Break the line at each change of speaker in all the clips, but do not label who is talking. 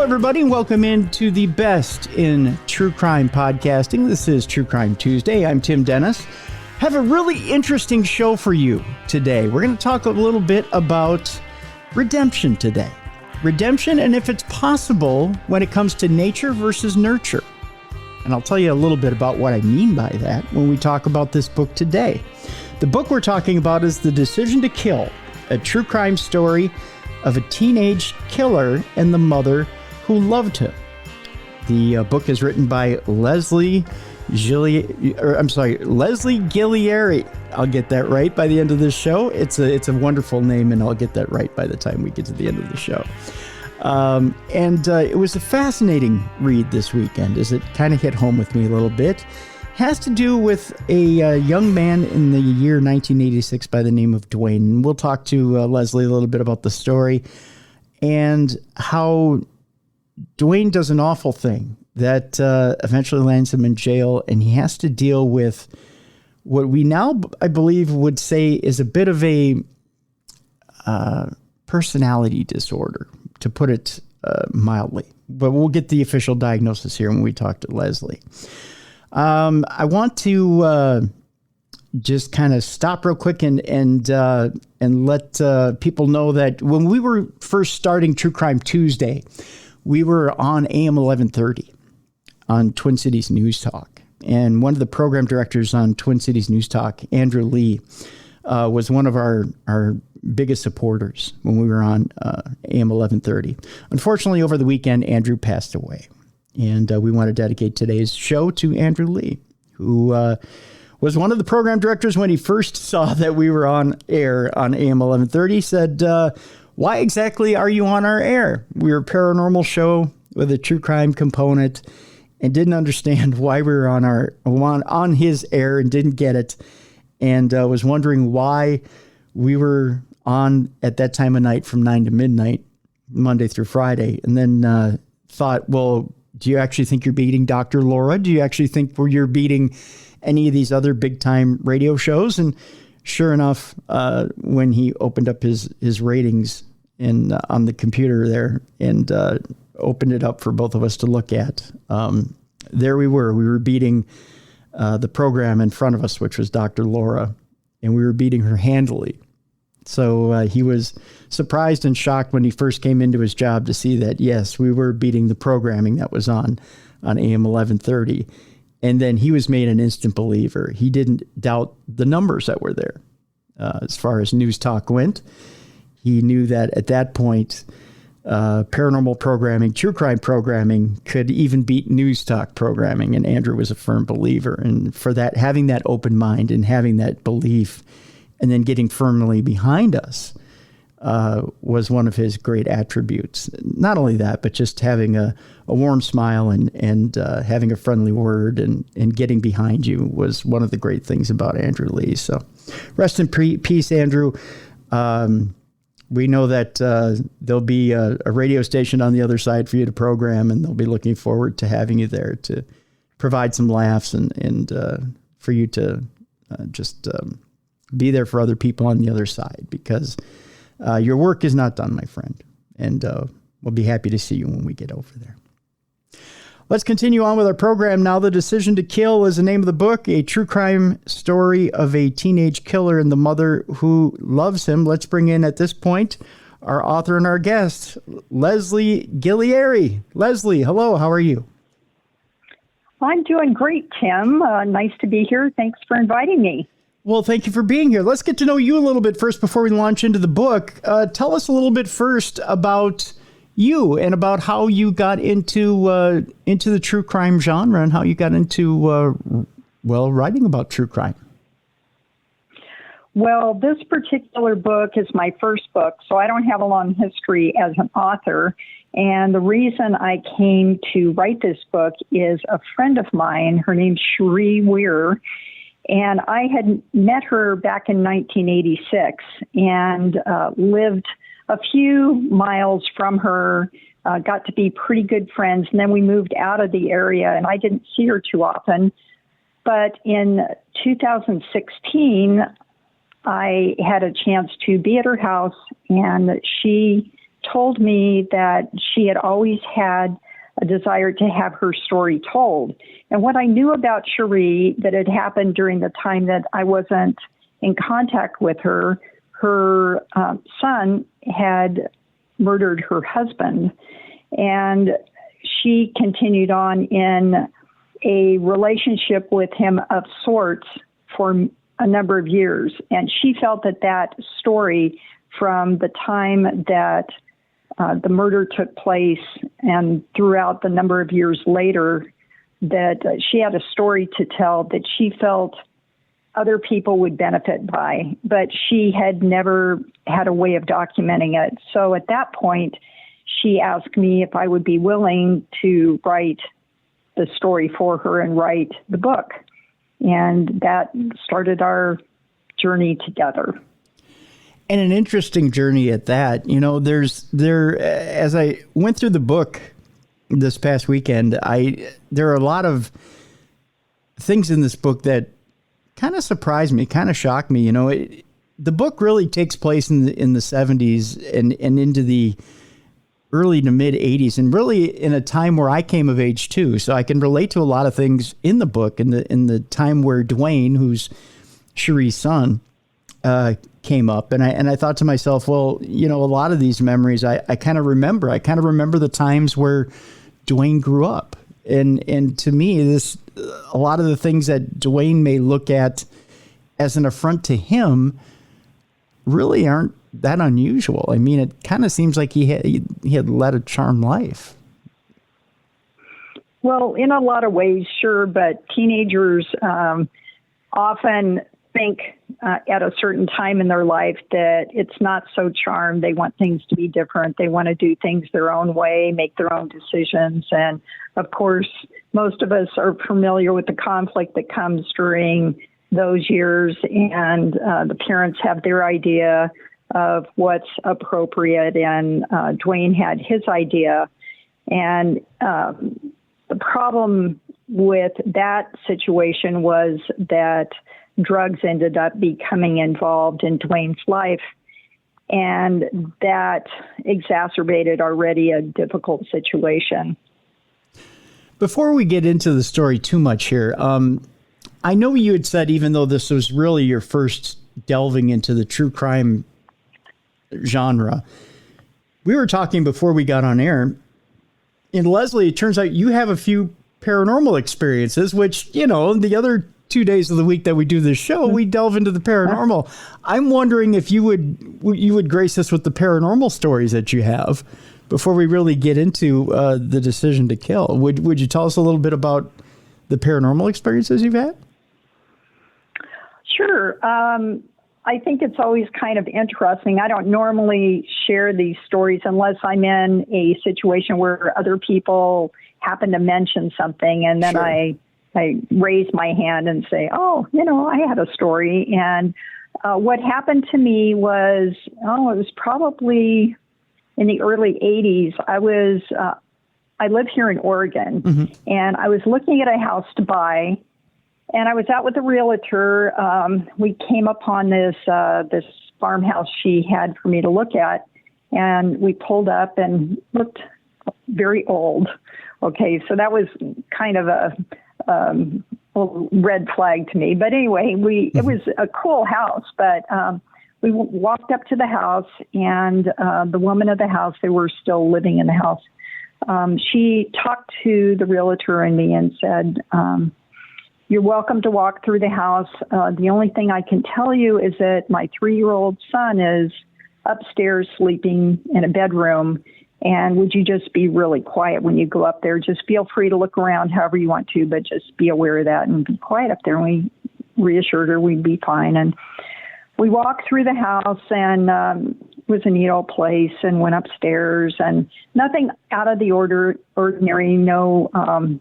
everybody, and welcome into the best in true crime podcasting. This is True Crime Tuesday. I'm Tim Dennis. Have a really interesting show for you today. We're going to talk a little bit about redemption today. Redemption, and if it's possible when it comes to nature versus nurture. And I'll tell you a little bit about what I mean by that when we talk about this book today. The book we're talking about is The Decision to Kill, a true crime story of a teenage killer and the mother who loved him. The book is written by Leslie Ghiglieri. I'll get that right by the end of this show. It's a wonderful name, and I'll get that right by the time we get to the end of the show. It was a fascinating read this weekend, as it kind of hit home with me a little bit. Has to do with a young man in the year 1986 by the name of Dwayne. And we'll talk to Leslie a little bit about the story and how Dwayne does an awful thing that eventually lands him in jail, and he has to deal with what we now, I believe, would say is a bit of a personality disorder, to put it mildly. But we'll get the official diagnosis here when we talk to Leslie. I want to just kind of stop real quick and let people know that when we were first starting True Crime Tuesday, we were on AM 1130 on Twin Cities News Talk. And one of the program directors on Twin Cities News Talk, Andrew Lee, was one of our biggest supporters when we were on AM 1130. Unfortunately, over the weekend, Andrew passed away. And we want to dedicate today's show to Andrew Lee, who was one of the program directors when he first saw that we were on air on AM 1130. He said, why exactly are you on our air? We were a paranormal show with a true crime component, and didn't understand why we were on his air and didn't get it, and was wondering why we were on at that time of night from 9 to midnight, Monday through Friday. And then thought, well, do you actually think you're beating Dr. Laura? Do you actually think you're beating any of these other big time radio shows? And sure enough, when he opened up his ratings on the computer there and opened it up for both of us to look at, there we were beating the program in front of us, which was Dr. Laura, and we were beating her handily. So he was surprised and shocked when he first came into his job to see that, yes, we were beating the programming that was on AM 1130. And then he was made an instant believer. He didn't doubt the numbers that were there. As far as news talk went, he knew that at that point, paranormal programming, true crime programming could even beat news talk programming. And Andrew was a firm believer. And for that, having that open mind and having that belief and then getting firmly behind us was one of his great attributes. Not only that, but just having a warm smile and having a friendly word and getting behind you was one of the great things about Andrew Lee. So rest in peace, Andrew. We know that there'll be a radio station on the other side for you to program, and they'll be looking forward to having you there to provide some laughs and for you to just be there for other people on the other side, because your work is not done, my friend. And we'll be happy to see you when we get over there. Let's continue on with our program now. The Decision to Kill is the name of the book, a true crime story of a teenage killer and the mother who loves him. Let's bring in, at this point, our author and our guest, Leslie Ghiglieri. Leslie, hello, how are you?
I'm doing great, Tim. Nice to be here. Thanks for inviting me.
Well, thank you for being here. Let's get to know you a little bit first before we launch into the book. Tell us a little bit first about you and about how you got into the true crime genre and how you got into, writing about true crime.
Well, this particular book is my first book, so I don't have a long history as an author. And the reason I came to write this book is a friend of mine, her name's Cheri, and I had met her back in 1986 and lived a few miles from her, got to be pretty good friends, and then we moved out of the area, and I didn't see her too often. But in 2016, I had a chance to be at her house, and she told me that she had always had a desire to have her story told. And what I knew about Cheri that had happened during the time that I wasn't in contact with her, her son had murdered her husband. And she continued on in a relationship with him of sorts for a number of years. And she felt that that story from the time that the murder took place and throughout the number of years later, that she had a story to tell that she felt other people would benefit by, but she had never had a way of documenting it. So at that point, she asked me if I would be willing to write the story for her and write the book. And that started our journey together.
And an interesting journey at that. You know, as I went through the book this past weekend, there are a lot of things in this book that kind of surprised me, kind of shocked me. You know, the book really takes place in the 70s and into the early to mid 80s, and really in a time where I came of age too. So I can relate to a lot of things in the book in the time where Dwayne, who's Cheri's son, came up. And I thought to myself, well, you know, a lot of these memories I kind of remember. I kind of remember the times where Dwayne grew up. And to me, a lot of the things that Dwayne may look at as an affront to him really aren't that unusual. I mean, it kind of seems like he had led a charmed life.
Well, in a lot of ways, sure, but teenagers often think at a certain time in their life that it's not so charmed. They want things to be different. They want to do things their own way, make their own decisions. And of course, most of us are familiar with the conflict that comes during those years, and the parents have their idea of what's appropriate, and Dwayne had his idea. And the problem with that situation was that drugs ended up becoming involved in Dwayne's life, and that exacerbated already a difficult situation.
Before we get into the story too much here, I know you had said, even though this was really your first delving into the true crime genre, we were talking before we got on air, and Leslie, it turns out you have a few paranormal experiences, which, you know, the other 2 days of the week that we do this show, we delve into the paranormal. I'm wondering if you would grace us with the paranormal stories that you have before we really get into the decision to kill. Would you tell us a little bit about the paranormal experiences you've had?
Sure. I think it's always kind of interesting. I don't normally share these stories unless I'm in a situation where other people happen to mention something, and then sure. I raise my hand and say, oh, you know, I had a story. And what happened to me was, it was probably in the early 80s. I live here in Oregon, mm-hmm. and I was looking at a house to buy, and I was out with a realtor. We came upon this farmhouse she had for me to look at, and we pulled up and looked very old. Okay, so that was kind of a red flag to me. But anyway, it was a cool house, but we walked up to the house, and the woman of the house, they were still living in the house. She talked to the realtor and me and said, you're welcome to walk through the house. The only thing I can tell you is that my 3-year-old son is upstairs sleeping in a bedroom. And would you just be really quiet when you go up there? Just feel free to look around however you want to, but just be aware of that and be quiet up there. And we reassured her we'd be fine. And we walked through the house, and it was a neat old place, and went upstairs, and nothing out of the ordinary, no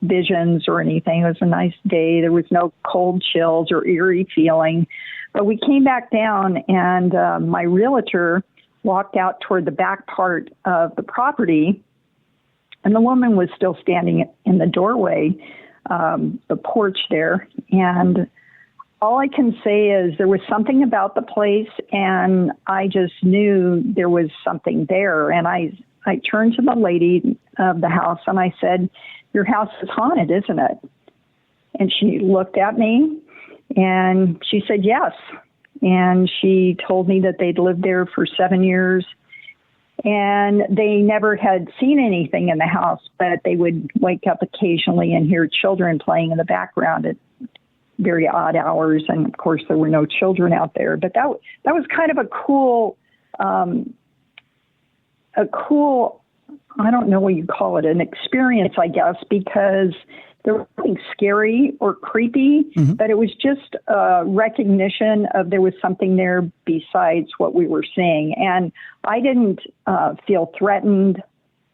visions or anything. It was a nice day. There was no cold chills or eerie feeling. But we came back down, and my realtor walked out toward the back part of the property, and the woman was still standing in the doorway, the porch there. And All I can say is there was something about the place, and I just knew there was something there. And I turned to the lady of the house and I said, "Your house is haunted, isn't it?" And she looked at me and she said, "Yes." And she told me that they'd lived there for 7 years and they never had seen anything in the house, but they would wake up occasionally and hear children playing in the background at very odd hours. And of course, there were no children out there. But that was kind of a cool, I don't know what you call it, an experience, I guess, because there was nothing scary or creepy, but it was just a recognition of there was something there besides what we were seeing. And I didn't feel threatened.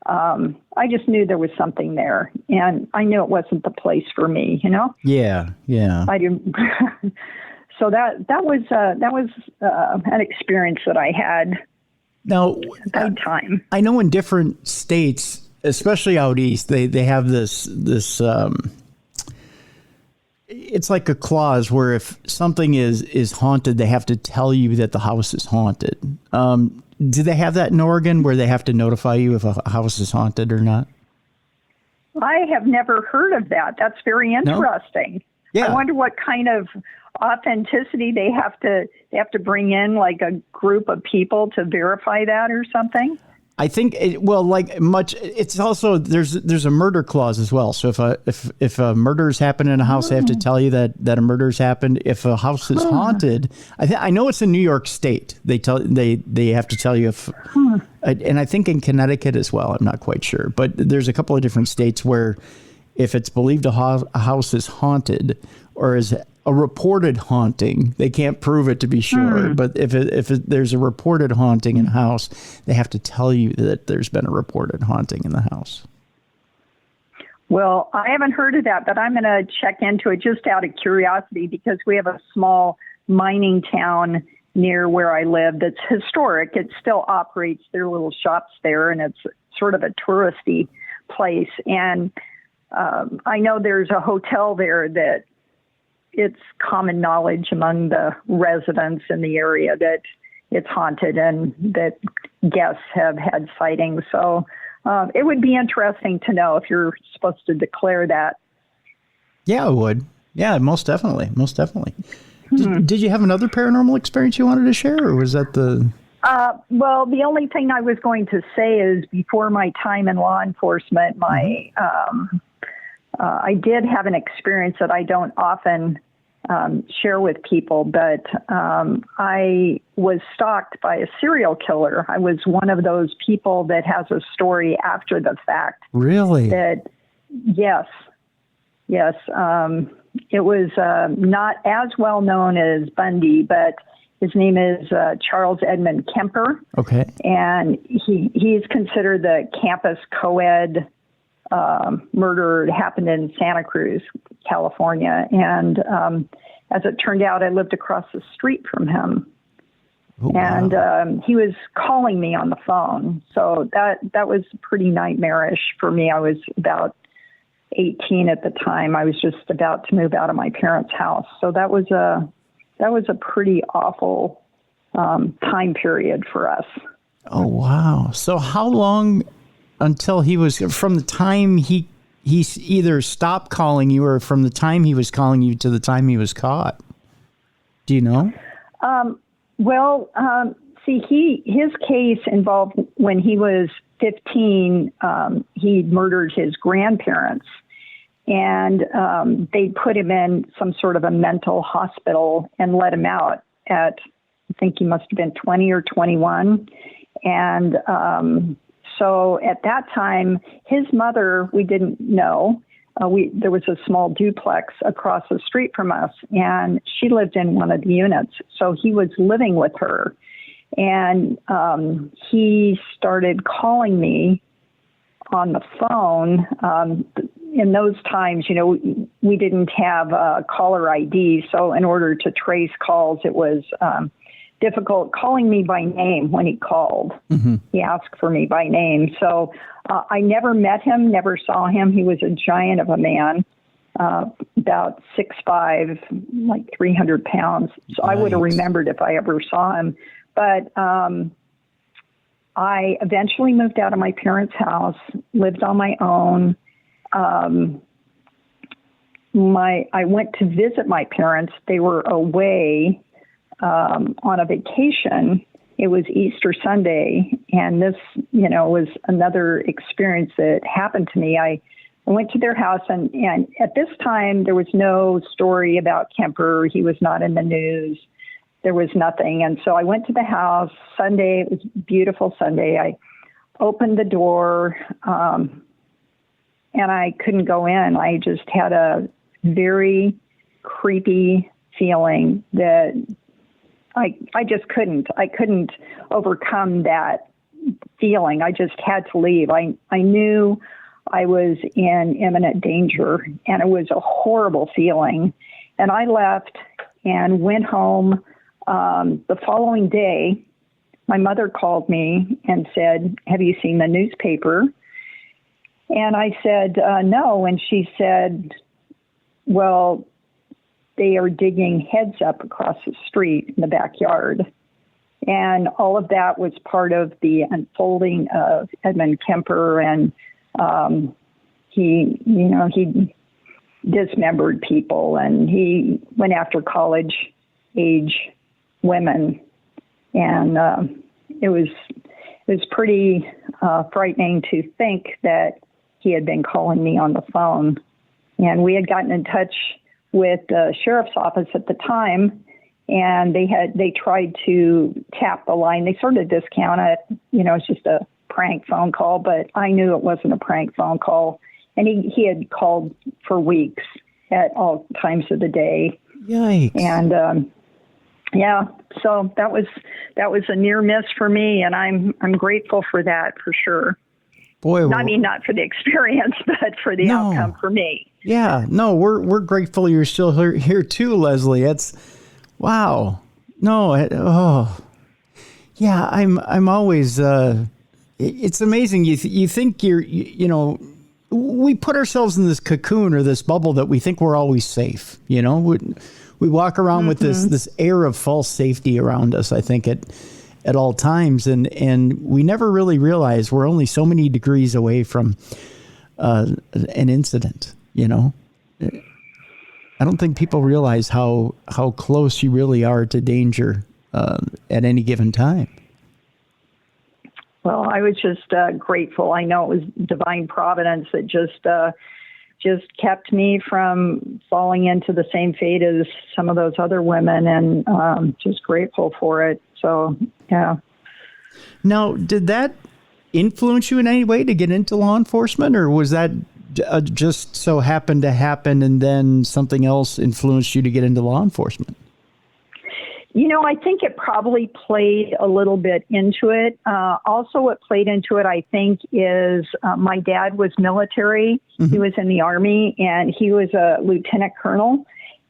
I just knew there was something there, and I knew it wasn't the place for me, you know?
Yeah. I
didn't. So that was an experience that I had. Now, at that time.
I know in different states, especially out east, they have this it's like a clause where if something is haunted, they have to tell you that the house is haunted. Do they have that in Oregon where they have to notify you if a house is haunted or not?
I have never heard of that. That's very interesting. No? Yeah. I wonder what kind of authenticity they have to bring in, like a group of people to verify that or something.
I think it's also there's a murder clause as well. So if a murder's happened in a house, they have to tell you that a murder's happened. If a house is haunted, I know it's in New York State. They have to tell you if, and I think in Connecticut as well. I'm not quite sure, but there's a couple of different states where if it's believed a house is haunted or is a reported haunting, they can't prove it to be sure. But if there's a reported haunting in a house, they have to tell you that there's been a reported haunting in the house.
Well, I haven't heard of that, but I'm going to check into it just out of curiosity because we have a small mining town near where I live that's historic. It still operates their little shops there, and it's sort of a touristy place. And I know there's a hotel there that it's common knowledge among the residents in the area that it's haunted and that guests have had sightings. So it would be interesting to know if you're supposed to declare that. Yeah,
it would. Yeah, most definitely. Most definitely. Did you have another paranormal experience you wanted to share, or was that the...
Well, the only thing I was going to say is before my time in law enforcement, I did have an experience that I don't often share with people, but I was stalked by a serial killer. I was one of those people that has a story after the fact.
Really?
Yes. It was not as well known as Bundy, but his name is Charles Edmund Kemper.
Okay. And
he's considered the campus co-ed murder. It happened in Santa Cruz, California. And as it turned out, I lived across the street from him. Oh, and wow. He was calling me on the phone. So that was pretty nightmarish for me. I was about 18 at the time. I was just about to move out of my parents' house. So that was a pretty awful time period for us.
Oh, wow. So how long until he was, from the time he either stopped calling you or from the time he was calling you to the time he was caught? Do you know? His case involved when he was 15, he murdered his grandparents. And they put him in some sort of a mental hospital and let him out at, I think he must have been 20 or 21. And so at that time, his mother, we didn't know. There was a small duplex across the street from us, and she lived in one of the units. So he was living with her. And he started calling me on the phone. In those times, we didn't have caller ID. So in order to trace calls, it was difficult calling me by name when he called. Mm-hmm. He asked for me by name. So I never met him, never saw him. He was a giant of a man.
about 6'5", like 300 pounds. So I would have remembered if I ever saw him. But I eventually moved out of my parents' house, lived on my own. I went to visit my parents. They were away on a vacation. It was Easter Sunday, and this, was another experience that happened to me. I went to their house, and at this time, there was no story about Kemper. He was not in the news. There was nothing. And so I went to the house Sunday. It was a beautiful Sunday. I opened the door, and I couldn't go in. I just had a very creepy feeling that I just couldn't. I couldn't overcome that feeling. I just had to leave. I knew I was in imminent danger, and it was a horrible feeling. And I left and went home. The following day, my mother called me and said, "Have you seen the newspaper?" And I said, "No." And she said, "Well, they are digging heads up across the street in the backyard." And all of that was part of the unfolding of Edmund Kemper. And he dismembered people, and he went after college age women. And it was pretty frightening to think that he had been calling me on the phone. And we had gotten in touch with the sheriff's office at the time, and they tried to tap the line. They sort of discount it. It's just a prank phone call, but I knew it wasn't a prank phone call. And he had called for weeks at all times of the day.
Yikes.
And so that was a near miss for me, and I'm grateful for that, for sure.
Boy,
I mean, not for the experience, but for the outcome for me.
Yeah, no, we're grateful you're still here too, Leslie. It's wow. No, yeah, I'm always. It's amazing. You think we put ourselves in this cocoon or this bubble that we think we're always safe. We walk around with this air of false safety around us, I think, at all times. And we never really realize we're only so many degrees away from an incident, I don't think people realize how close you really are to danger at any given time.
Well, I was just grateful. I know it was divine providence that just kept me from falling into the same fate as some of those other women, and just grateful for it. So, yeah. Now,
did that influence you in any way to get into law enforcement, or was that just so happened to happen and then something else influenced you to get into law enforcement?
I think it probably played a little bit into it. Also, what played into it, I think, is my dad was military. Mm-hmm. He was in the Army, and he was a lieutenant colonel.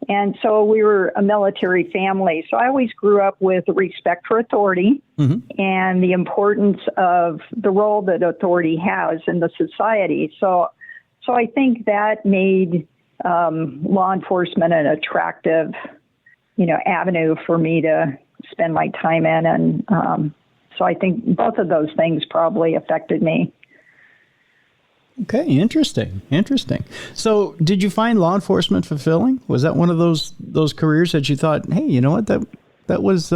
And so we were a military family. So I always grew up with respect for authority, mm-hmm. and the importance of the role that authority has in the society. So I think that made law enforcement an attractive avenue for me to spend my time in. And so I think both of those things probably affected me.
Okay, interesting. So did you find law enforcement fulfilling? Was that one of those careers that you thought, hey, you know what, that was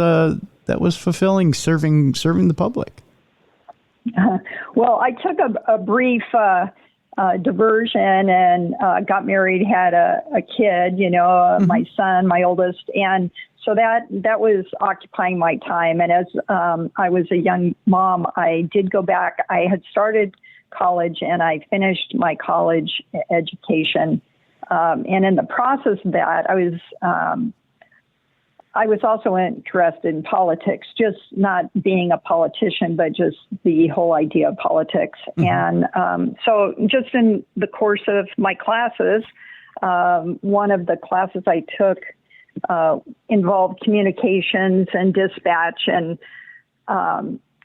fulfilling, serving the public?
Well, I took a brief diversion and got married, had a kid, mm-hmm. my son, my oldest. And so that was occupying my time. And as I was a young mom, I did go back. I had started college and I finished my college education. And in the process of that, I was also interested in politics, just not being a politician, but just the whole idea of politics. Mm-hmm. And so just in the course of my classes, one of the classes I took involved communications and dispatch and,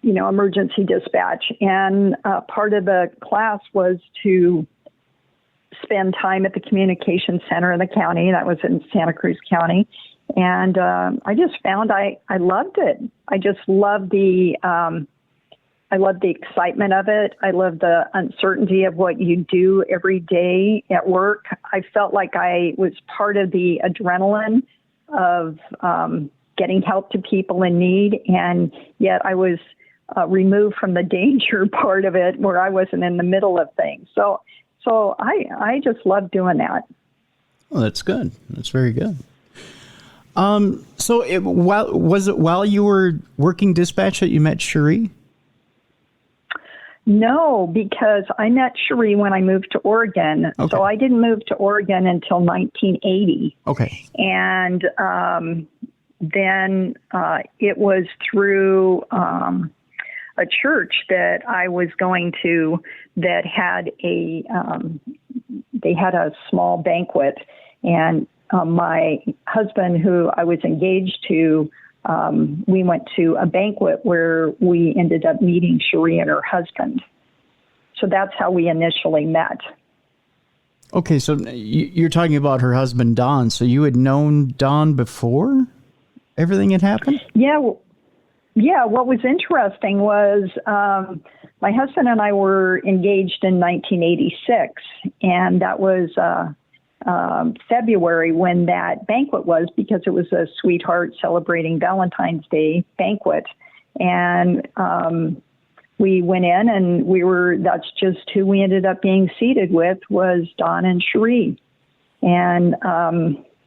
emergency dispatch. And part of the class was to spend time at the communication center in the county. That was in Santa Cruz County. And I just found I loved it. I just loved I love the excitement of it. I love the uncertainty of what you do every day at work. I felt like I was part of the adrenaline of getting help to people in need, and yet I was removed from the danger part of it where I wasn't in the middle of things. So I just love doing that.
Well, that's good. That's very good. While you were working dispatch that you met Cheri?
No, because I met Cheri when I moved to Oregon.
Okay.
So I didn't move to Oregon until 1980.
Okay.
And then it was through a church that I was going to that had they had a small banquet. And my husband, who I was engaged to, we went to a banquet where we ended up meeting Cheri and her husband. So that's how we initially met.
Okay, so you're talking about her husband, Don. So you had known Don before everything had happened?
Yeah. What was interesting was my husband and I were engaged in 1986, and that was February when that banquet was, because it was a sweetheart celebrating Valentine's Day banquet. And we went in and that's just who we ended up being seated with, was Don and Cheri. And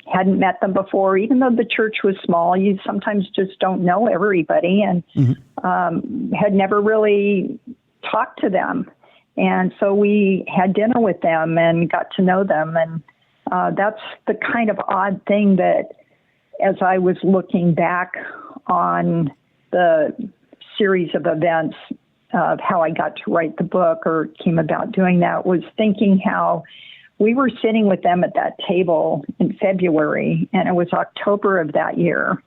hadn't met them before, even though the church was small. You sometimes just don't know everybody, and had never really talked to them. And so we had dinner with them and got to know them. And that's the kind of odd thing that, as I was looking back on the series of events of how I got to write the book or came about doing that, was thinking how we were sitting with them at that table in February, and it was October of that year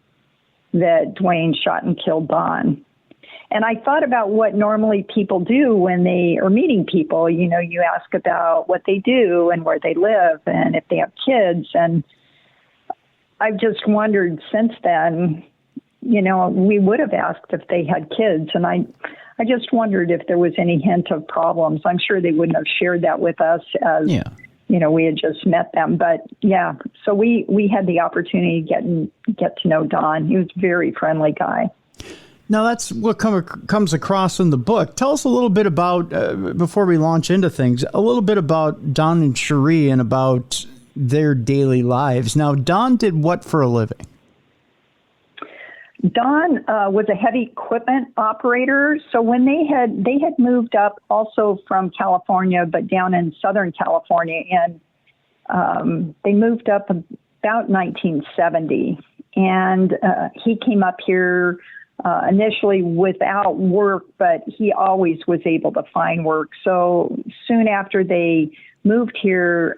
that Dwayne shot and killed Don. And I thought about what normally people do when they are meeting people. You know, you ask about what they do and where they live and if they have kids. And I've just wondered since then, you know, we would have asked if they had kids. And I just wondered if there was any hint of problems. I'm sure they wouldn't have shared that with us as, you know, we had just met them. But yeah, so we had the opportunity to get to know Don. He was a very friendly guy.
Now, that's what comes across in the book. Tell us a little bit about, before we launch into things, a little bit about Don and Cheri and about their daily lives. Now, Don did what for a living?
Don was a heavy equipment operator. So when they had moved up also from California, but down in Southern California, and they moved up about 1970. And he came up here initially without work, but he always was able to find work. So soon after they moved here,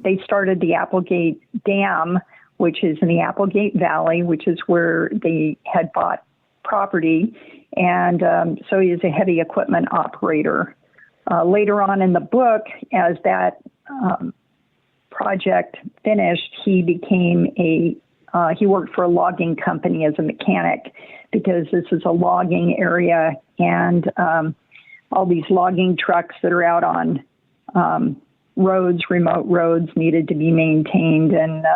they started the Applegate Dam, which is in the Applegate Valley, which is where they had bought property. And so he is a heavy equipment operator. Later on in the book, as that project finished, he became he worked for a logging company as a mechanic, because this is a logging area, and all these logging trucks that are out on roads, remote roads, needed to be maintained, and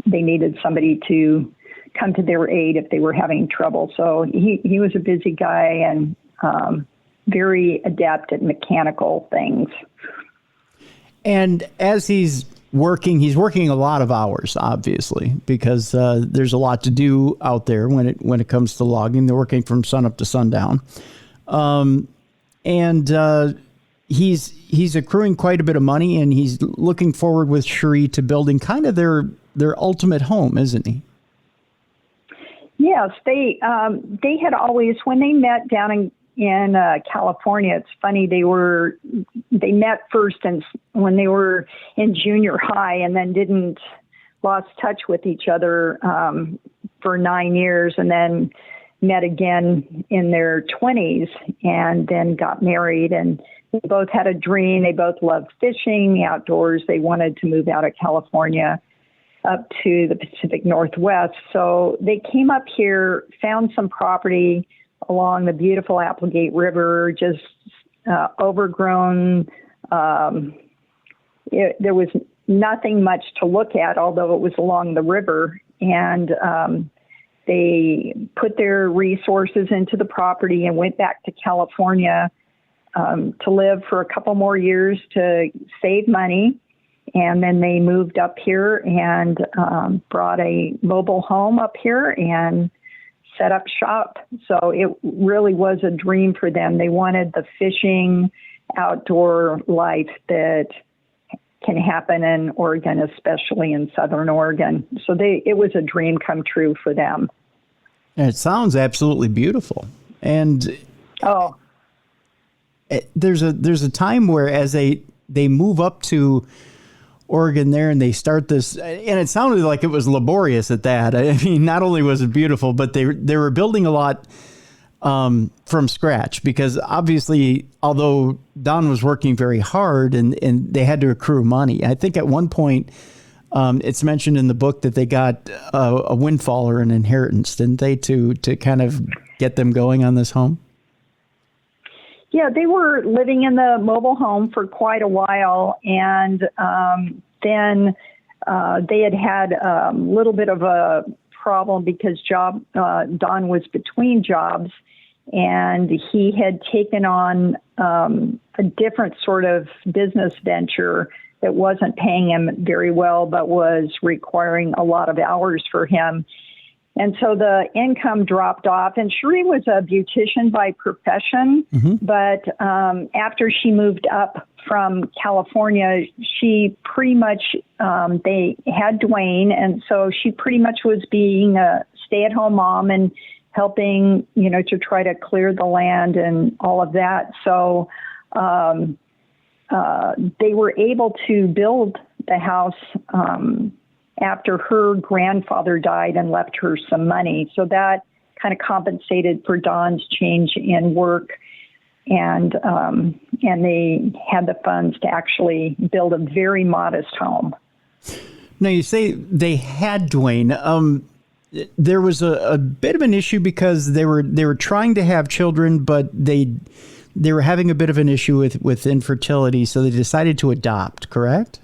they needed somebody to come to their aid if they were having trouble. So he was a busy guy and very adept at mechanical things.
And as he's working a lot of hours, obviously, because there's a lot to do out there when it comes to logging. They're working from sunup to sundown, and he's accruing quite a bit of money, and he's looking forward with Cheri to building kind of their ultimate home, isn't he?
Yes, they had always, when they met down in California. It's funny, they met first when they were in junior high, and then lost touch with each other for 9 years, and then met again in their 20s and then got married. And they both had a dream. They both loved fishing, the outdoors. They wanted to move out of California up to the Pacific Northwest. So they came up here, found some property along the beautiful Applegate River, just overgrown. There was nothing much to look at, although it was along the river. And they put their resources into the property and went back to California to live for a couple more years to save money. And then they moved up here and brought a mobile home up here and set up shop. So it really was a dream for them. They wanted the fishing, outdoor life that can happen in Oregon, especially in Southern Oregon. So it was a dream come true for them.
And it sounds absolutely beautiful. And there's a time where as they move up to Oregon there and they start this, and it sounded like it was laborious at that. I mean, not only was it beautiful, but they were building a lot from scratch, because obviously, although Don was working very hard and they had to accrue money. I think at one point it's mentioned in the book that they got a windfall or an inheritance, didn't they, to kind of get them going on this home?
Yeah, they were living in the mobile home for quite a while, and then they had a little bit of a problem because Don was between jobs, and he had taken on a different sort of business venture that wasn't paying him very well, but was requiring a lot of hours for him. And so the income dropped off. And Cheri was a beautician by profession, but after she moved up from California, she pretty much, they had Dwayne, and so she pretty much was being a stay-at-home mom and helping, to try to clear the land and all of that. So they were able to build the house after her grandfather died and left her some money. So that kind of compensated for Don's change in work. And they had the funds to actually build a very modest home.
Now, you say they had Dwayne. There was a bit of an issue because they were trying to have children, but they were having a bit of an issue with infertility, so they decided to adopt, correct?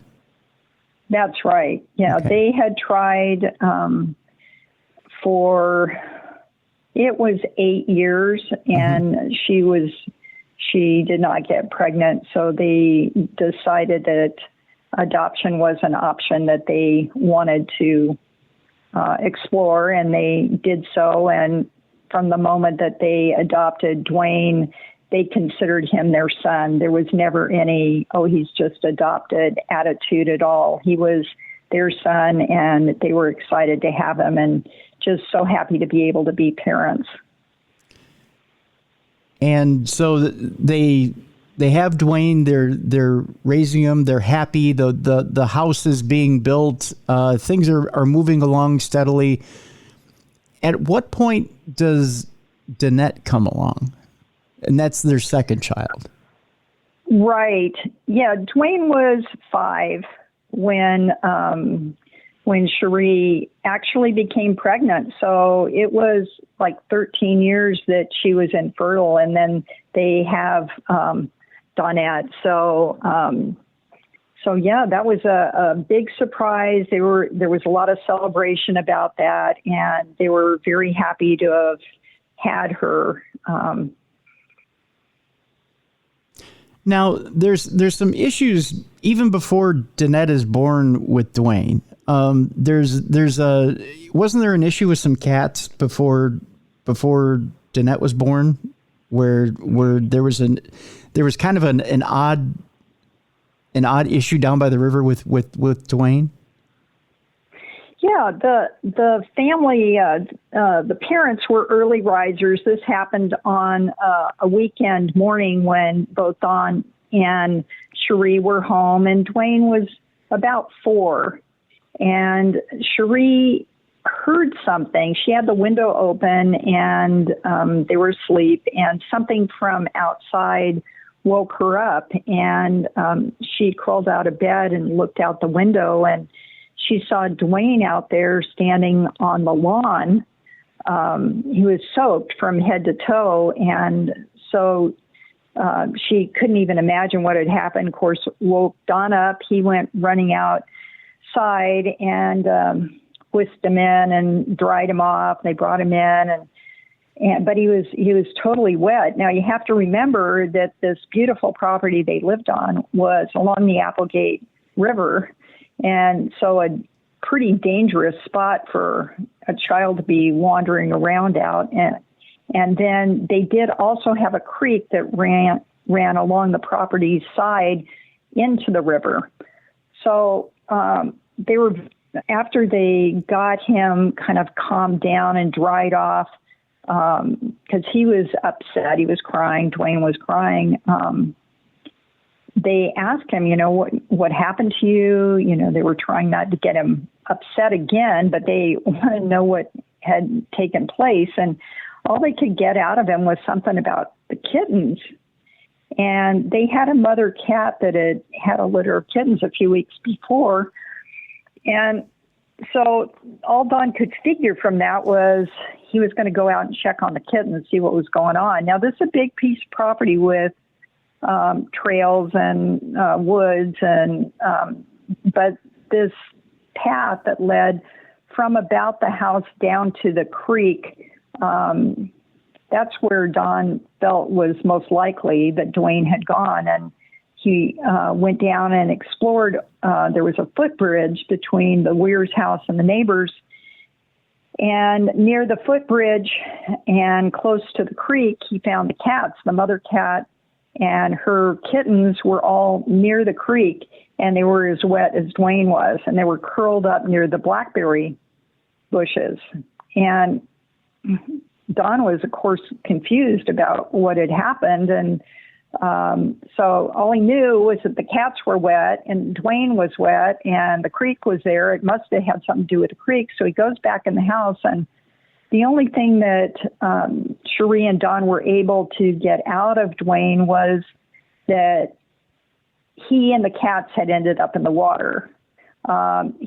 That's right. Yeah, okay. They had tried it was 8 years, and she did not get pregnant. So they decided that adoption was an option that they wanted to explore, and they did so. And from the moment that they adopted Dwayne, they considered him their son. There was never any, he's just adopted attitude at all. He was their son, and they were excited to have him and just so happy to be able to be parents. And so they have Dwayne, they're raising him, they're happy, the house is being built, things are moving along steadily. At what point does Danette come along? And that's their second child. Right. Yeah. Dwayne was 5 when Cheri actually became pregnant. So it was like 13 years that she was infertile, and then they have Donette. So yeah, that was a big surprise. There was a lot of celebration about that, and they were very happy to have had her. Now, there's some issues even before Danette is born with Dwayne. Wasn't there an issue with some cats before Danette was born, where there was kind of an odd issue down by the river with Dwayne? Yeah, the family, the parents were early risers. This happened on a weekend morning when both Don and Cheri were home, and Dwayne was about 4. And Cheri heard something. She had the window open, and they were asleep, and something from outside woke her up, and she crawled out of bed and looked out the window, and she saw Dwayne out there standing on the lawn. He was soaked from head to toe, and so she couldn't even imagine what had happened. Of course, woke Don up. He went running outside and whisked him in and dried him off. They brought him in, but he was totally wet. Now you have to remember that this beautiful property they lived on was along the Applegate River, and so a pretty dangerous spot for a child to be wandering around out. And then they did also have a creek that ran along the property's side into the river. So they were, after they got him kind of calmed down and dried off, because he was upset, he was crying, Dwayne was crying. They asked him, what happened to you? They were trying not to get him upset again, but they wanted to know what had taken place. And all they could get out of him was something about the kittens. And they had a mother cat that had a litter of kittens a few weeks before. And so all Don could figure from that was he was going to go out and check on the kittens, see what was going on. Now, this is a big piece of property with trails and woods, and but this path that led from about the house down to the creek, that's where Don felt was most likely that Dwayne had gone. And he went down and explored. There was a footbridge between the Weir's house and the neighbors. And near the footbridge and close to the creek, he found the cats. The mother cat and her kittens were all near the creek, and they were as wet as Dwayne was, and they were curled up near the blackberry bushes. And Don was, of course, confused about what had happened, and so all he knew was that the cats were wet and Dwayne was wet and the creek was there. It must have had something to do with the creek. So he goes back in the house, and the only thing that Cheri and Don were able to get out of Dwayne was that he and the cats had ended up in the water.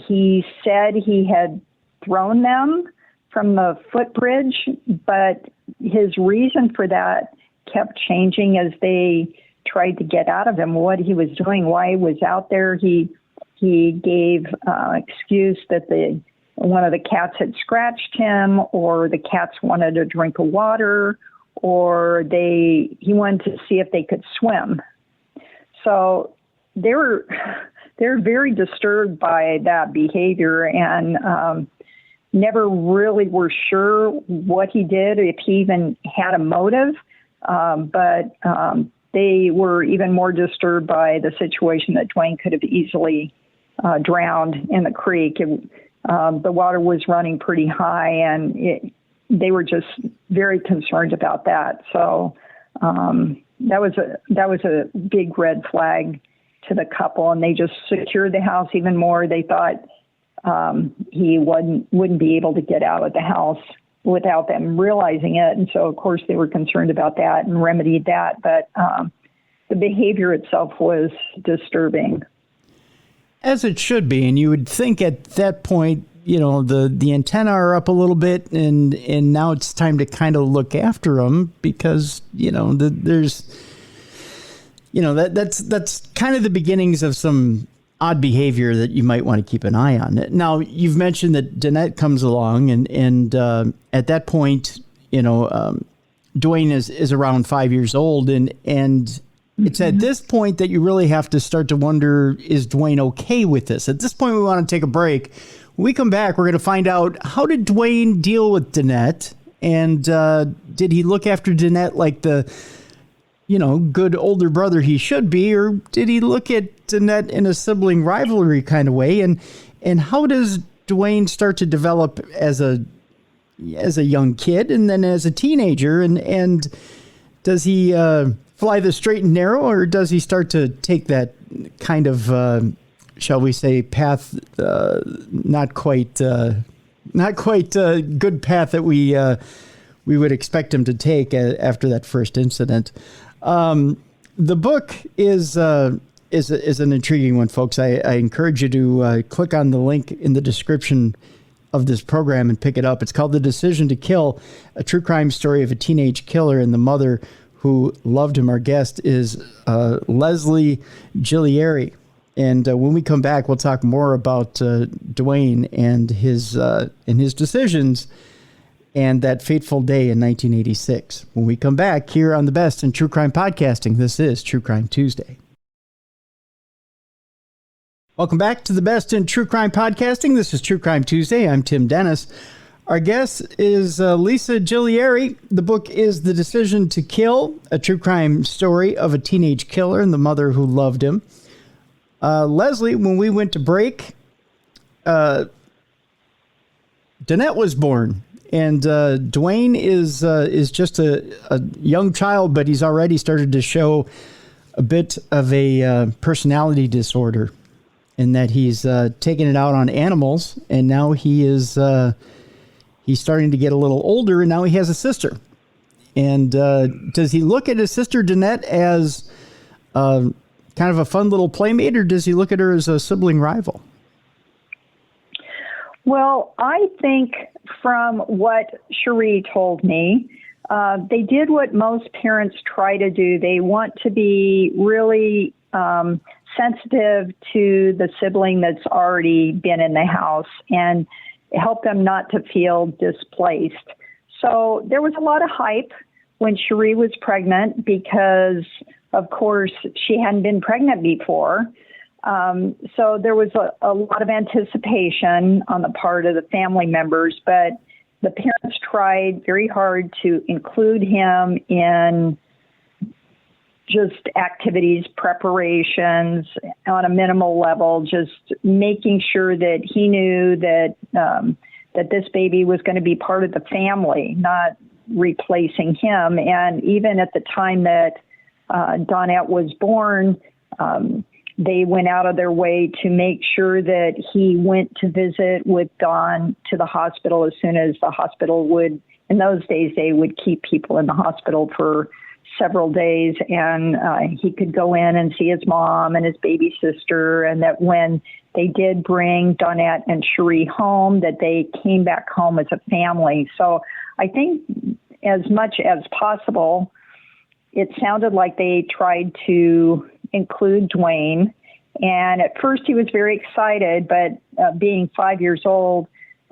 He said he had thrown them from the footbridge, but his reason for that kept changing as they tried to get out of him what he was doing, why he was out there. He gave excuse that one of the cats had scratched him, or the cats wanted a drink of water, or he wanted to see if they could swim. So they were very disturbed by that behavior, and never really were sure what he did, if he even had a motive. But they were even more disturbed by the situation that Dwayne could have easily drowned in the creek. The water was running pretty high, and they were just very concerned about that. So that was a big red flag to the couple, and they just secured the house even more. They thought he wouldn't be able to get out of the house without them realizing it. And so, of course, they were concerned about that and remedied that. But the behavior itself was disturbing.
As it should be. And you would think at that point, the antennae are up a little bit, and now it's time to kind of look after them, because, there's, that's kind of the beginnings of some odd behavior that you might want to keep an eye on. Now, you've mentioned that Danette comes along, and at that point, Dwayne is around 5 years old, and it's at this point that you really have to start to wonder, is Dwayne okay with this? At this point, we want to take a break. When we come back, we're going to find out, how did Dwayne deal with Danette, and did he look after Danette like the good older brother he should be, or did he look at Danette in a sibling rivalry kind of way? And how does Dwayne start to develop as a young kid and then as a teenager? And does he fly the straight and narrow, or does he start to take that kind of, shall we say, path not quite not quite a good path that we would expect him to take after that first incident. The book is an intriguing one, folks. I encourage you to click on the link in the description of this program and pick it up. It's called The Decision to Kill, a true crime story of a teenage killer and the mother who loved him. Our guest is Leslie Ghiglieri. And when we come back, we'll talk more about Dwayne and his decisions and that fateful day in 1986. When we come back here on the Best in True Crime Podcasting, this is True Crime Tuesday. Welcome back to the Best in True Crime Podcasting. This is True Crime Tuesday. I'm Tim Dennis. Our guest is Lisa Ghiglieri. The book is The Decision to Kill, a true crime story of a teenage killer and the mother who loved him. Leslie, when we went to break, Danette was born, and Dwayne is just a young child, but he's already started to show a bit of a personality disorder, in that he's taking it out on animals, and now he's starting to get a little older, and now he has a sister. And does he look at his sister Danette as kind of a fun little playmate, or does he look at her as a sibling rival?
Well, I think from what Cheri told me, they did what most parents try to do. They want to be really sensitive to the sibling that's already been in the house and help them not to feel displaced. So there was a lot of hype when Cheri was pregnant because, of course, she hadn't been pregnant before. So there was a lot of anticipation on the part of the family members, but the parents tried very hard to include him in just activities, preparations on a minimal level, just making sure that he knew that that this baby was going to be part of the family, not replacing him. And even at the time that Donette was born, they went out of their way to make sure that he went to visit with Dawn to the hospital as soon as the hospital would. In those days, they would keep people in the hospital for several days, and he could go in and see his mom and his baby sister, and that when they did bring Donette and Cheri home, that they came back home as a family. So I think as much as possible, it sounded like they tried to include Dwayne. And at first he was very excited, but being 5 years old,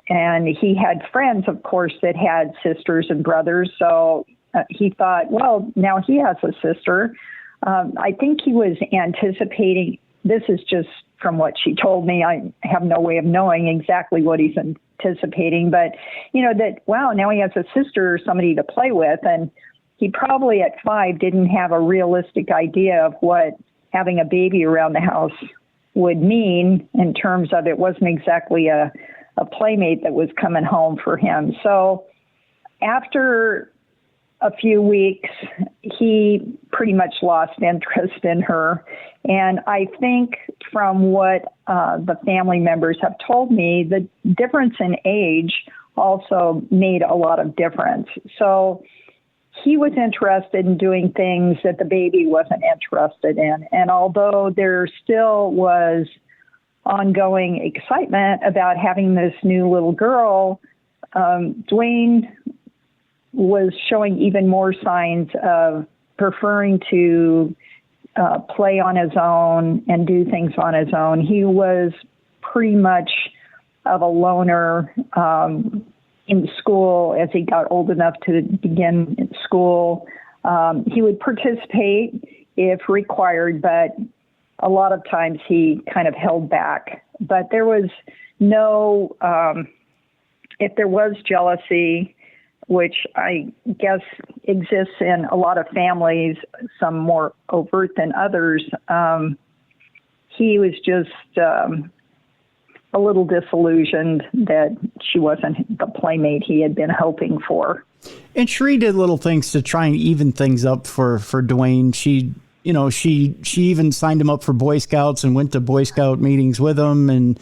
and he had friends, of course, that had sisters and brothers. So he thought, well, now he has a sister. I think he was anticipating, this is just from what she told me, I have no way of knowing exactly what he's anticipating, but, that, wow, now he has a sister or somebody to play with. And he probably at 5 didn't have a realistic idea of what having a baby around the house would mean, in terms of it wasn't exactly a playmate that was coming home for him. So after a few weeks, he pretty much lost interest in her. And I think from what the family members have told me, the difference in age also made a lot of difference. So he was interested in doing things that the baby wasn't interested in. And although there still was ongoing excitement about having this new little girl, Dwayne was showing even more signs of preferring to play on his own and do things on his own. He was pretty much of a loner in school as he got old enough to begin in school. He would participate if required, but a lot of times he kind of held back. But there was no, if there was jealousy, which I guess exists in a lot of families, some more overt than others, he was just a little disillusioned that she wasn't the playmate he had been hoping for.
And Cheri did little things to try and even things up for Dwayne. She even signed him up for Boy Scouts and went to Boy Scout meetings with him, and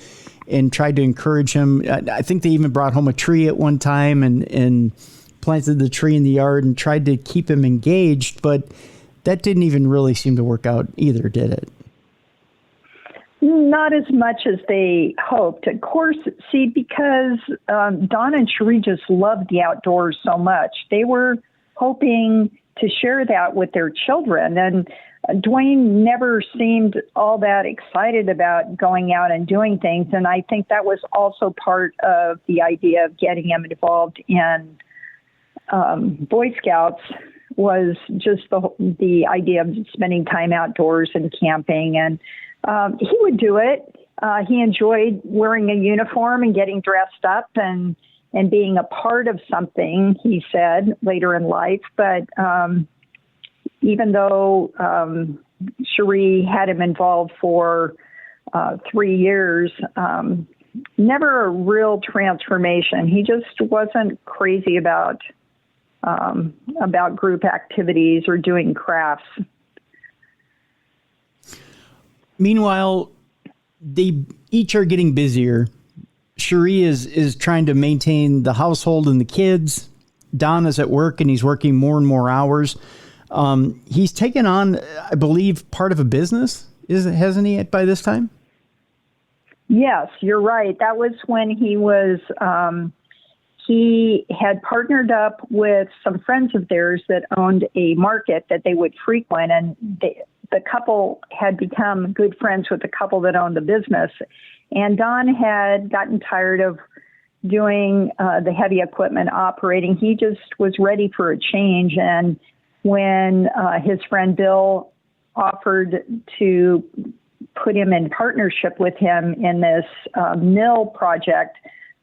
and tried to encourage him. I think they even brought home a tree at one time and planted the tree in the yard and tried to keep him engaged, but that didn't even really seem to work out either, did it?
Not as much as they hoped. Of course, see, because Don and Cheri just loved the outdoors so much, they were hoping to share that with their children. And Dwayne never seemed all that excited about going out and doing things. And I think that was also part of the idea of getting him involved in Boy Scouts, was just the idea of spending time outdoors and camping. And he would do it. He enjoyed wearing a uniform and getting dressed up and being a part of something, he said, later in life. But even though Cheri had him involved for 3 years, never a real transformation. He just wasn't crazy about group activities or doing crafts.
Meanwhile, they each are getting busier. Cheri is trying to maintain the household and the kids. Don is at work and he's working more and more hours. He's taken on, I believe, part of a business, hasn't he, by this time?
Yes, you're right. That was when he was, he had partnered up with some friends of theirs that owned a market that they would frequent, and the couple had become good friends with the couple that owned the business. And Don had gotten tired of doing the heavy equipment operating. He just was ready for a change. And when his friend Bill offered to put him in partnership with him in this mill project,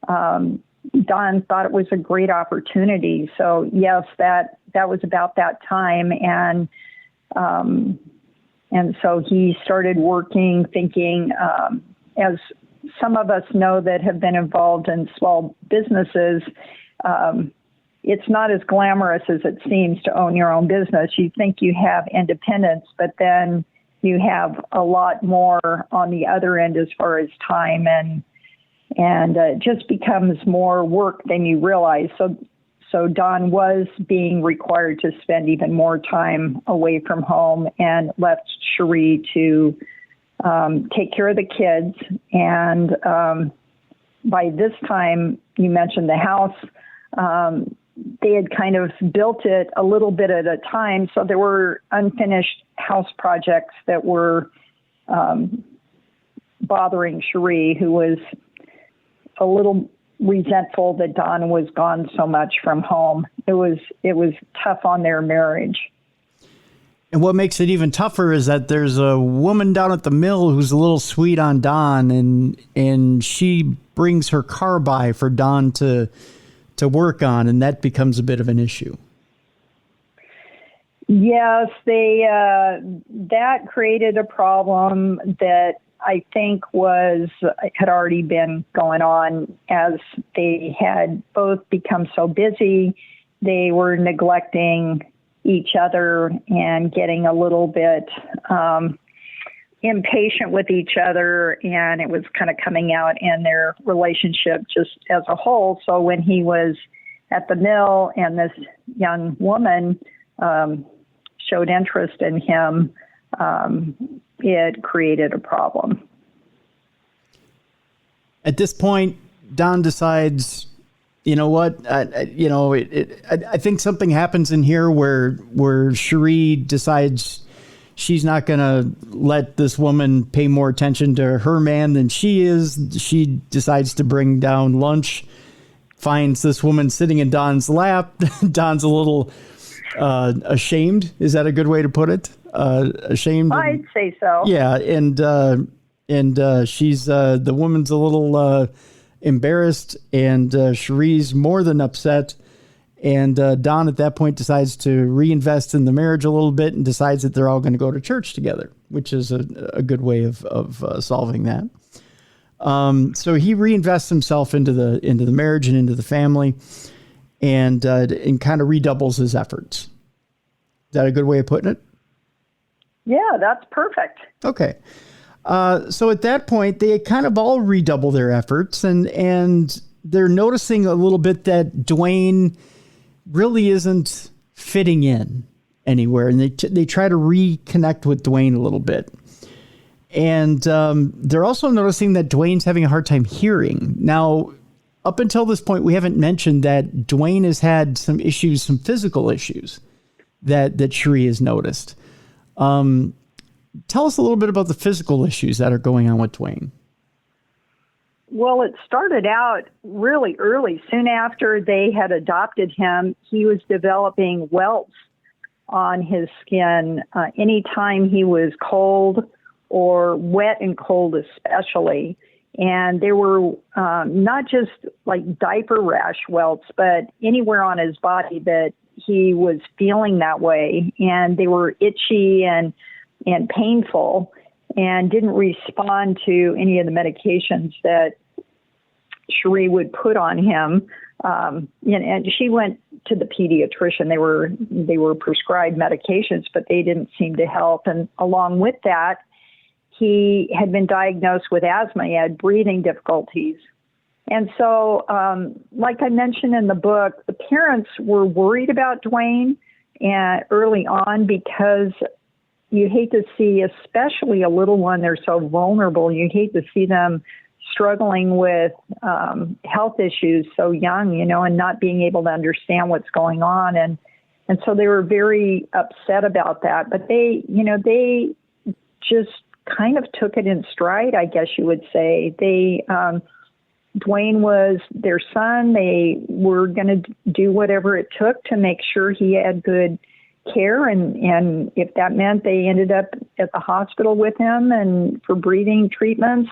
Don thought it was a great opportunity. So yes, that was about that time. And so he started working, thinking, as some of us know that have been involved in small businesses, it's not as glamorous as it seems to own your own business. You think you have independence, but then you have a lot more on the other end as far as time, and it just becomes more work than you realize. So Don was being required to spend even more time away from home and left Cheri to take care of the kids. And by this time, you mentioned the house, they had kind of built it a little bit at a time. So there were unfinished house projects that were bothering Cheri, who was a little resentful that Don was gone so much from home. It was tough on their marriage.
And what makes it even tougher is that there's a woman down at the mill who's a little sweet on Don, and she brings her car by for Don to work on, and that becomes a bit of an issue.
Yes, that created a problem that I think had already been going on as they had both become so busy. They were neglecting each other and getting a little bit impatient with each other, and it was kind of coming out in their relationship just as a whole. So when he was at the mill and this young woman showed interest in him, it created a problem. At
this point, Don decides, you know what, I think something happens in here where Cheri decides she's not going to let this woman pay more attention to her man than she is. She decides to bring down lunch, finds this woman sitting in Don's lap. Don's a little ashamed. Is that a good way to put it? Ashamed.
I'd say so.
Yeah. And she's, the woman's a little embarrassed, and Cheri's more than upset. And Don at that point decides to reinvest in the marriage a little bit and decides that they're all going to go to church together, which is a good way of solving that. So he reinvests himself into the marriage and into the family, and kind of redoubles his efforts. Is that a good way of putting it?
Yeah, that's perfect.
Okay. So at that point, they kind of all redouble their efforts, and they're noticing a little bit that Dwayne really isn't fitting in anywhere, and they try to reconnect with Dwayne a little bit. And they're also noticing that Dwayne's having a hard time hearing. Now, up until this point, we haven't mentioned that Dwayne has had some issues, some physical issues that Cheri has noticed. Tell us a little bit about the physical issues that are going on with Dwayne.
Well, it started out really early. Soon after they had adopted him, he was developing welts on his skin anytime he was cold or wet and cold especially. And they were not just like diaper rash welts, but anywhere on his body that he was feeling that way. And they were itchy and painful and didn't respond to any of the medications that Cheri would put on him. And she went to the pediatrician. They were prescribed medications, but they didn't seem to help. And along with that, he had been diagnosed with asthma. He had breathing difficulties. And so, like I mentioned in the book, the parents were worried about Dwayne early on because you hate to see, especially a little one, they're so vulnerable. You hate to see them struggling with health issues so young, and not being able to understand what's going on. And so they were very upset about that. But they just kind of took it in stride, I guess you would say. Dwayne was their son. They were going to do whatever it took to make sure he had good care. And if that meant they ended up at the hospital with him and for breathing treatments,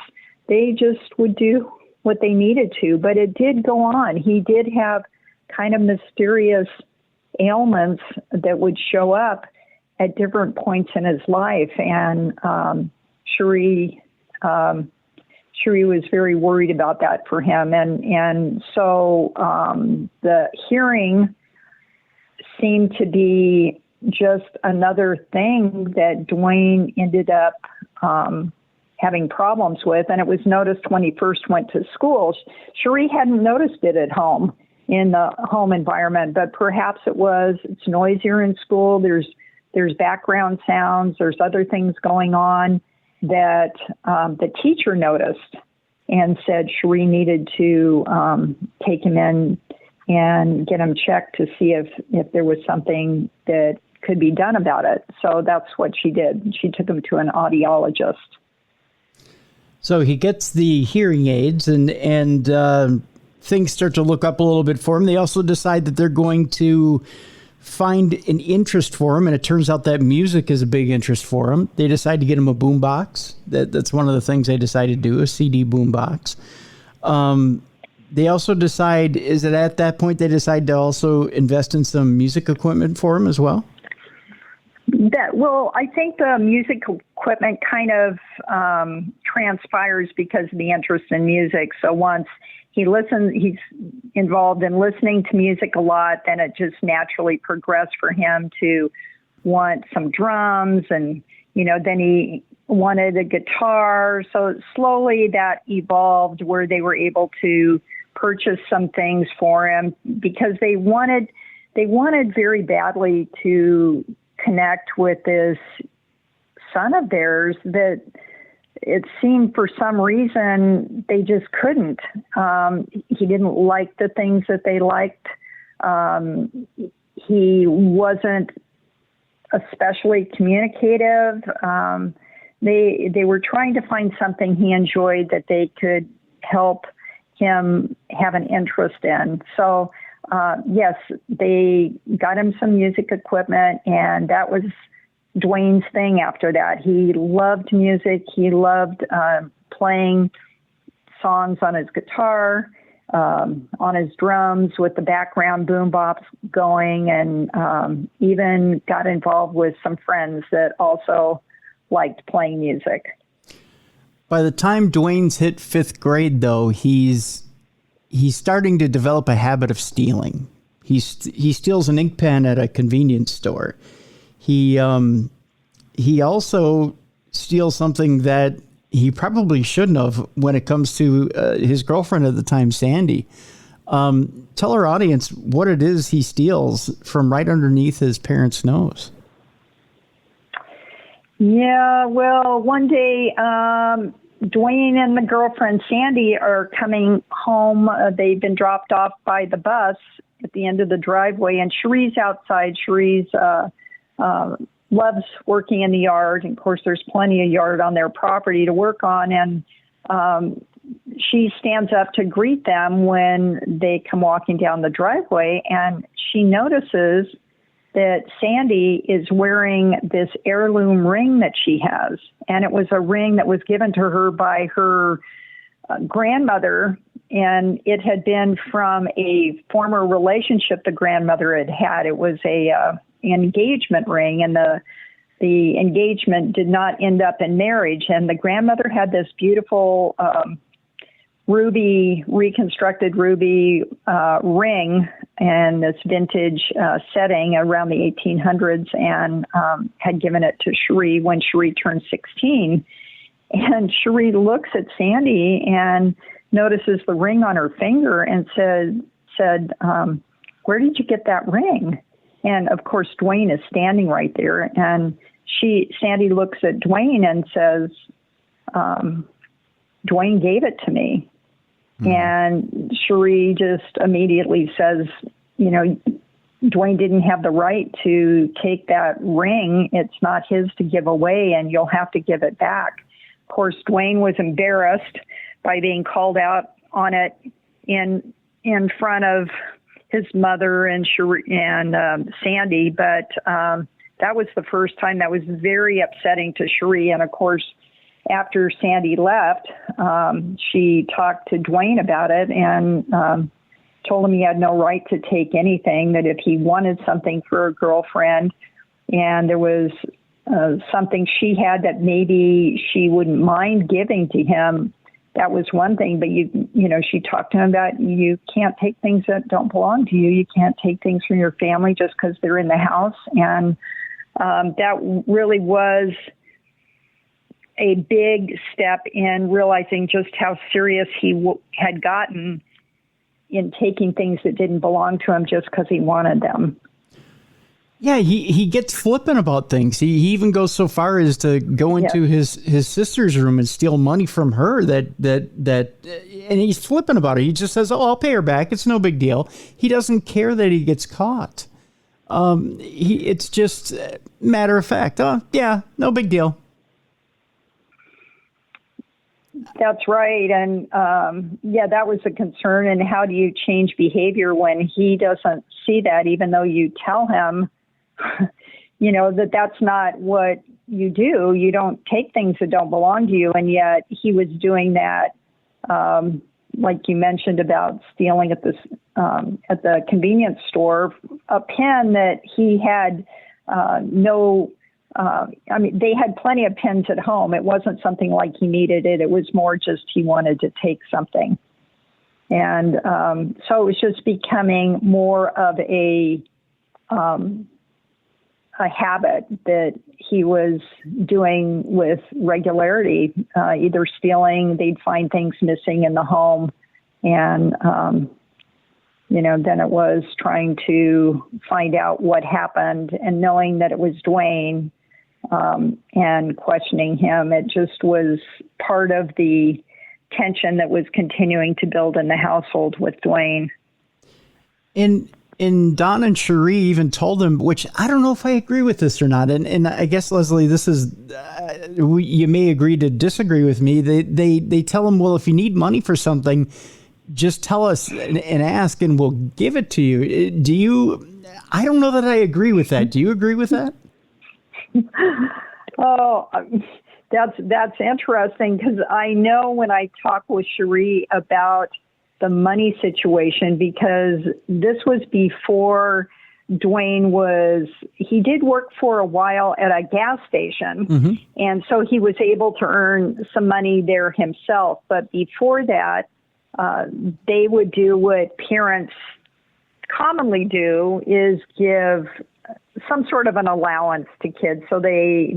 they just would do what they needed to. But it did go on. He did have kind of mysterious ailments that would show up at different points in his life. And Cheri was very worried about that for him. And so the hearing seemed to be just another thing that Dwayne ended up having problems with. And it was noticed when he first went to school. Cheri hadn't noticed it at home in the home environment, but perhaps it's noisier in school. There's background sounds. There's other things going on that the teacher noticed and said Cheri needed to take him in and get him checked to see if there was something that could be done about it. So that's what she did. She took him to an audiologist.
So he gets the hearing aids and things start to look up a little bit for him. They also decide that they're going to find an interest for him, and it turns out that music is a big interest for him. They decide to get him a boombox. That's one of the things they decide to do, a CD boombox. They also decide, is it at that point they decide to also invest in some music equipment for him as well?
I think the music equipment kind of transpires because of the interest in music. So once he's involved in listening to music a lot, then it just naturally progressed for him to want some drums, and, then he wanted a guitar. So slowly that evolved where they were able to purchase some things for him because they wanted very badly to connect with this son of theirs that it seemed for some reason they just couldn't. He didn't like the things that they liked. He wasn't especially communicative. They were trying to find something he enjoyed that they could help him have an interest in. So yes, they got him some music equipment, and that was Dwayne's thing after that. He loved music. He loved playing songs on his guitar, on his drums with the background boombox going, and even got involved with some friends that also liked playing music.
By the time Dwayne's hit 5th grade, though, he's starting to develop a habit of stealing. He steals an ink pen at a convenience store. He also steals something that he probably shouldn't have when it comes to his girlfriend at the time, Sandy. Tell our audience what it is he steals from right underneath his parents' nose.
Yeah, well, one day, Dwayne and the girlfriend, Sandy, are coming home. They've been dropped off by the bus at the end of the driveway, and Cheri's outside. Cheri's loves working in the yard. And of course, there's plenty of yard on their property to work on. And she stands up to greet them when they come walking down the driveway. And she notices that Sandy is wearing this heirloom ring that she has. And it was a ring that was given to her by her grandmother. And it had been from a former relationship the grandmother had had. It was a engagement ring, and the engagement did not end up in marriage. And the grandmother had this beautiful reconstructed ruby ring and this vintage setting around the 1800s, and had given it to Cheri when Cheri turned 16. And Cheri looks at Sandy and notices the ring on her finger and said, where did you get that ring? And of course, Dwayne is standing right there, and Sandy looks at Dwayne and says, Dwayne gave it to me. Mm. And Cheri just immediately says, Dwayne didn't have the right to take that ring. It's not his to give away, and you'll have to give it back. Of course, Dwayne was embarrassed by being called out on it in front of his mother and Cheri and Sandy, but that was the first time. That was very upsetting to Cheri. And of course, after Sandy left, she talked to Dwayne about it and told him he had no right to take anything, that if he wanted something for a girlfriend and there was something she had that maybe she wouldn't mind giving to him, that was one thing. But she talked to him about, you can't take things that don't belong to you. You can't take things from your family just because they're in the house. And that really was a big step in realizing just how serious he had gotten in taking things that didn't belong to him just because he wanted them.
Yeah, he gets flippant about things. He even goes so far as to go into his sister's room and steal money from her. And he's flippant about it. He just says, "Oh, I'll pay her back. It's no big deal." He doesn't care that he gets caught. It's just matter of fact. Oh, yeah, no big deal.
That's right. And that was a concern. And how do you change behavior when he doesn't see that, even though you tell him, that that's not what you do. You don't take things that don't belong to you. And yet he was doing that, like you mentioned about stealing at the convenience store, a pen that he had they had plenty of pens at home. It wasn't something like he needed it. It was more just he wanted to take something. And so it was just becoming more of a habit that he was doing with regularity, either stealing, they'd find things missing in the home. And, then it was trying to find out what happened, and knowing that it was Dwayne, and questioning him. It just was part of the tension that was continuing to build in the household with Dwayne.
And Don and Cheri even told him, which I don't know if I agree with this or not. And I guess, Leslie, this is, you may agree to disagree with me. They tell him, well, if you need money for something, just tell us and ask, and we'll give it to you. I don't know that I agree with that. Do you agree with that?
Oh, that's interesting, because I know when I talk with Cheri about the money situation, because this was before Dwayne he did work for a while at a gas station, mm-hmm. and so he was able to earn some money there himself. But before that, they would do what parents commonly do, is give some sort of an allowance to kids. So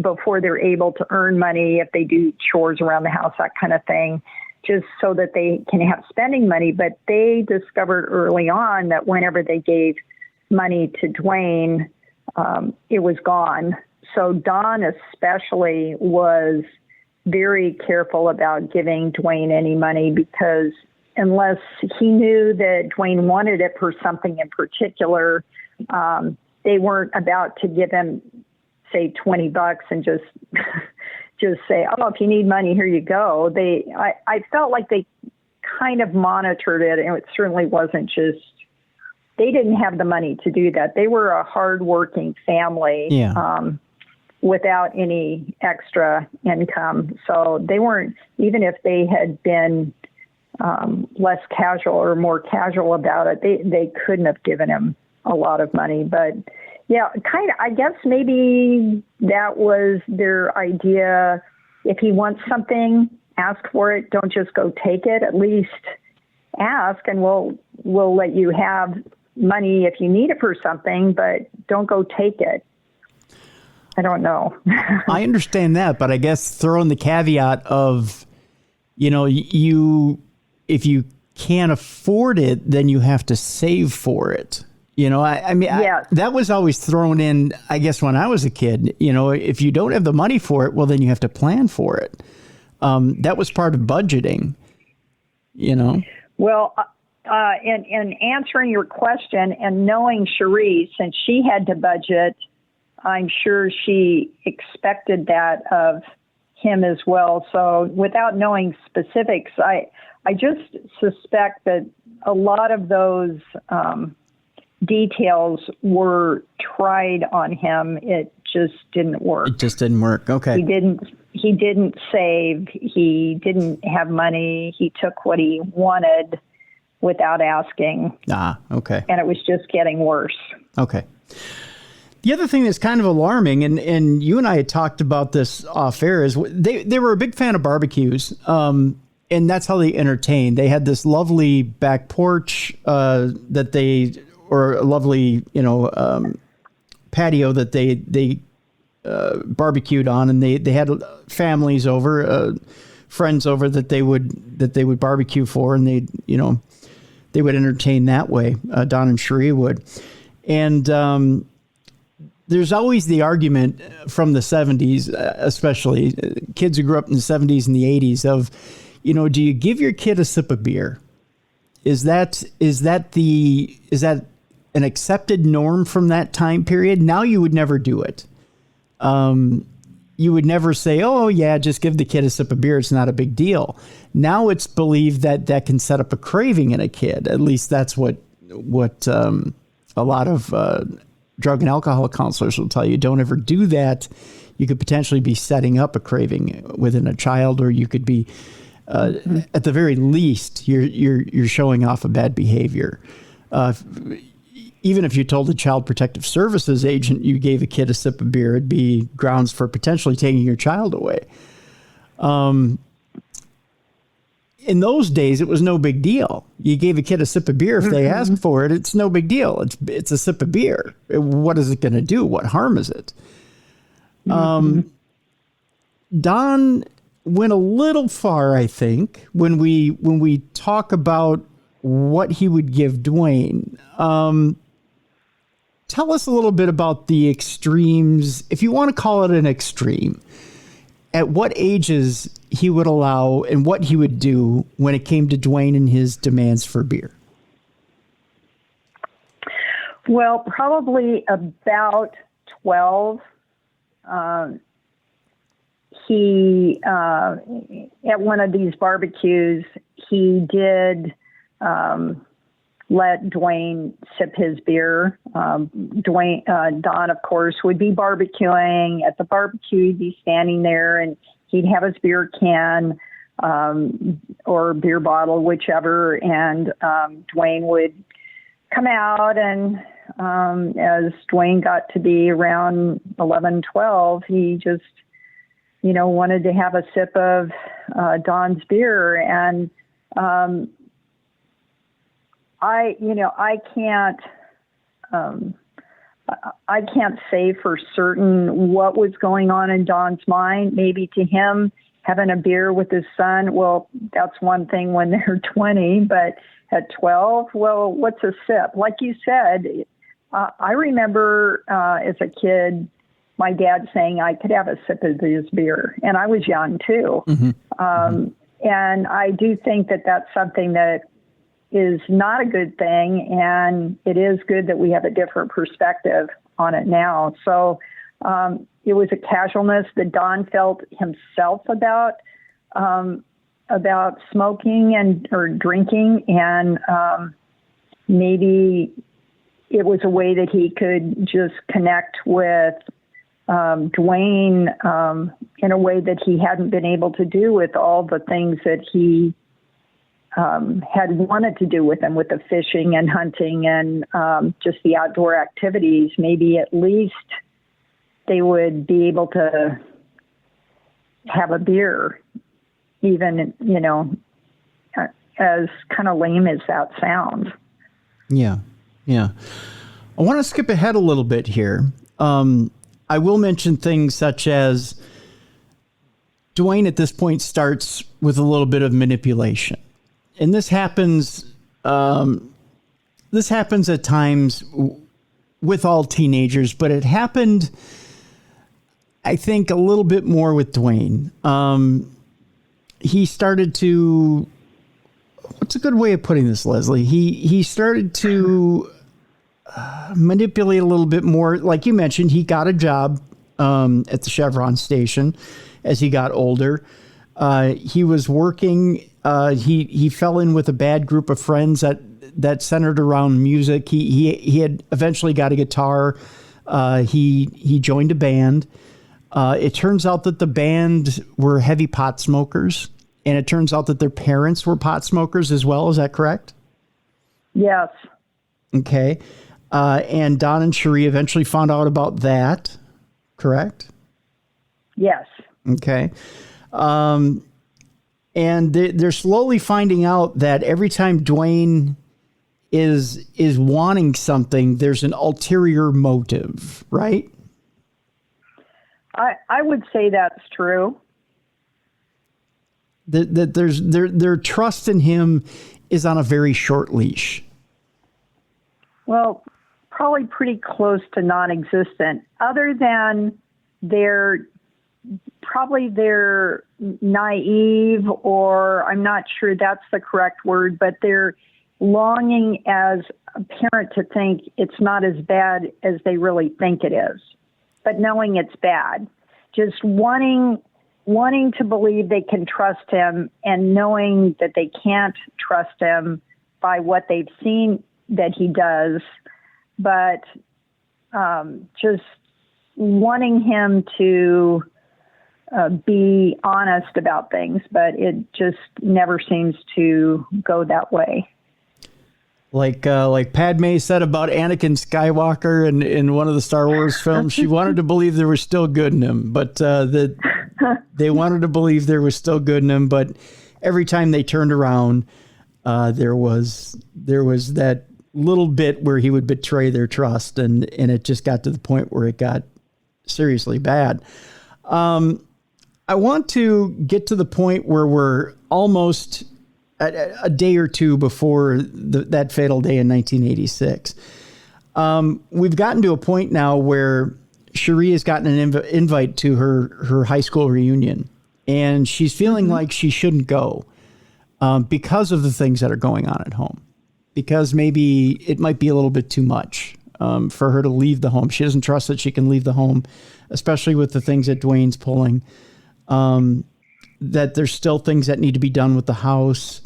before they're able to earn money, if they do chores around the house, that kind of thing, just so that they can have spending money. But they discovered early on that whenever they gave money to Dwayne, it was gone. So Don especially was very careful about giving Dwayne any money, because unless he knew that Dwayne wanted it for something in particular, they weren't about to give him, say, $20 and just say, oh, if you need money, here you go. I felt like they kind of monitored it, and it certainly wasn't just, they didn't have the money to do that. They were a hardworking family.
Yeah.
Without any extra income. So they weren't, even if they had been less casual or more casual about it, they couldn't have given him a lot of money. But yeah, kind of, I guess maybe that was their idea. If he wants something, ask for it. Don't just go take it. At least ask, and we'll let you have money if you need it for something, but don't go take it. I don't know.
I understand that, but I guess throw in the caveat of, if you can't afford it, then you have to save for it. I mean,
yes.
That was always thrown in, I guess, when I was a kid. If you don't have the money for it, well, then you have to plan for it. That was part of budgeting,
Well, in answering your question and knowing Cheri, since she had to budget, I'm sure she expected that of him as well. So without knowing specifics, I just suspect that a lot of those details were tried on him. It just didn't work.
It just didn't work. Okay.
He didn't save. He didn't have money. He took what he wanted without asking.
Okay.
And it was just getting worse.
Okay. The other thing that's kind of alarming, and you and I had talked about this off air, is they were a big fan of barbecues, and that's how they entertained. They had this lovely back porch or a lovely patio that they barbecued on, and they had families over, friends over that they would barbecue for, and they would entertain that way. Don and Cheri would, and there's always the argument from the 70s, especially kids who grew up in the 70s and the 80s, of, do you give your kid a sip of beer? Is that an accepted norm from that time period? Now you would never do it. You would never say, oh yeah, just give the kid a sip of beer. It's not a big deal. Now it's believed that can set up a craving in a kid. At least that's what a lot of drug and alcohol counselors will tell you. Don't ever do that. You could potentially be setting up a craving within a child, or you could be, at the very least, you're showing off a bad behavior. Even if you told a child protective services agent you gave a kid a sip of beer, it'd be grounds for potentially taking your child away. In those days, it was no big deal. You gave a kid a sip of beer. If they asked for it, it's no big deal. It's a sip of beer. What is it going to do? What harm is it? Don went a little far, I think, when we talk about what he would give Dwayne. Tell us a little bit about the extremes, if you want to call it an extreme. At what ages he would allow and what he would do when it came to Dwayne and his demands for beer?
Well, probably about 12. He, at one of these barbecues, he did let Dwayne sip his beer. Don, of course, would be barbecuing. At the barbecue, he'd be standing there, and he'd have his beer can or beer bottle, whichever, and Dwayne would come out, and as Dwayne got to be around 11, 12, he just, wanted to have a sip of Don's beer. And I can't I can't say for certain what was going on in Don's mind. Maybe to him, having a beer with his son, well, that's one thing when they're 20, but at 12, well, what's a sip? Like you said, I remember as a kid, my dad saying I could have a sip of his beer, and I was young too. And I do think that that's something that is not a good thing, and it is good that we have a different perspective on it now. So it was a casualness that Don felt himself about smoking or drinking, and maybe it was a way that he could just connect with Dwayne in a way that he hadn't been able to do with all the things that he had wanted to do with him, with the fishing and hunting and just the outdoor activities. Maybe at least they would be able to have a beer, even, as kind of lame as that sounds.
Yeah. I want to skip ahead a little bit here. I will mention things such as Dwayne at this point starts with a little bit of manipulation. And this happens at times with all teenagers, but it happened, I think, a little bit more with Dwayne. He started to, what's a good way of putting this, Leslie? He started to manipulate a little bit more. Like you mentioned, he got a job at the Chevron station as he got older. He was working. He fell in with a bad group of friends that centered around music. He had eventually got a guitar. He joined a band. It turns out that the band were heavy pot smokers, and it turns out that their parents were pot smokers as well. Is that correct?
Yes.
Okay. And Don and Cheri eventually found out about that, correct?
Yes.
Okay. And they're slowly finding out that every time Dwayne is wanting something, there's an ulterior motive, right?
I would say that's true.
That there's their trust in him is on a very short leash.
Well, probably pretty close to non-existent, other than they're naive, or I'm not sure that's the correct word, but they're longing as a parent to think it's not as bad as they really think it is, but knowing it's bad, just wanting to believe they can trust him and knowing that they can't trust him by what they've seen that he does, but just wanting him to be honest about things, but it just never seems to go that way.
Like Padme said about Anakin Skywalker in one of the Star Wars films, she wanted to believe there was still good in him, but they wanted to believe there was still good in him, but every time they turned around, there was that little bit where he would betray their trust, and it just got to the point where it got seriously bad. I want to get to the point where we're almost a day or two before that fatal day in 1986. We've gotten to a point now where Cheri has gotten an invite to her high school reunion, and she's feeling like she shouldn't go because of the things that are going on at home, because maybe it might be a little bit too much for her to leave the home. She doesn't trust that she can leave the home, especially with the things that Dwayne's pulling, that there's still things that need to be done with the house,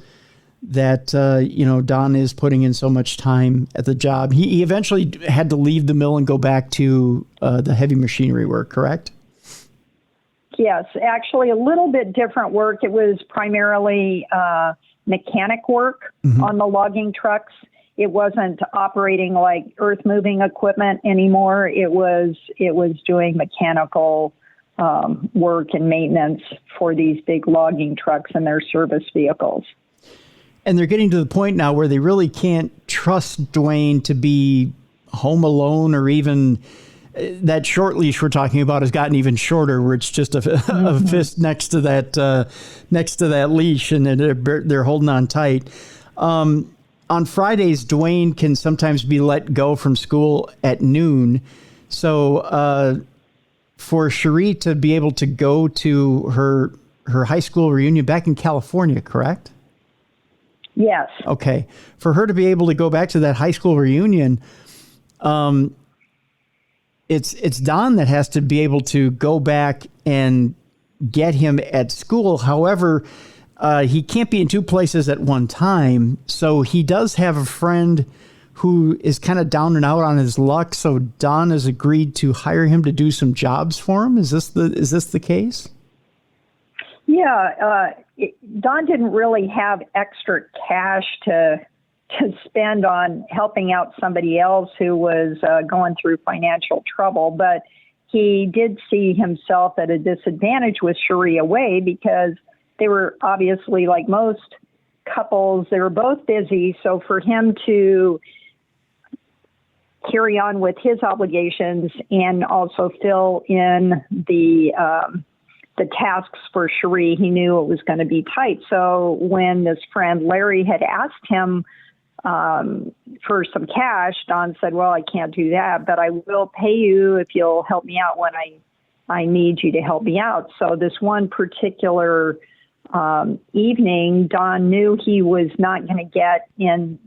that, Don is putting in so much time at the job. He eventually had to leave the mill and go back to the heavy machinery work, correct?
Yes, actually a little bit different work. It was primarily mechanic work on the logging trucks. It wasn't operating like earth moving equipment anymore. It was doing mechanical work and maintenance for these big logging trucks and their service vehicles. And
they're getting to the point now where they really can't trust Dwayne to be Home Alone, or even that short leash we're talking about has gotten even shorter, where it's just a fist next to that leash, and they're holding on tight. On Fridays, Dwayne can sometimes be let go from school at noon. So for Cheri to be able to go to her high school reunion back in California, correct?
Yes.
Okay. For her to be able to go back to that high school reunion, it's Don that has to be able to go back and get him at school. However, he can't be in two places at one time. So he does have a friend who is kind of down and out on his luck. So Don has agreed to hire him to do some jobs for him. Is this the case?
Yeah. Don didn't really have extra cash to spend on helping out somebody else who was going through financial trouble, but he did see himself at a disadvantage with Cheri away, because they were obviously, like most couples, they were both busy. So for him to carry on with his obligations and also fill in the tasks for Cheri, he knew it was going to be tight. So when this friend Larry had asked him for some cash, Don said, well, I can't do that, but I will pay you if you'll help me out when I need you to help me out. So this one particular evening, Don knew he was not going to get in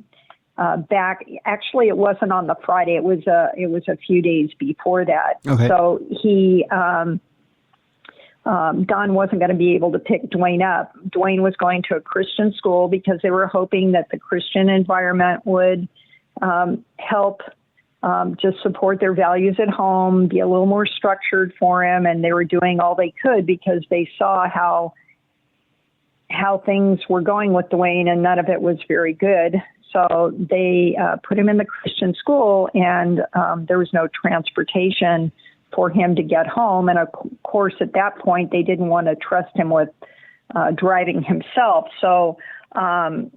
back. Actually, it wasn't on the Friday. It was a few days before that.
Okay.
So he Don wasn't going to be able to pick Dwayne up. Dwayne was going to a Christian school because they were hoping that the Christian environment would help just support their values at home, be a little more structured for him. And they were doing all they could because they saw how things were going with Dwayne, and none of it was very good. So they put him in the Christian school, and there was no transportation for him to get home. And of course, at that point, they didn't want to trust him with driving himself. So Don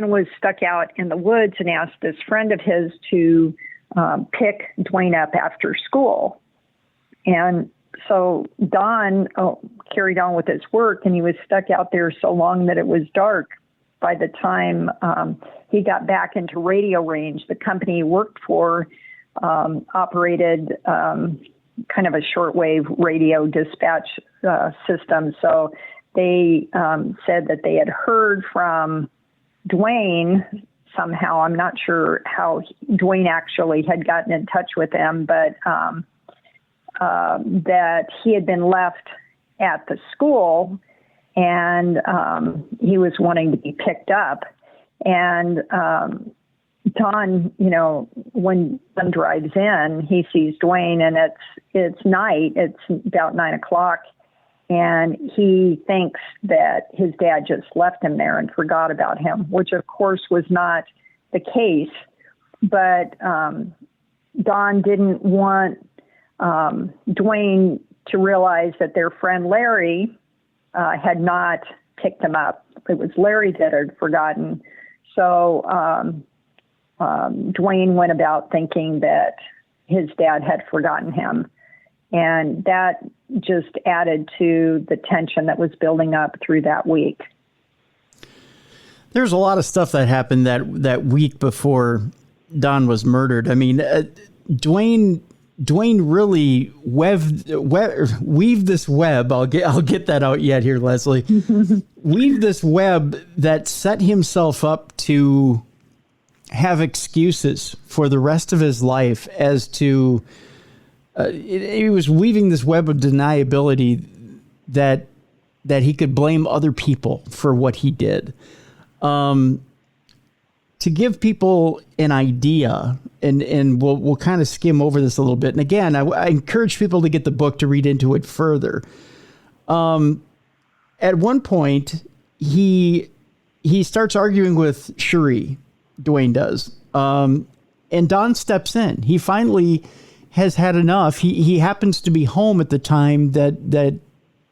was stuck out in the woods and asked this friend of his to pick Dwayne up after school. And so Don carried on with his work, and he was stuck out there so long that it was dark by the time he got back into radio range. The company he worked for operated kind of a shortwave radio dispatch system. So they said that they had heard from Dwayne somehow. I'm not sure how Dwayne actually had gotten in touch with them, but that he had been left at the school, and he was wanting to be picked up. And Don, when Don drives in, he sees Dwayne, and it's night. It's about 9:00, and he thinks that his dad just left him there and forgot about him, which of course was not the case. But Don didn't want Dwayne to realize that their friend Larry had not picked him up. It was Larry that had forgotten. So Dwayne went about thinking that his dad had forgotten him. And that just added to the tension that was building up through that week.
There's a lot of stuff that happened that week before Don was murdered. I mean, Dwayne really weaved this web. I'll get that out yet here, Leslie. Weaved this web that set himself up to have excuses for the rest of his life as to he was weaving this web of deniability that he could blame other people for what he did. To give people an idea, and we'll kind of skim over this a little bit. And again, I encourage people to get the book to read into it further. At one point, he starts arguing with Cheri, Dwayne does, and Don steps in. He finally has had enough. He happens to be home at the time that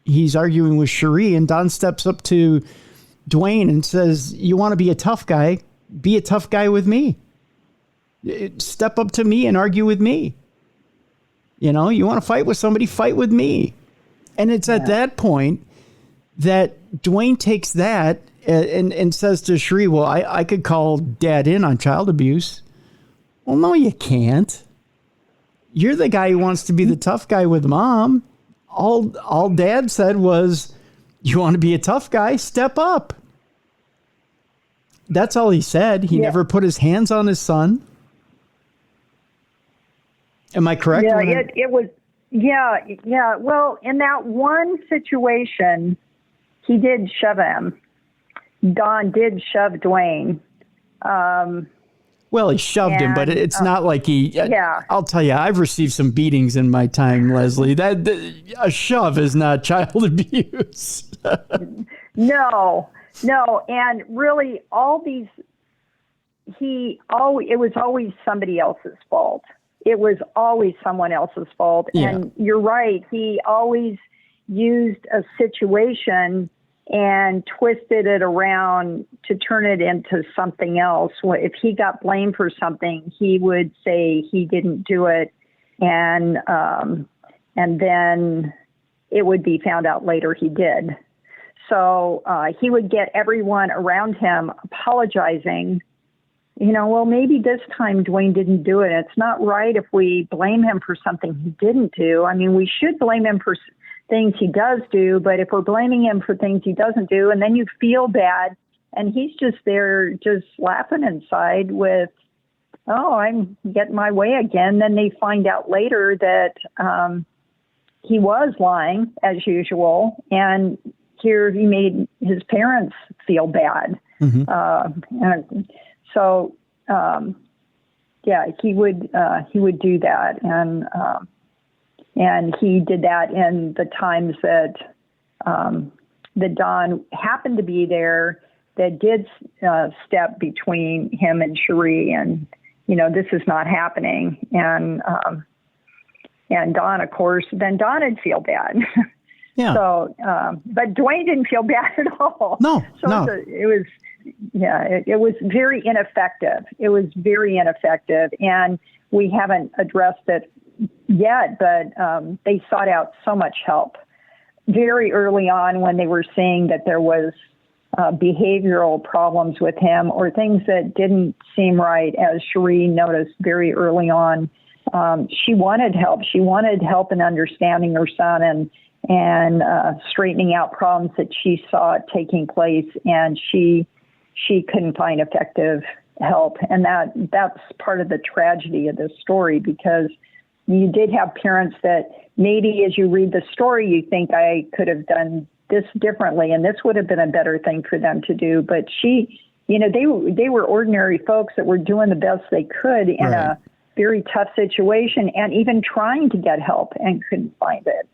he's arguing with Cheri, and Don steps up to Dwayne and says, "You want to be a tough guy? Be a tough guy with me." Step up to me and argue with me. You know, you want to fight with somebody, fight with me. And it's at that point that Dwayne takes that and says to Cheri, well, I could call Dad in on child abuse. Well, no, you can't. You're the guy who wants to be the tough guy with Mom. All Dad said was, you want to be a tough guy? Step up. That's all he said. He never put his hands on his son. Am I correct?
Yeah, it was. Yeah. Well, in that one situation, he did shove him. Don did shove Dwayne.
Well, he shoved him, but it's not like he.
Yeah.
I'll tell you, I've received some beatings in my time, Leslie. That a shove is not child abuse.
No, and really, it was always somebody else's fault. It was always someone else's fault.
Yeah.
And you're right. He always used a situation and twisted it around to turn it into something else. If he got blamed for something, he would say he didn't do it. And then it would be found out later he did. So he would get everyone around him apologizing. You know, well, maybe this time Dwayne didn't do it. It's not right if we blame him for something he didn't do. I mean, we should blame him for things he does do, but if we're blaming him for things he doesn't do, and then you feel bad, and he's just there just laughing inside with, oh, I'm getting my way again. Then they find out later that he was lying as usual, and here he made his parents feel bad. Mm-hmm. So, he would do that, and he did that in the times that that Don happened to be there, that did step between him and Cheri, and this is not happening, and Don, of course, then Don would feel bad. Yeah. So, but Dwayne didn't feel bad at all.
No,
so
no.
It was very ineffective. It was very ineffective, and we haven't addressed it yet, but they sought out so much help very early on when they were seeing that there was behavioral problems with him or things that didn't seem right, as Cheri noticed very early on. She wanted help. She wanted help in understanding her son and straightening out problems that she saw taking place, and she couldn't find effective help. And that's part of the tragedy of this story, because you did have parents that maybe as you read the story, you think, I could have done this differently, and this would have been a better thing for them to do. But they were ordinary folks that were doing the best they could in a very tough situation, and even trying to get help and couldn't find it.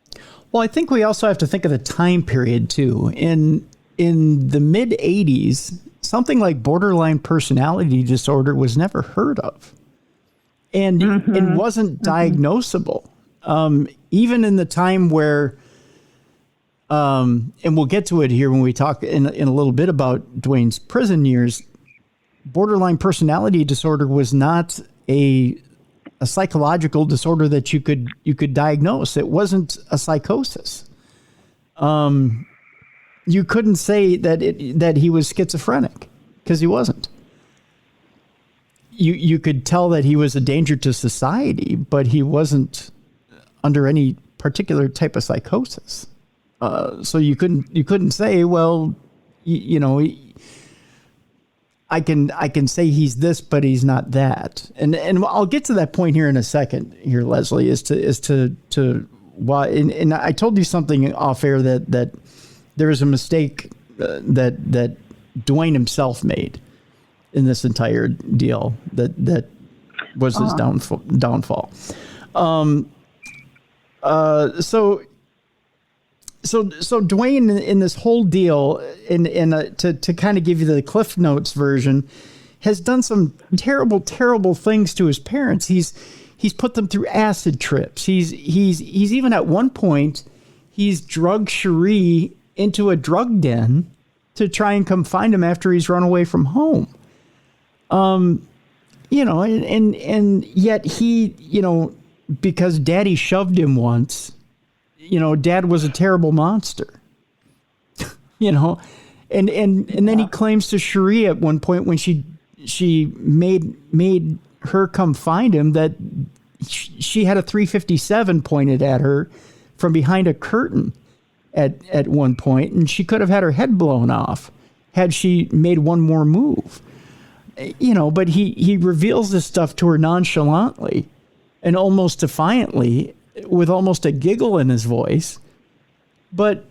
Well, I think we also have to think of the time period too. In the mid 80s, something like borderline personality disorder was never heard of, and it wasn't diagnosable. Even in the time where, and we'll get to it here when we talk in a little bit about Dwayne's prison years, borderline personality disorder was not a psychological disorder that you could diagnose. It wasn't a psychosis. You couldn't say that he was schizophrenic, because he wasn't. You could tell that he was a danger to society, but he wasn't under any particular type of psychosis. So you couldn't say, well, I can say he's this, but he's not that. And I'll get to that point here in a second here, Leslie, as to why. And I told you something off air that there was a mistake that Dwayne himself made in this entire deal that was his downfall. So Dwayne in this whole deal, to kind of give you the Cliff Notes version, has done some terrible, terrible things to his parents. He's put them through acid trips. He's even at one point he's drugged Cheri into a drug den to try and come find him after he's run away from home. and yet he, because Daddy shoved him once, Dad was a terrible monster, and then he claims to Cheri at one point when she made her come find him that she had a 357 pointed at her from behind a curtain at one point, and she could have had her head blown off had she made one more move. But he reveals this stuff to her nonchalantly and almost defiantly, with almost a giggle in his voice. But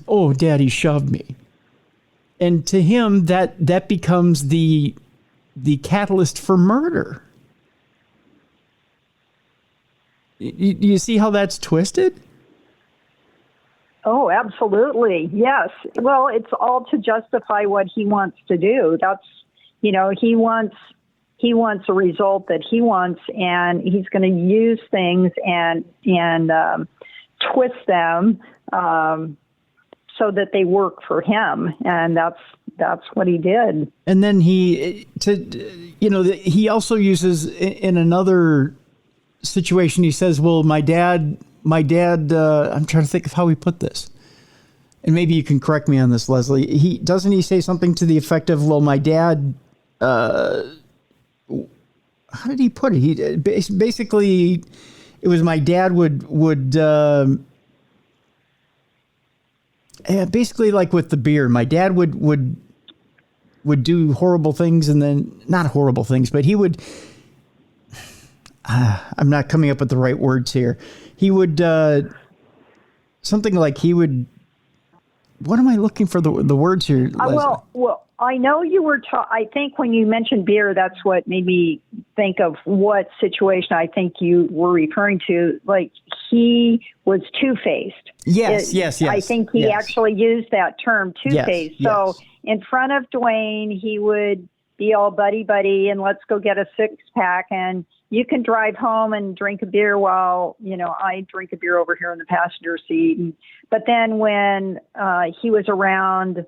oh, Daddy shoved me. And to him, that becomes the catalyst for murder. You see how that's twisted?
Oh, absolutely. Yes. Well, it's all to justify what he wants to do. That's, he wants a result that he wants, and he's going to use things and twist them so that they work for him. And that's what he did. And
then he also uses in another situation, he says, well, my dad, I'm trying to think of how he put this, and maybe you can correct me on this, Leslie. He say something to the effect of, well, my dad, how did he put it? He basically, it was my dad would basically, like with the beer, my dad would do horrible things, and then not horrible things, but he would, I'm not coming up with the right words here. He would, something like he would, what am I looking for the words here?
Well, I know you were, I think when you mentioned beer, that's what made me think of what situation I think you were referring to. Like, he was two-faced.
Yes.
I think he actually used that term, two-faced.
Yes.
So in front of Dwayne, he would be all buddy, and let's go get a six-pack, and you can drive home and drink a beer while, I drink a beer over here in the passenger seat. But then when he was around,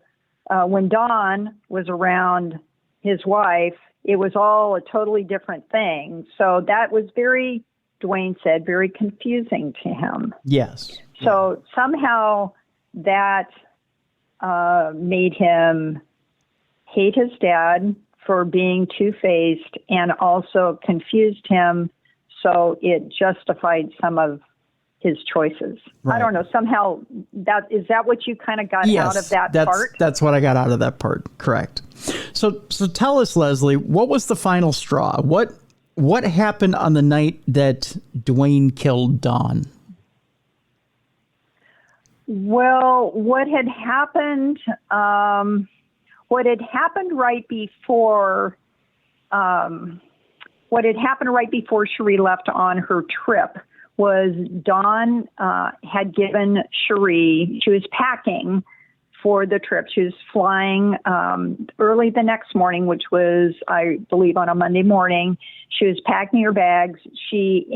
when Dawn was around his wife, it was all a totally different thing. So that was Dwayne said, very confusing to him.
Yes.
So somehow that made him hate his dad for being two-faced, and also confused him, so it justified some of his choices. Right. I don't know, somehow, is that what you kind of got out of that part?
That's what I got out of that part, correct. So tell us, Leslie, what was the final straw? What happened on the night that Dwayne killed Dawn?
Well, what had happened right before Cheri left on her trip was Dawn had given Cheri, she was packing for the trip. She was flying early the next morning, which was, I believe, on a Monday morning. She was packing her bags. He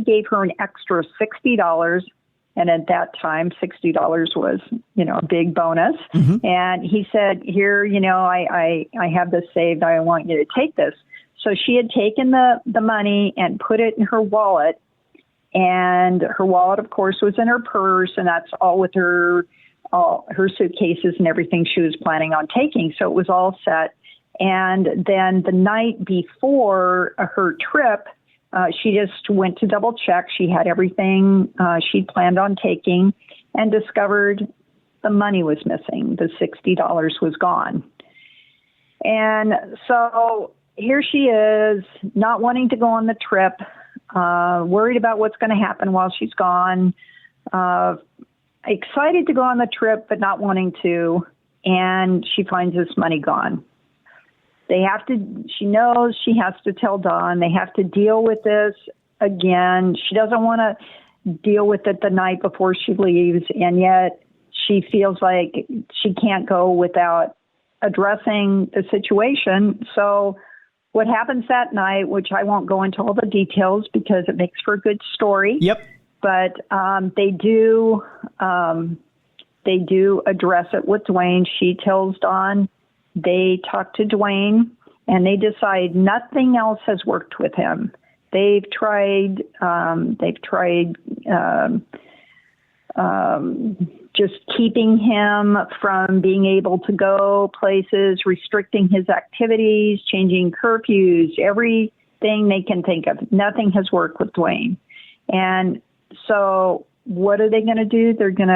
gave her an extra $60. And at that time, $60 was, a big bonus. Mm-hmm. And he said, here, I have this saved. I want you to take this. So she had taken the money and put it in her wallet. And her wallet, of course, was in her purse. And that's all with her suitcases and everything she was planning on taking. So it was all set. And then the night before her trip, she just went to double check. She had everything she'd planned on taking, and discovered the money was missing. The $60 was gone. And so here she is, not wanting to go on the trip, worried about what's going to happen while she's gone, excited to go on the trip, but not wanting to. And she finds this money gone. She knows she has to tell Dawn. They have to deal with this again. She doesn't want to deal with it the night before she leaves, and yet she feels like she can't go without addressing the situation. So what happens that night, which I won't go into all the details because it makes for a good story.
Yep.
But they do address it with Dwayne. She tells Dawn. They talk to Dwayne, and they decide nothing else has worked with him. They've tried just keeping him from being able to go places, restricting his activities, changing curfews, everything they can think of. Nothing has worked with Dwayne. And so what are they going to do? They're going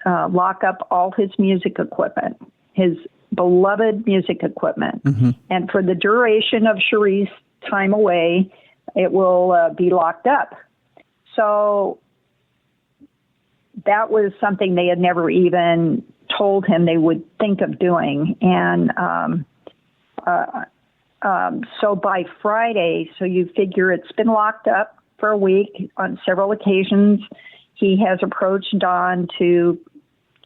to lock up all his music equipment, his beloved music equipment. Mm-hmm. And for the duration of Cheri's time away, it will be locked up. So that was something they had never even told him they would think of doing. And so by Friday, so you figure it's been locked up for a week on several occasions. He has approached Don to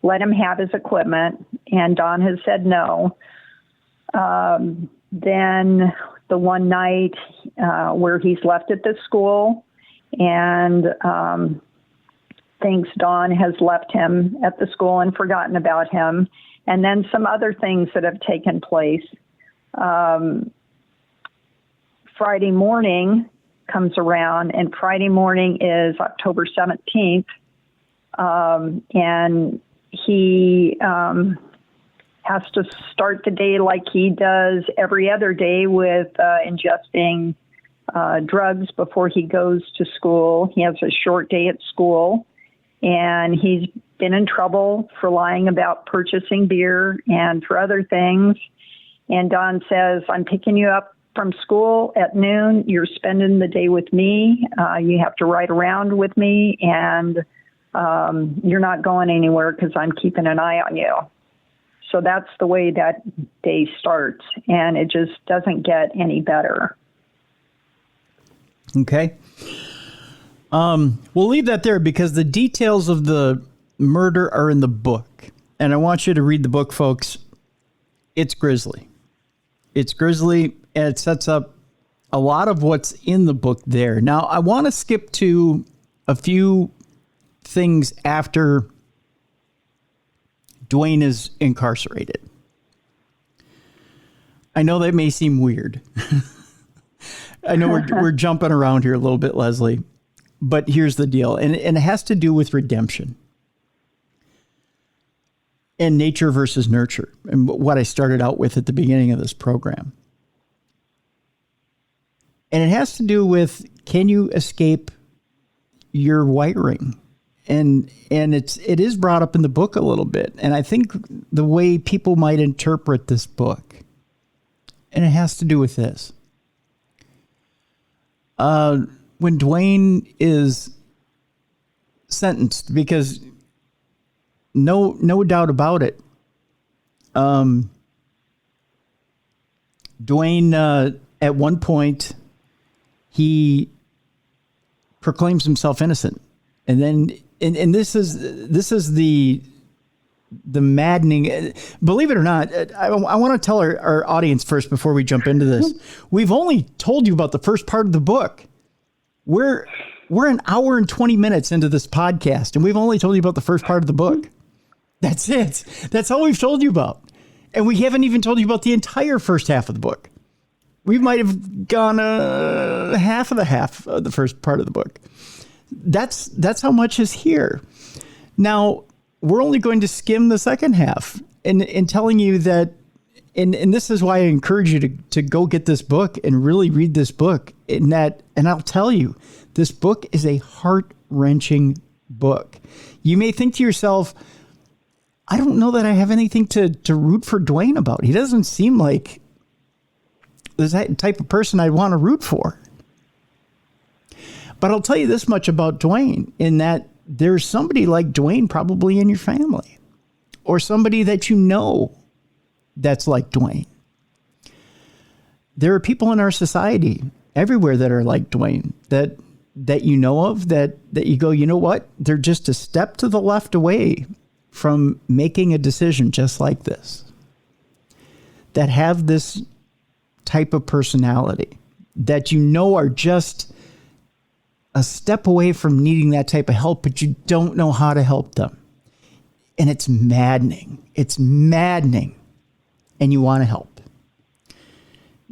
let him have his equipment, and Don has said no. Then the one night where he's left at the school and thinks Don has left him at the school and forgotten about him. And then some other things that have taken place. Friday morning comes around, and Friday morning is October 17th. And he has to start the day like he does every other day with ingesting drugs before he goes to school. He has a short day at school, and he's been in trouble for lying about purchasing beer and for other things. And Don says, I'm picking you up from school at noon. You're spending the day with me. You have to ride around with me, and you're not going anywhere because I'm keeping an eye on you. So that's the way that day starts, and it just doesn't get any better.
Okay. We'll leave that there because the details of the murder are in the book. And I want you to read the book, folks. It's grisly. It's grisly, and it sets up a lot of what's in the book there. Now, I want to skip to a few things after Dwayne is incarcerated. I know that may seem weird. I know we're jumping around here a little bit, Leslie, but here's the deal. And it has to do with redemption and nature versus nurture, and what I started out with at the beginning of this program. And it has to do with, can you escape your wiring? And it is brought up in the book a little bit. And I think the way people might interpret this book, and it has to do with this. When Dwayne is sentenced, because no doubt about it, Dwayne, at one point, he proclaims himself innocent. And then, and this is the maddening, believe it or not, I want to tell our audience first before we jump into this. We've only told you about the first part of the book. We're an hour and 20 minutes into this podcast, and we've only told you about the first part of the book. That's it. That's all we've told you about. And we haven't even told you about the entire first half of the book. We might have gone half of the first part of the book. That's how much is here. Now, we're only going to skim the second half in telling you that, and this is why I encourage you to go get this book and really read this book. And I'll tell you, this book is a heart-wrenching book. You may think to yourself, I don't know that I have anything to root for Dwayne about. He doesn't seem like the type of person I'd want to root for. But I'll tell you this much about Dwayne, in that there's somebody like Dwayne probably in your family, or somebody that you know that's like Dwayne. There are people in our society everywhere that are like Dwayne, that you know of, that you go, you know what? They're just a step to the left away from making a decision just like this, that have this type of personality, that you know are just a step away from needing that type of help, but you don't know how to help them. And it's maddening. It's maddening. And you want to help.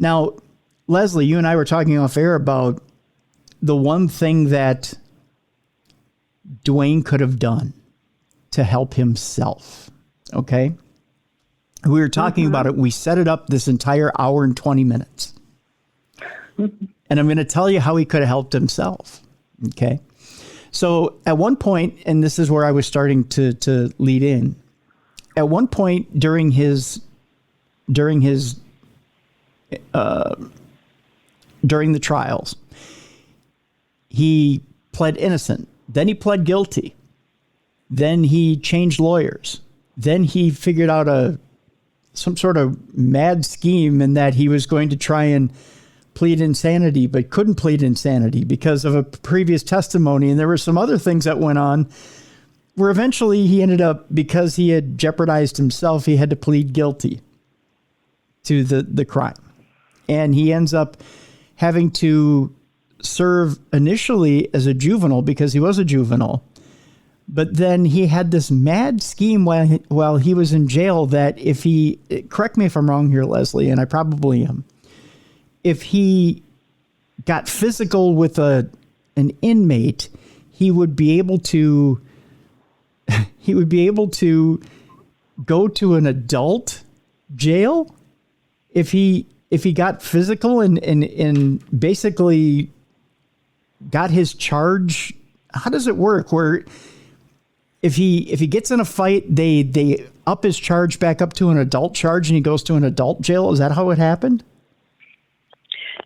Now, Leslie, you and I were talking off air about the one thing that Dwayne could have done to help himself. Okay. We were talking about it. We set it up this entire hour and 20 minutes. And I'm going to tell you how he could have helped himself. Okay. So at one point, and this is where I was starting to lead in, at one point during the trials, he pled innocent. Then he pled guilty. Then he changed lawyers. Then he figured out some sort of mad scheme in that he was going to try and plead insanity, but couldn't plead insanity because of a previous testimony. And there were some other things that went on where eventually he ended up, because he had jeopardized himself, he had to plead guilty to the crime. And he ends up having to serve initially as a juvenile because he was a juvenile. But then he had this mad scheme while he was in jail that if he, correct me if I'm wrong here, Leslie, and I probably am, if he got physical with an inmate, he would be able to go to an adult jail if he got physical and basically got his charge. How does it work? Where if he gets in a fight, they up his charge back up to an adult charge and he goes to an adult jail? Is that how it happened?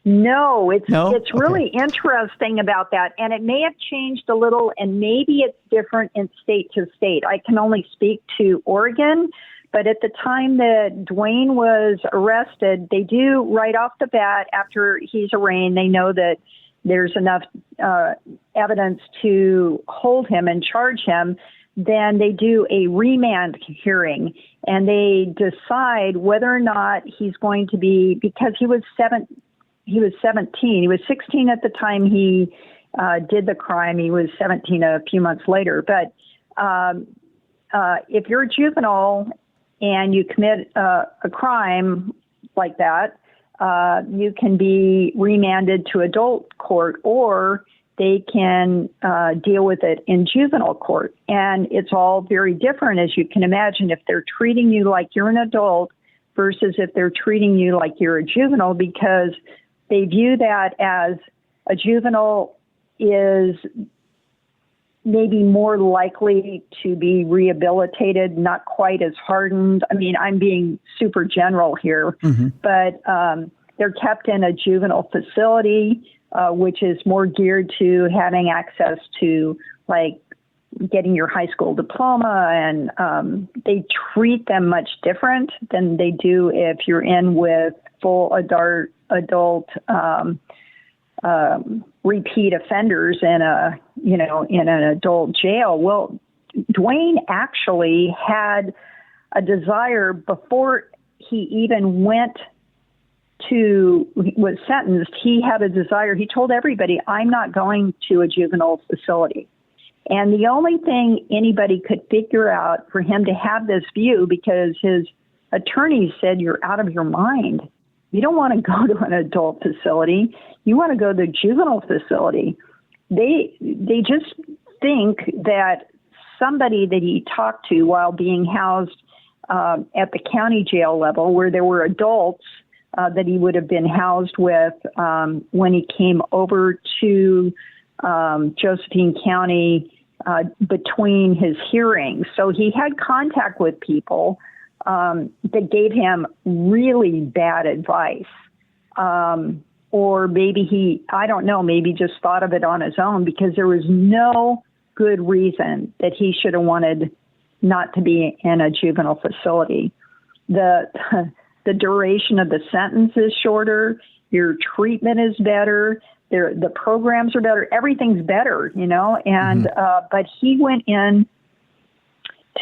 No, it's really interesting about that. And it may have changed a little, and maybe it's different in state to state. I can only speak to Oregon, but at the time that Dwayne was arrested, they do right off the bat after he's arraigned, they know that there's enough evidence to hold him and charge him. Then they do a remand hearing, and they decide whether or not he's going to be, because he was 17. He was 16 at the time he did the crime. He was 17 a few months later. But if you're a juvenile and you commit a crime like that, you can be remanded to adult court, or they can deal with it in juvenile court. And it's all very different, as you can imagine, if they're treating you like you're an adult versus if they're treating you like you're a juvenile, because they view that as a juvenile is maybe more likely to be rehabilitated, not quite as hardened. I mean, I'm being super general here, but they're kept in a juvenile facility, which is more geared to having access to, like, getting your high school diploma, and they treat them much different than they do if you're in with full adult repeat offenders in an adult jail. Well, Dwayne actually had a desire before he even was sentenced. He had a desire. He told everybody, "I'm not going to a juvenile facility." And the only thing anybody could figure out for him to have this view, because his attorney said, "You're out of your mind. You don't want to go to an adult facility. You want to go to the juvenile facility." They just think that somebody that he talked to while being housed at the county jail level, where there were adults that he would have been housed with when he came over to Josephine County between his hearings. So he had contact with people that gave him really bad advice. Or maybe I don't know, maybe just thought of it on his own, because there was no good reason that he should have wanted not to be in a juvenile facility. The duration of the sentence is shorter. Your treatment is better. The programs are better. Everything's better, and, but he went in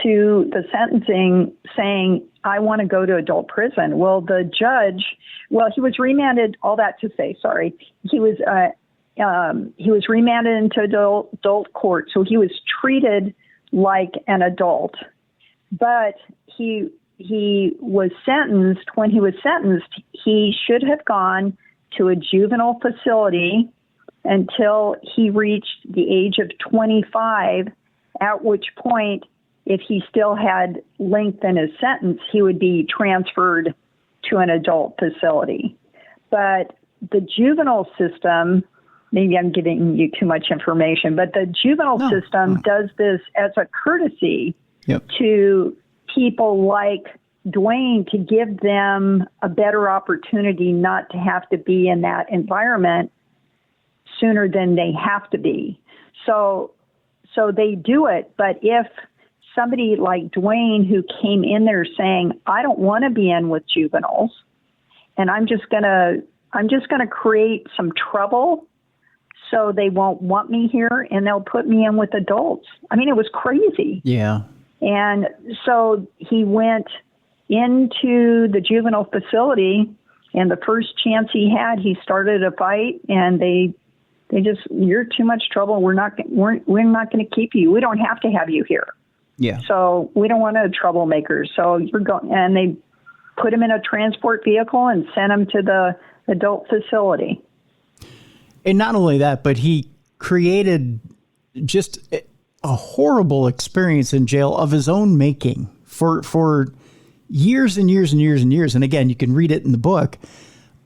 to the sentencing saying, "I want to go to adult prison." Well, the judge, he was remanded, all that to say, sorry. He was remanded into adult court. So he was treated like an adult, but he when he was sentenced, he should have gone to a juvenile facility until he reached the age of 25, at which point, if he still had length in his sentence, he would be transferred to an adult facility. But the juvenile system, maybe I'm giving you too much information, but the juvenile system does this as a courtesy to people like Dwayne, to give them a better opportunity not to have to be in that environment sooner than they have to be. So they do it. But if somebody like Dwayne, who came in there saying, I don't want to be in with juveniles, and I'm just gonna create some trouble so they won't want me here, and they'll put me in with adults. I mean, it was crazy.
Yeah. And
so he went into the juvenile facility, and the first chance he had, he started a fight, and they just, you're too much trouble. We're not going to keep you. We don't have to have you here.
Yeah.
So we don't want a troublemaker. So you're going, and they put him in a transport vehicle and sent him to the adult facility.
And not only that, but he created just a horrible experience in jail of his own making for years and years and years and years. And again, you can read it in the book.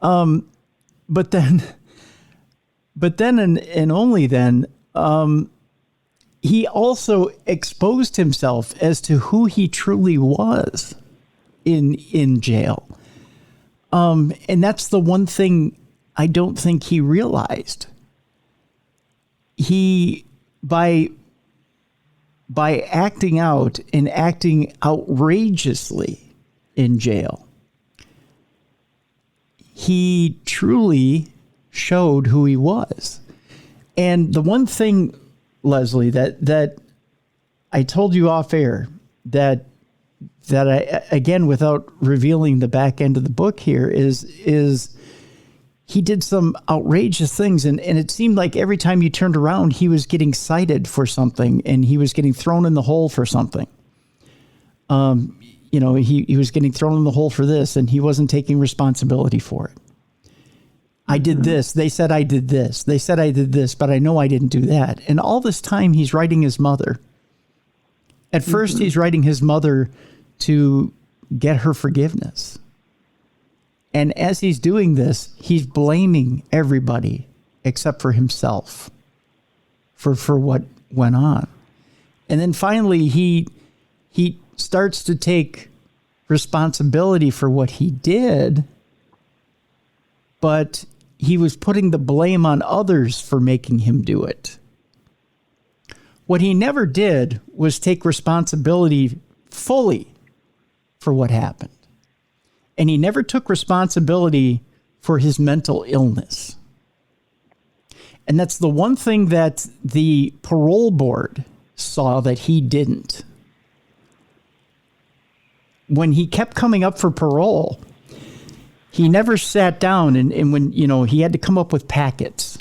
But then and only then, he also exposed himself as to who he truly was in jail. And that's the one thing I don't think he realized. He, by acting out and acting outrageously in jail, he truly showed who he was. And the one thing, Leslie, that I told you off air, that I, again, without revealing the back end of the book here, is he did some outrageous things, and it seemed like every time you turned around, he was getting cited for something, and he was getting thrown in the hole for something. He was getting thrown in the hole for this, and he wasn't taking responsibility for it. I did this. They said I did this. They said I did this, but I know I didn't do that. And all this time, he's writing his mother. At first, he's writing his mother to get her forgiveness. And as he's doing this, he's blaming everybody except for himself for what went on. And then finally, he starts to take responsibility for what he did, but he was putting the blame on others for making him do it. What he never did was take responsibility fully for what happened. And he never took responsibility for his mental illness. And that's the one thing that the parole board saw that he didn't. When he kept coming up for parole, he never sat down and when, he had to come up with packets,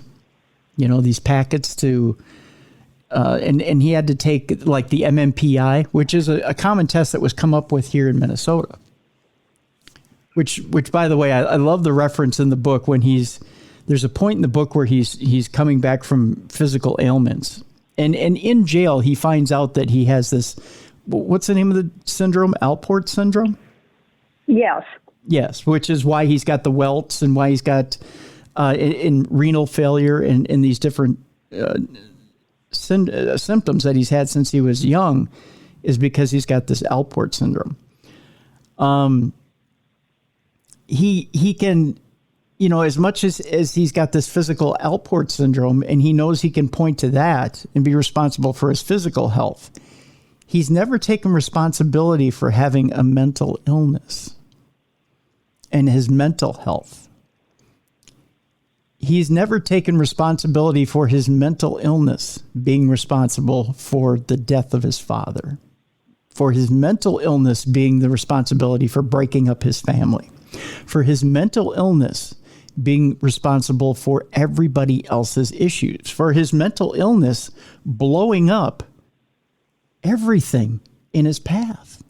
these packets to, and he had to take like the MMPI, which is a common test that was come up with here in Minnesota. Which by the way, I love the reference in the book when there's a point in the book where he's coming back from physical ailments, and in jail he finds out that he has this, what's the name of the syndrome? Alport syndrome? Yes, which is why he's got the welts and why he's got in renal failure and these different symptoms that he's had since he was young, is because he's got this Alport syndrome. He can, as much as he's got this physical Alport syndrome and he knows he can point to that and be responsible for his physical health, he's never taken responsibility for having a mental illness and his mental health. He's never taken responsibility for his mental illness being responsible for the death of his father, for his mental illness being the responsibility for breaking up his family, for his mental illness being responsible for everybody else's issues, for his mental illness blowing up everything in his path,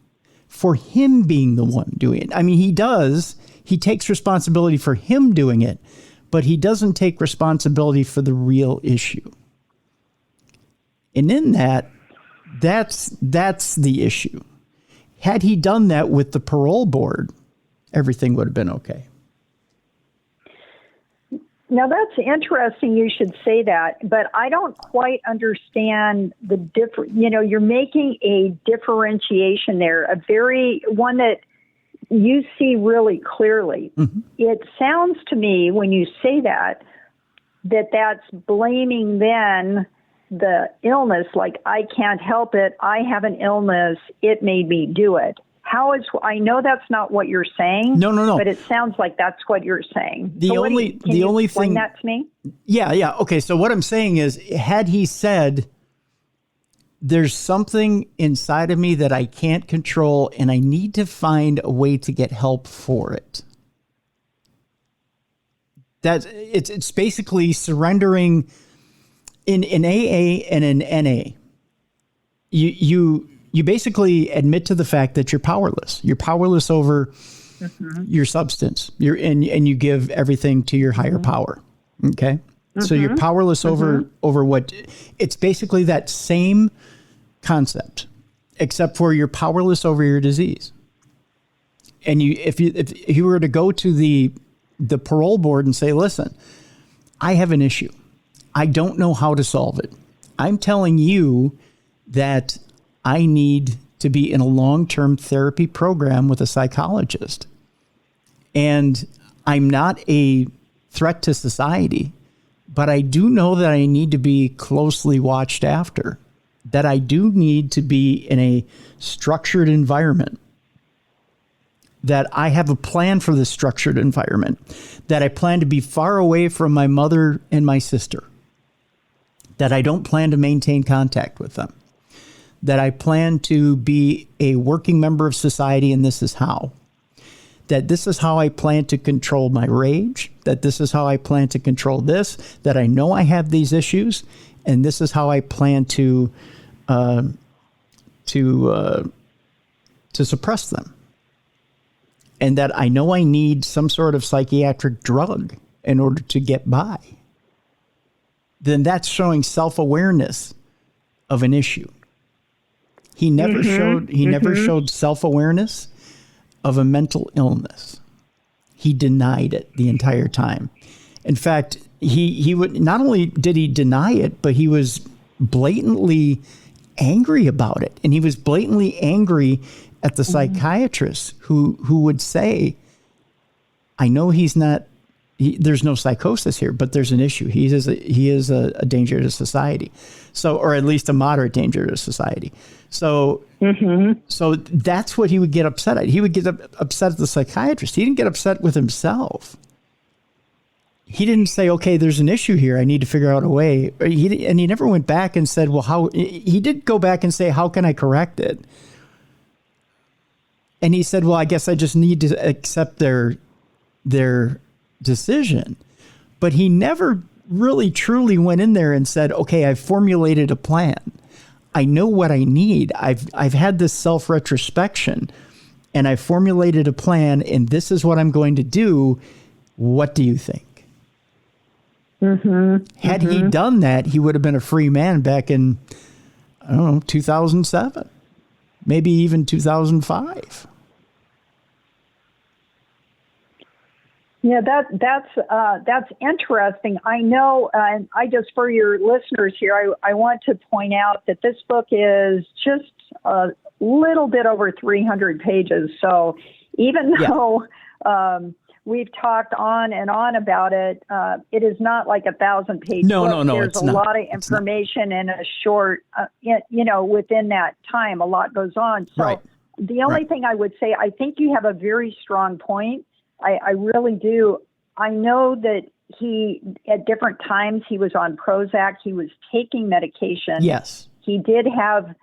for him being the one doing it. I mean, he takes responsibility for him doing it, but he doesn't take responsibility for the real issue. And in that's the issue. Had he done that with the parole board, everything would have been okay.
Now, that's interesting you should say that, but I don't quite understand the you're making a differentiation there, one that you see really clearly. Mm-hmm. It sounds to me when you say that's blaming then the illness, like I can't help it, I have an illness, it made me do it. I know that's not what you're saying.
No.
But it sounds like that's what you're saying.
The only thing.
Explain that to me?
Yeah. Okay. So what I'm saying is, had he said, "There's something inside of me that I can't control, and I need to find a way to get help for it," it's basically surrendering. In AA and in NA, you basically admit to the fact that you're powerless. You're powerless over mm-hmm. your substance. And you give everything to your higher power. Okay? Mm-hmm. So you're powerless mm-hmm. over what it's basically that same concept, except for you're powerless over your disease. And if you were to go to the parole board and say, "Listen, I have an issue. I don't know how to solve it. I'm telling you that I need to be in a long-term therapy program with a psychologist. And I'm not a threat to society, but I do know that I need to be closely watched after, that I do need to be in a structured environment, that I have a plan for this structured environment, that I plan to be far away from my mother and my sister, that I don't plan to maintain contact with them, that I plan to be a working member of society, and this is how. That this is how I plan to control my rage, that this is how I plan to control this, that I know I have these issues, and this is how I plan to suppress them. And that I know I need some sort of psychiatric drug in order to get by." Then that's showing self-awareness of an issue. He never mm-hmm. never showed self-awareness of a mental illness. He denied it the entire time. In fact, he would not only did he deny it, but he was blatantly angry about it. And he was blatantly angry at the mm-hmm. psychiatrist who would say, "I know he's not there's no psychosis here, but there's an issue. He is a danger to society." So, or at least a moderate danger to society. So, mm-hmm. so that's what he would get upset at. He would get upset at the psychiatrist. He didn't get upset with himself. He didn't say, "Okay, there's an issue here. I need to figure out a way." And he never went back and said, "Well, how?" He did go back and say, "How can I correct it?" And he said, "Well, I guess I just need to accept their decision." But he never really truly went in there and said, "Okay, I've formulated a plan. I know what I need. I've had this self-retrospection, and I formulated a plan, and this is what I'm going to do. What do you think?" Mm-hmm. Had mm-hmm. he done that, he would have been a free man back in, 2007, maybe even 2005.
Yeah, that's interesting. I know, and I just, for your listeners here, I want to point out that this book is just a little bit over 300 pages. So even though we've talked on and on about it, it is not like 1,000-page book.
No,
There's a lot of information in a short, within that time, a lot goes on. So the only thing I would say, I think you have a very strong point. I really do. I know that he, at different times, he was on Prozac. He was taking medication.
Yes.
He did have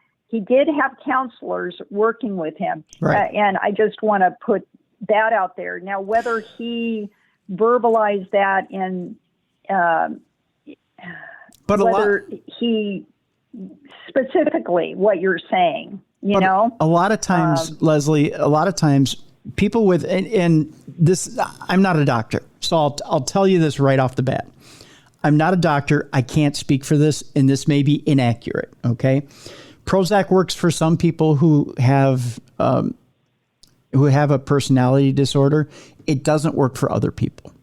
counselors working with him.
Right.
And I just want to put that out there. Now, whether he verbalized that in,
but
whether he specifically what you're saying, you know?
A lot of times, Leslie, a lot of times people with, and this, I'm not a doctor, so I'll tell you this right off the bat. I'm not a doctor. I can't speak for this, and this may be inaccurate. Okay. Prozac works for some people who have a personality disorder. It doesn't work for other people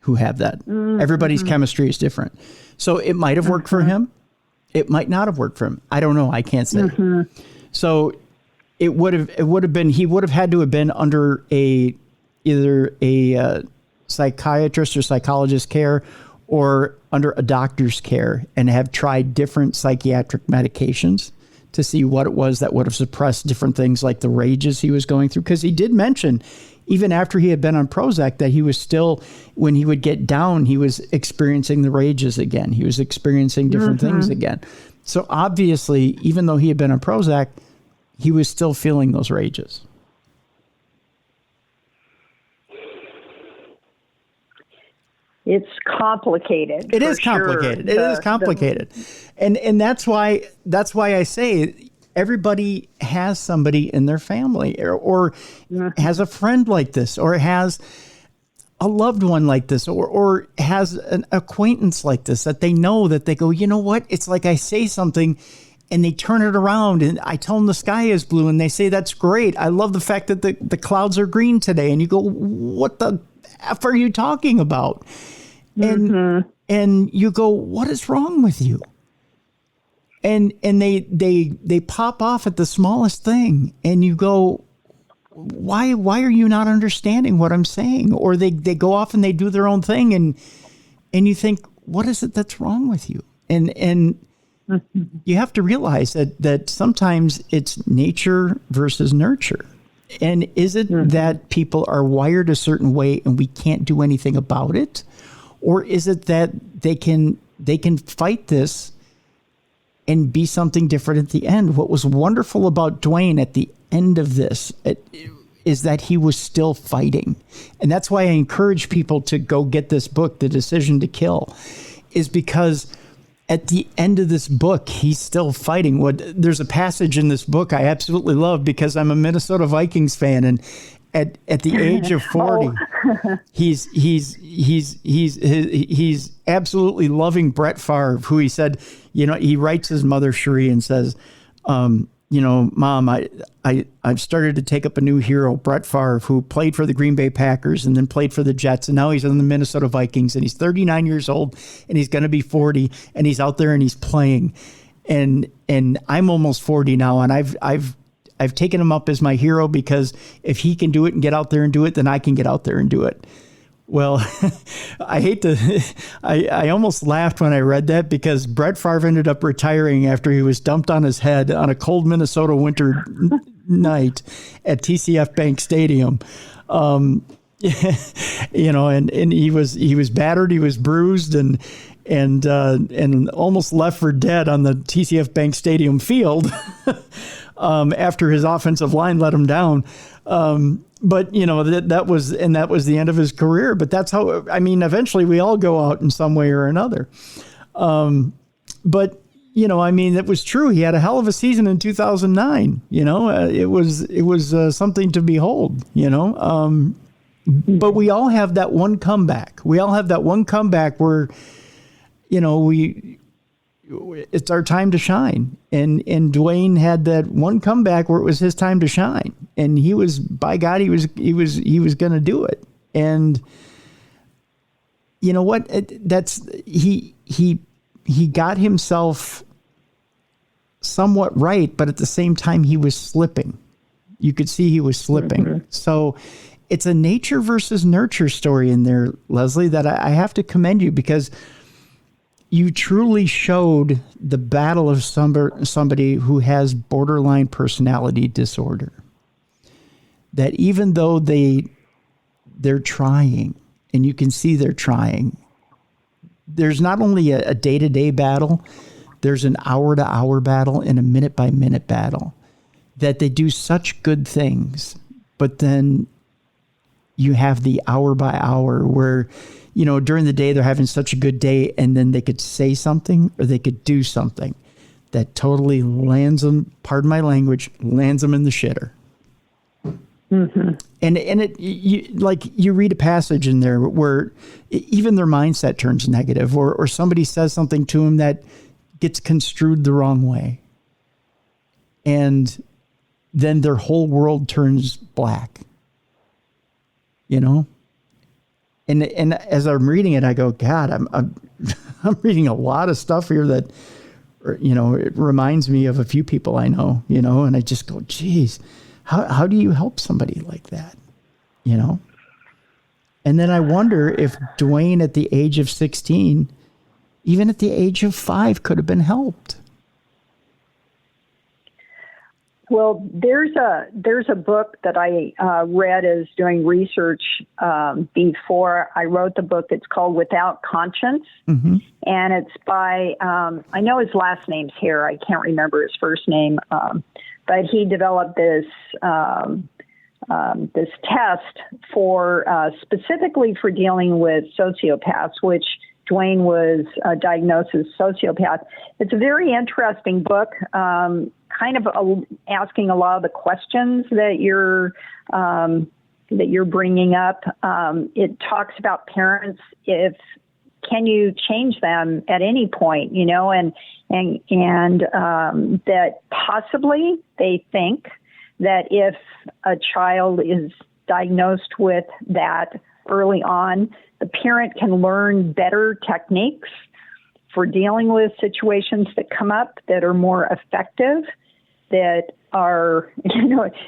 who have that. Mm-hmm. Everybody's chemistry is different. So it might have worked for him. It might not have worked for him. I don't know. I can't say. Mm-hmm. So it would have been, he would have had to have been under either a psychiatrist or psychologist care, or under a doctor's care, and have tried different psychiatric medications to see what it was that would have suppressed different things like the rages he was going through. Because he did mention, even after he had been on Prozac, that he was still, when he would get down, he was experiencing the rages again. He was experiencing different things again. So obviously, even though he had been on Prozac, he was still feeling those rages.
It's complicated.
It is complicated. Sure. It is complicated. And that's why I say everybody has somebody in their family or has a friend like this, or has a loved one like this, or has an acquaintance like this that they know, that they go, you know what? It's like I say something and they turn it around, and I tell them the sky is blue and they say, that's great. I love the fact that the clouds are green today. And you go, what the F are you talking about? And you go, what is wrong with you? And they pop off at the smallest thing, and you go, why are you not understanding what I'm saying? Or they go off and they do their own thing, and you think, what is it that's wrong with you? And you have to realize that sometimes it's nature versus nurture. And is it that people are wired a certain way and we can't do anything about it? Or is it that they can fight this and be something different at the end? What was wonderful about Dwayne at the end of this is that he was still fighting. And that's why I encourage people to go get this book, The Decision to Kill, is because at the end of this book, he's still fighting. There's a passage in this book I absolutely love, because I'm a Minnesota Vikings fan, and at the age of 40, he's absolutely loving Brett Favre, who he said, he writes his mother Cheri and says, Mom, I've started to take up a new hero, Brett Favre, who played for the Green Bay Packers and then played for the Jets, and now he's on the Minnesota Vikings, and he's 39 years old, and he's going to be 40, and he's out there and he's playing, and I'm almost 40 now, and I've taken him up as my hero, because if he can do it and get out there and do it, then I can get out there and do it. Well, I almost laughed when I read that, because Brett Favre ended up retiring after he was dumped on his head on a cold Minnesota winter night at TCF Bank Stadium. And he was battered, he was bruised, and almost left for dead on the TCF Bank Stadium field after his offensive line let him down. But that was the end of his career. But that's how, eventually we all go out in some way or another. But it was true. He had a hell of a season in 2009. It was something to behold. But we all have that one comeback. We all have that one comeback where, it's our time to shine. And Dwayne had that one comeback where it was his time to shine. And he was, by God, he was going to do it. And you know what? He got himself somewhat right, but at the same time he was slipping. You could see he was slipping. Mm-hmm. So it's a nature versus nurture story in there, Leslie, that I have to commend you, because you truly showed the battle of somebody who has borderline personality disorder. That even though they're trying, and you can see they're trying, there's not only a day-to-day battle, there's an hour-to-hour battle and a minute-by-minute battle. That they do such good things, but then you have the hour-by-hour where, during the day they're having such a good day, and then they could say something or they could do something that totally lands them, pardon my language, lands them in the shitter. Mm-hmm. And you read a passage in there where even their mindset turns negative, or somebody says something to them that gets construed the wrong way. And then their whole world turns black, And as I'm reading it, I go, God, I'm reading a lot of stuff here that, it reminds me of a few people I know, and I just go, geez, how do you help somebody like that? And then I wonder if Dwayne at the age of 16, even at the age of 5, could have been helped.
Well, there's a book that I read as doing research before I wrote the book. It's called Without Conscience, mm-hmm. and it's by I know his last name's here. I can't remember his first name, but he developed this this test for specifically for dealing with sociopaths, which Dwayne was diagnosed as sociopath. It's a very interesting book. Kind of asking a lot of the questions that you're bringing up. It talks about parents. Can you change them at any point? And that possibly they think that if a child is diagnosed with that early on, the parent can learn better techniques for dealing with situations that come up that are more effective, that are,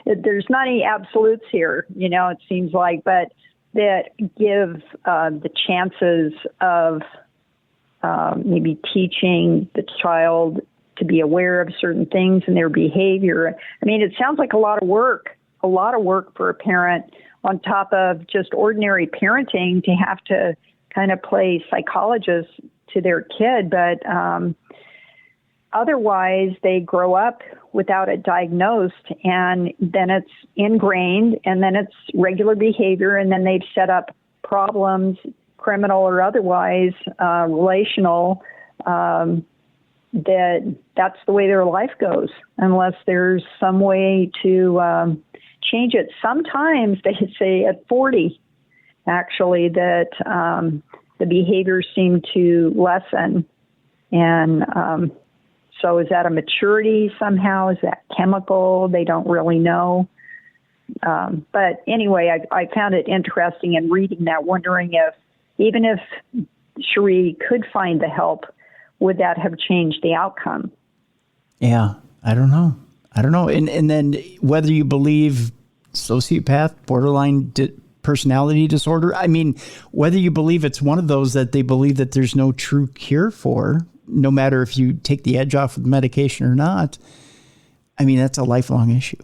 there's not any absolutes here, it seems like, but that give the chances of maybe teaching the child to be aware of certain things in their behavior. I mean, it sounds like a lot of work for a parent on top of just ordinary parenting to have to kind of play psychologist to their kid, but otherwise they grow up without it diagnosed, and then it's ingrained, and then it's regular behavior, and then they've set up problems, criminal or otherwise, relational, that's the way their life goes, unless there's some way to change it. Sometimes they say at 40, actually, that the behaviors seem to lessen. And so is that a maturity somehow? Is that chemical? They don't really know. But anyway, I found it interesting in reading that, wondering if, even if Cheri could find the help, would that have changed the outcome?
Yeah, I don't know. And then whether you believe sociopath, borderline personality disorder, I mean, whether you believe it's one of those that they believe that there's no true cure for, no matter if you take the edge off with medication or not, I mean, that's a lifelong issue.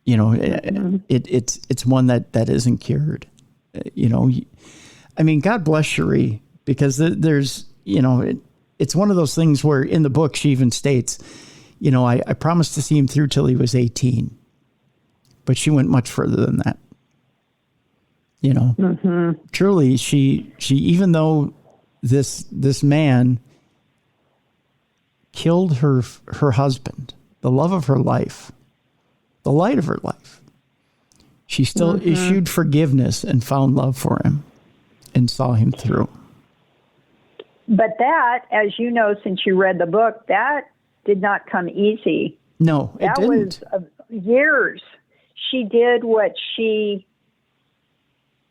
It's one that isn't cured. I mean, God bless Cheri, because there's, it's one of those things where in the book she even states, I promised to see him through till he was 18, but she went much further than that. Truly, she even though this man killed her husband, the love of her life, the light of her life, she still issued forgiveness and found love for him and saw him through.
But that, as you know, since you read the book, that did not come easy.
No, it didn't.
That was years. She did what she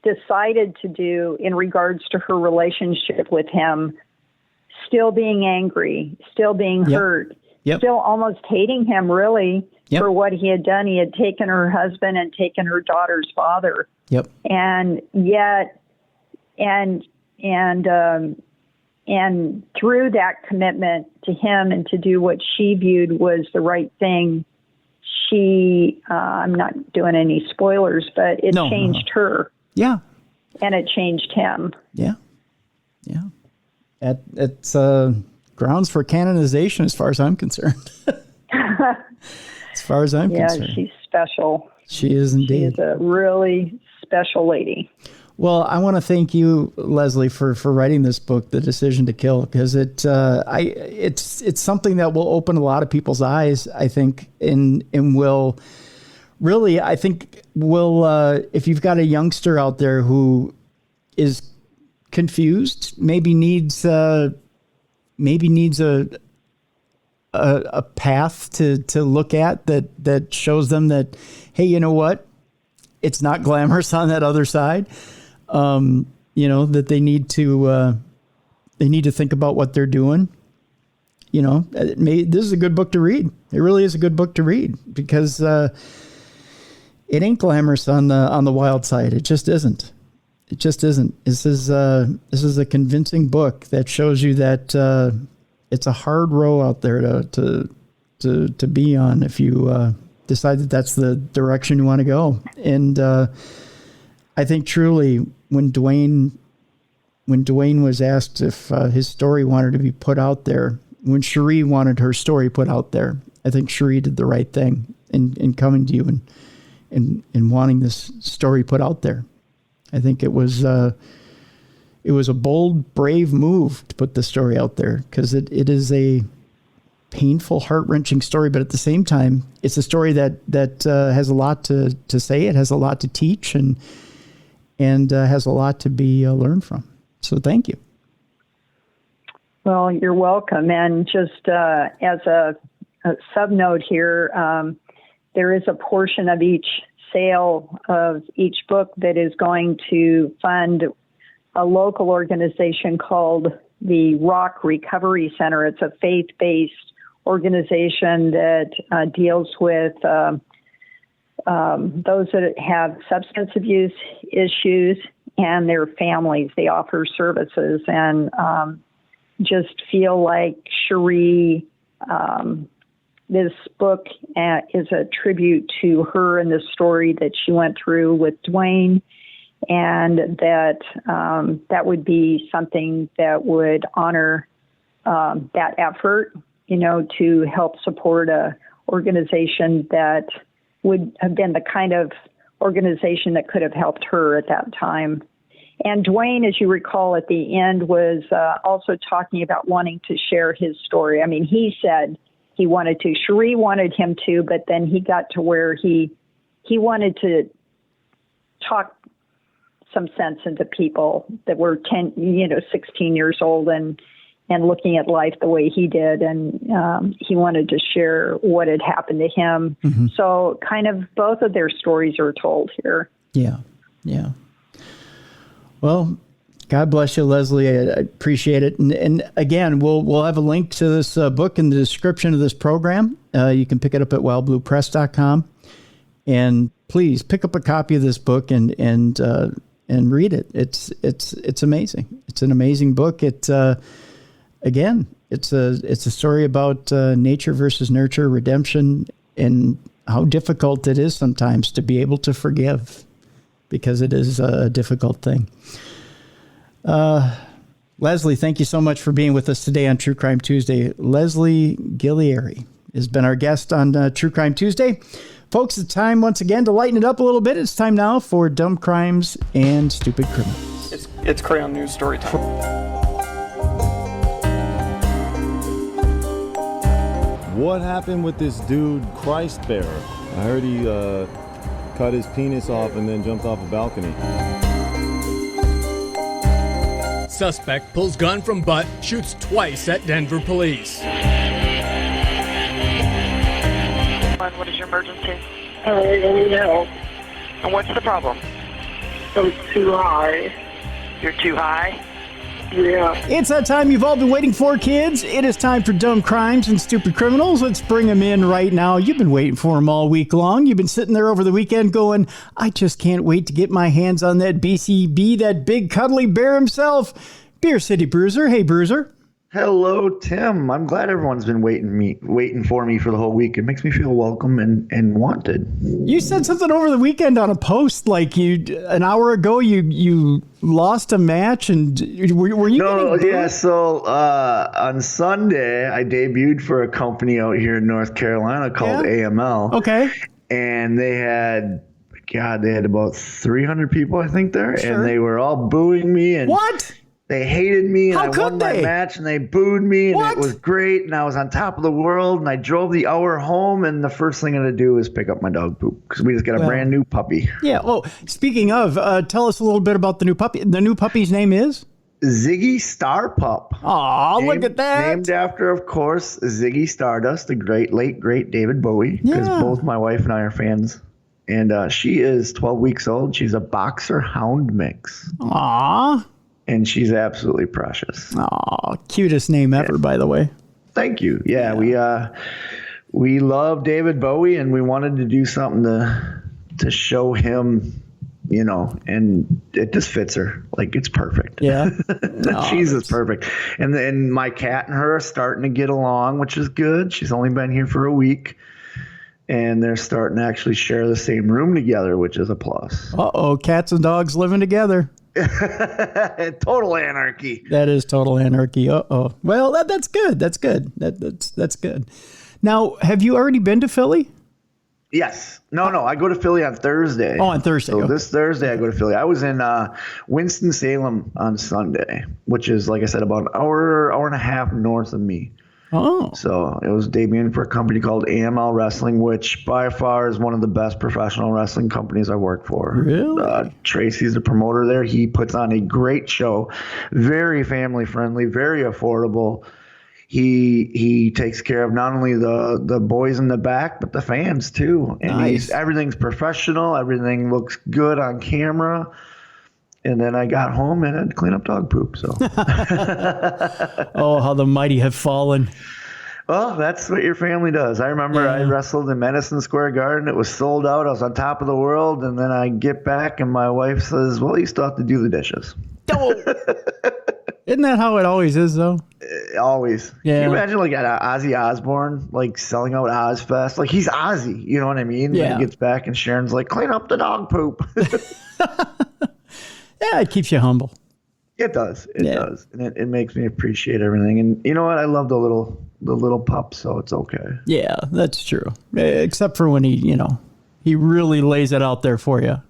decided to do in regards to her relationship with him, still being angry, still being hurt, still almost hating him, really, for what he had done. He had taken her husband and taken her daughter's father. Yep. And yet, and through that commitment to him and to do what she viewed was the right thing, she, I'm not doing any spoilers, but it changed her. Yeah. And it changed him. Yeah. Yeah. It's grounds for canonization as far as I'm concerned. As far as I'm concerned. Yeah, she's special. She is indeed. She is a really special lady.
Well, I want to thank you, Leslie, for writing this book, The Decision to Kill, because it's something that will open a lot of people's eyes, I think, and will really, I think, will if you've got a youngster out there who is confused, maybe needs a path to look at that shows them that, hey, you know what? It's not glamorous on that other side. That they need to think about what they're doing. This is a good book to read. It really is a good book to read because it ain't glamorous on the wild side. It just isn't. It just isn't. This is a convincing book that shows you that it's a hard row out there to be on if you decide that that's the direction you want to go. And I think truly when Dwayne was asked if his story wanted to be put out there, when Cheri wanted her story put out there, I think Cheri did the right thing in coming to you and wanting this story put out there. I think it was a bold, brave move to put the story out there because it is a painful, heart-wrenching story, but at the same time, it's a story that has a lot to say. It has a lot to teach and has a lot to be learned from. So thank you.
Well, you're welcome. And just as a sub-note here, there is a portion of each sale of each book that is going to fund a local organization called the Rock Recovery Center. It's a faith-based organization that deals with those that have substance abuse issues and their families. They offer services and just feel like Cheri, this book is a tribute to her and the story that she went through with Dwayne, and that would be something that would honor that effort, to help support a organization that would have been the kind of organization that could have helped her at that time. And Dwayne, as you recall, at the end was also talking about wanting to share his story. I mean, he said he wanted to. Cheri wanted him to, but then he got to where he wanted to talk some sense into people that were 16 years old and looking at life the way he did. And he wanted to share what had happened to him. Mm-hmm. So kind of both of their stories are told here.
Yeah. Yeah. Well, God bless you, Leslie. I appreciate it. And again, we'll have a link to this book in the description of this program. You can pick it up at wildbluepress.com. And please pick up a copy of this book and read it. It's amazing. It's an amazing book. It's a story about nature versus nurture, redemption, and how difficult it is sometimes to be able to forgive, because it is a difficult thing. Leslie, thank you so much for being with us today on True Crime Tuesday. Leslie Ghiglieri has been our guest on True Crime Tuesday. Folks, it's time once again to lighten it up a little bit. It's time now for Dumb Crimes and Stupid Criminals.
It's Crayon News story time.
What happened with this dude, Christ Bearer? I heard he cut his penis off and then jumped off a balcony.
Suspect pulls gun from butt, shoots twice at Denver police.
What is your emergency?
I need help.
And what's the problem?
I'm too high.
You're too high?
Yeah.
It's that time you've all been waiting for, kids. It is time for Dumb Crimes and Stupid Criminals. Let's bring them in right now. You've been waiting for them all week long. You've been sitting there over the weekend going, I just can't wait to get my hands on that BCB, that big cuddly bear himself. Beer City Bruiser. Hey, Bruiser.
Hello, Tim. I'm glad everyone's been waiting for me for the whole week. It makes me feel welcome and wanted.
You said something over the weekend on a post, like an hour ago. You lost a match, and were you?
No, yeah. So on Sunday, I debuted for a company out here in North Carolina called AML.
Okay.
And they had God, they had about 300 people, I think, there,
Sure.
and they were all booing me. And
What?
They hated me, and
How
I
could
won my
they?
match, and they booed me, and
What?
it was great, and I was on top of the world, and I drove the hour home, and the first thing I'm going to do is pick up my dog poop, because we just got a brand new puppy.
Yeah. Well, speaking of, tell us a little bit about the new puppy. The new puppy's name is?
Ziggy Star Pup.
Oh, look at that.
Named after, of course, Ziggy Stardust, the late, great David Bowie, because
Yeah.
both my wife and I are fans. And she is 12 weeks old. She's a boxer hound mix.
Aw.
And she's absolutely precious.
Aw, cutest name ever, by the way.
Thank you. Yeah, we love David Bowie, and we wanted to do something to show him, you know, and it just fits her. Like, it's perfect.
Yeah.
She's just perfect. And then my cat and her are starting to get along, which is good. She's only been here for a week. And they're starting to actually share the same room together, which is a plus.
Uh-oh, cats and dogs living together.
Total anarchy.
That is total anarchy. Uh-oh. Well, that's good. That's good. That's good. Now, have you already been to Philly?
Yes. No. I go to Philly on Thursday.
Oh, on Thursday.
So
okay.
this Thursday I go to Philly. I was in Winston-Salem on Sunday, which is, like I said, about an hour and a half north of me.
Oh.
So it was debuting for a company called AML Wrestling, which by far is one of the best professional wrestling companies I work for.
Really?
Tracy's the promoter there. He puts on a great show, very family friendly, very affordable. He takes care of not only the boys in the back, but the fans too. And
Nice.
everything's professional. Everything looks good on camera. And then I got home and had to clean up dog poop. So,
Oh, how the mighty have fallen.
well, that's what your family does. I remember I wrestled in Madison Square Garden. It was sold out. I was on top of the world. And then I get back and my wife says, well, you still have to do the dishes.
Oh. Isn't that how it always is, though?
Always.
Yeah.
Can you imagine like Ozzy Osbourne, like selling out Ozfest? Like he's Ozzy, you know what I mean?
Yeah.
When he gets back and Sharon's like, clean up the dog poop.
Yeah, it keeps you humble.
It does. It does. And it makes me appreciate everything. And you know what? I love the little pup, so it's okay.
Yeah, that's true. Except for when he really lays it out there for you.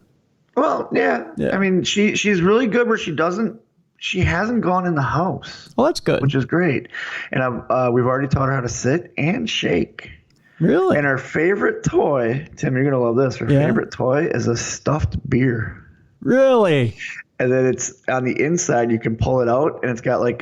Well, yeah. I mean, she's really good where she hasn't gone in the house.
Well, that's good.
Which is great. And we've already taught her how to sit and shake.
Really?
And her favorite toy, Tim, you're going to love this. Her favorite toy is a stuffed beer.
Really?
And then it's on the inside, you can pull it out, and it's got like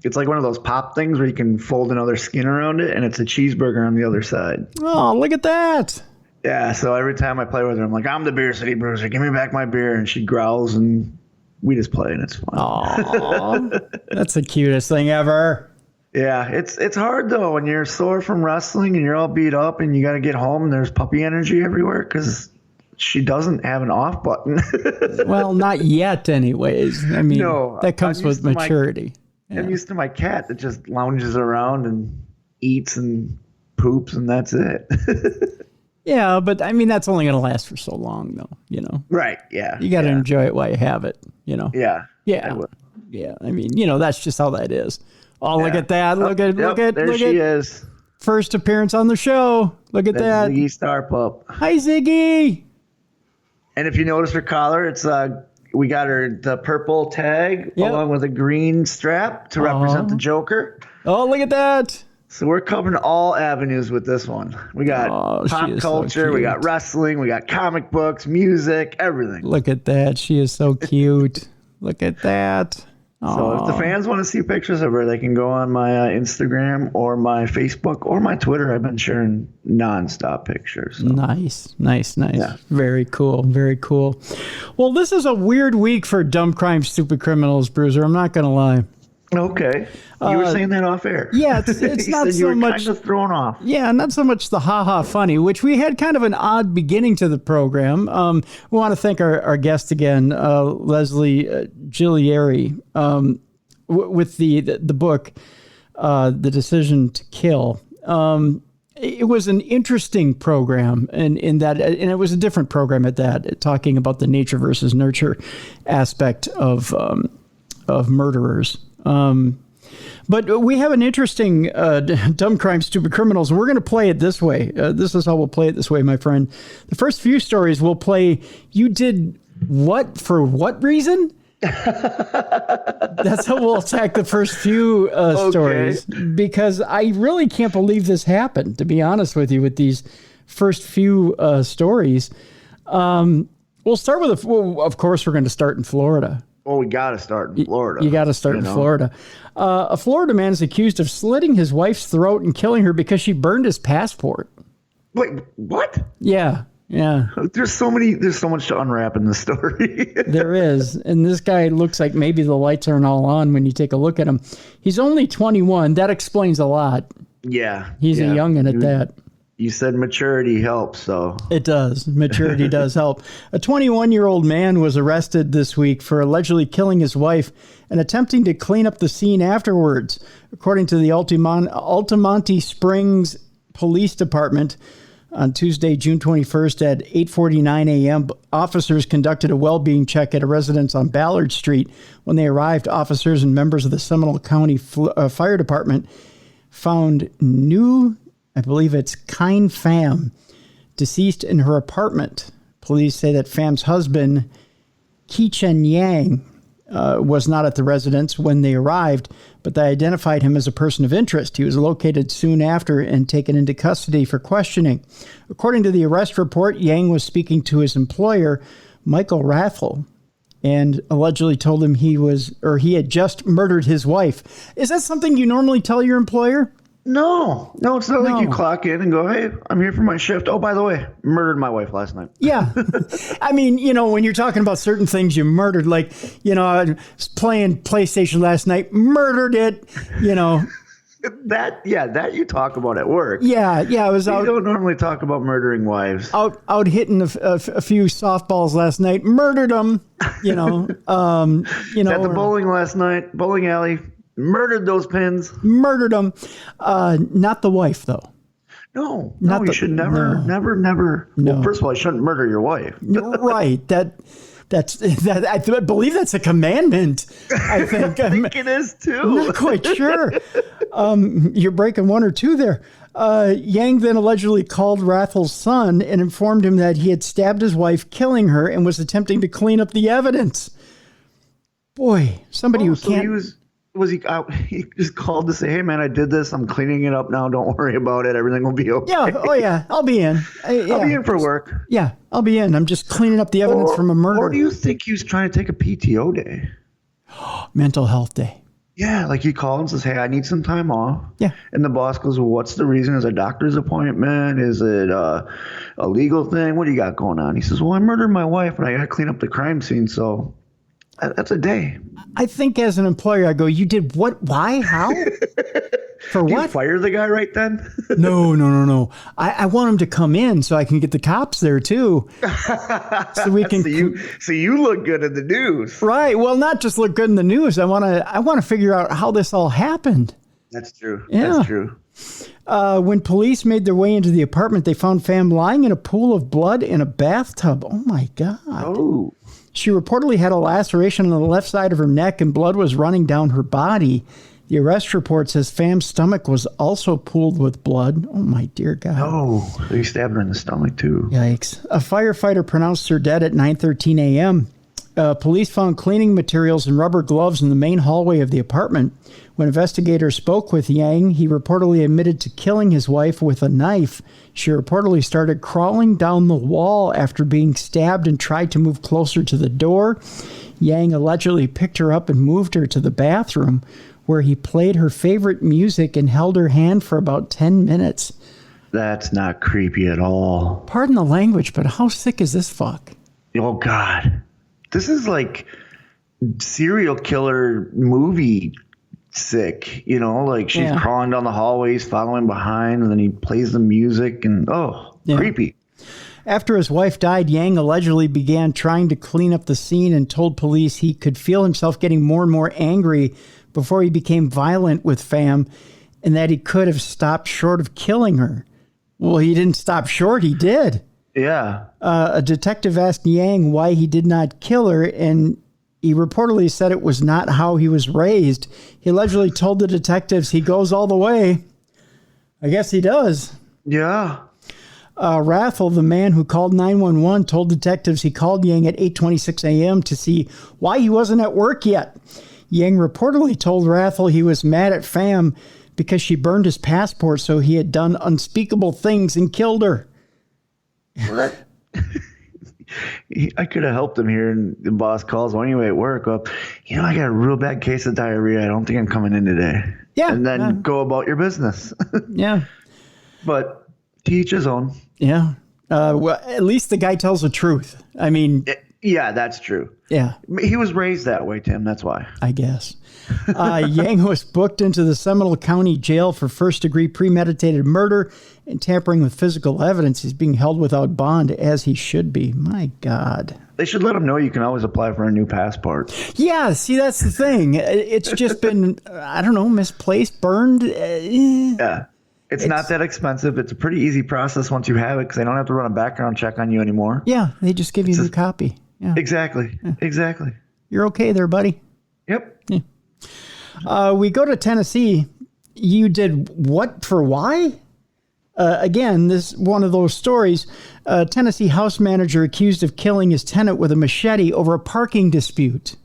it's like one of those pop things where you can fold another skin around it, and it's a cheeseburger on the other side.
Oh, look at that.
Yeah, so every time I play with her, I'm like, I'm the Beer City Bruiser. Give me back my beer. And she growls, and we just play, and it's fun.
Aw, that's the cutest thing ever.
Yeah, it's hard, though, when you're sore from wrestling and you're all beat up and you got to get home and there's puppy energy everywhere because she doesn't have an off button.
Well, not yet anyways. I mean,
No,
that comes
I'm used
with
to
maturity.
I'm used to my cat that just lounges around and eats and poops, and that's it.
Yeah, but I mean, that's only going to last for so long, though,
Right, yeah.
You got to enjoy it while you have it,
Yeah.
Yeah. Yeah, I mean, that's just how that is. Oh, look at that. Look at
There she is.
First appearance on the show. Look at that.
Ziggy Star Pup.
Hi, Ziggy.
And if you notice her collar, it's we got her the purple tag along with a green strap to represent the Joker.
Oh, look at that.
So we're covering all avenues with this one. We got pop culture, we got wrestling, we got comic books, music, everything.
Look at that. She is so cute. Look at that.
So if the fans want to see pictures of her, they can go on my Instagram or my Facebook or my Twitter. I've been sharing nonstop pictures. So.
Nice.
Yeah.
Very cool. Very cool. Well, this is a weird week for dumb crime, stupid criminals, Bruiser. I'm not going to lie.
Okay. You were saying that off air.
Yeah, it's
You
not
said
so
you were
much.
kind of thrown off.
Yeah, not so much the ha-ha funny, which we had kind of an odd beginning to the program. We want to thank our guest again, Leslie Ghiglieri, with the book, The Decision to Kill. It was an interesting program, and it was a different program at that, talking about the nature versus nurture aspect of murderers. But we have an interesting Dumb Crime, Stupid Criminals, and we're going to play it this way. This is how we'll play it this way, my friend. The first few stories we'll play, you did what for what reason? That's how we'll attack the first few stories, because I really can't believe this happened, to be honest with you, with these first few stories. We'll start with, of course, we're going to start in Florida.
Well, we got to start in Florida.
You got to start in Florida. A Florida man is accused of slitting his wife's throat and killing her because she burned his passport.
Wait, what?
Yeah.
There's so much to unwrap in this story.
There is. And this guy looks like maybe the lights aren't all on when you take a look at him. He's only 21. That explains a lot.
Yeah.
He's a youngin' at that.
You said maturity helps, so.
It does. Maturity does help. A 21-year-old man was arrested this week for allegedly killing his wife and attempting to clean up the scene afterwards. According to the Altamonte Springs Police Department, on Tuesday, June 21st at 8:49 a.m., officers conducted a well-being check at a residence on Ballard Street. When they arrived, officers and members of the Seminole County Fire Department found I believe it's Kine Pham, deceased in her apartment. Police say that Pham's husband, Ki-Chen Yang, was not at the residence when they arrived, but they identified him as a person of interest. He was located soon after and taken into custody for questioning. According to the arrest report, Yang was speaking to his employer, Michael Rathel, and allegedly told him he had just murdered his wife. Is that something you normally tell your employer?
No, it's not like you clock in and go, hey, I'm here for my shift. Oh, by the way, murdered my wife last night.
Yeah. I mean, when you're talking about certain things you murdered, like, I was playing PlayStation last night, murdered it,
That you talk about at work.
Yeah, I was out.
You don't normally talk about murdering wives.
Out hitting a few softballs last night, murdered them, At
the bowling last night, bowling alley. Murdered those pins.
Murdered them. Not the wife, though.
No, you should never.
No.
Well, first of all, you shouldn't murder your wife.
Right. That's I believe that's a commandment. I think.
I think it is too.
I'm not quite sure. You're breaking one or two there. Yang then allegedly called Rathel's son and informed him that he had stabbed his wife, killing her, and was attempting to clean up the evidence. Boy, somebody who can't.
Was he out? He just called to say, hey, man, I did this. I'm cleaning it up now. Don't worry about it. Everything will be okay.
Yeah. Oh, yeah. I'll be in.
I'll be in for work.
Yeah, I'll be in. I'm just cleaning up the evidence from a murder.
Or do you think he was trying to take a PTO day?
Mental health day.
Yeah, like he called and says, hey, I need some time off.
Yeah.
And the boss goes, well, what's the reason? Is it a doctor's appointment? Is it a legal thing? What do you got going on? He says, well, I murdered my wife and I got to clean up the crime scene, so... That's a day.
I think as an employer, I go, you did what? Why? How? For what?
You fire the guy right then?
No. I want him to come in so I can get the cops there too. So we can.
So you look good in the news,
right? Well, not just look good in the news. I want to figure out how this all happened.
That's true.
Yeah.
That's true.
When police made their way into the apartment, they found Pham lying in a pool of blood in a bathtub. Oh my God.
Oh.
She reportedly had a laceration on the left side of her neck and blood was running down her body. The arrest report says Pham's stomach was also pooled with blood. Oh, my dear God.
Oh, so he stabbed her in the stomach, too.
Yikes. A firefighter pronounced her dead at 9:13 a.m. Police found cleaning materials and rubber gloves in the main hallway of the apartment. When investigators spoke with Yang, he reportedly admitted to killing his wife with a knife. She reportedly started crawling down the wall after being stabbed and tried to move closer to the door. Yang allegedly picked her up and moved her to the bathroom, where he played her favorite music and held her hand for about 10 minutes.
That's not creepy at all.
Pardon the language, but how sick is this fuck?
Oh, God. This is like serial killer movie sick, like she's crawling down the hallways, following behind, and then he plays the music and creepy.
After his wife died, Yang allegedly began trying to clean up the scene and told police he could feel himself getting more and more angry before he became violent with Pham, and that he could have stopped short of killing her. Well, he didn't stop short, he did.
Yeah.
A detective asked Yang why he did not kill her, and He reportedly said it was not how he was raised. He allegedly told the detectives he goes all the way. I guess he does.
Yeah.
Rathel, the man who called 911, told detectives he called Yang at 8:26 a.m. to see why he wasn't at work yet. Yang reportedly told Rathel he was mad at Pham because she burned his passport, so he had done unspeakable things and killed her.
What? I could have helped him here, and the boss calls, well, anyway, at work, well, I got a real bad case of diarrhea. I don't think I'm coming in today.
Yeah.
And then go about your business.
Yeah.
But to each his own.
Yeah. Well, at least the guy tells the truth. I mean.
Yeah, that's true.
Yeah.
He was raised that way, Tim. That's why.
I guess. Yang was booked into the Seminole County Jail for first-degree premeditated murder and tampering with physical evidence. He's being held without bond, as he should be. My God.
They should let him know you can always apply for a new passport.
Yeah, see, that's the thing. It's just been, I don't know, misplaced, burned.
Yeah. It's not that expensive. It's a pretty easy process once you have it because they don't have to run a background check on you anymore.
Yeah, they just give you a new copy. Yeah.
Exactly. Yeah. Exactly.
You're okay there, buddy.
Yep.
Yeah. We go to Tennessee. You did what for why? Again, this one of those stories. Tennessee house manager accused of killing his tenant with a machete over a parking dispute.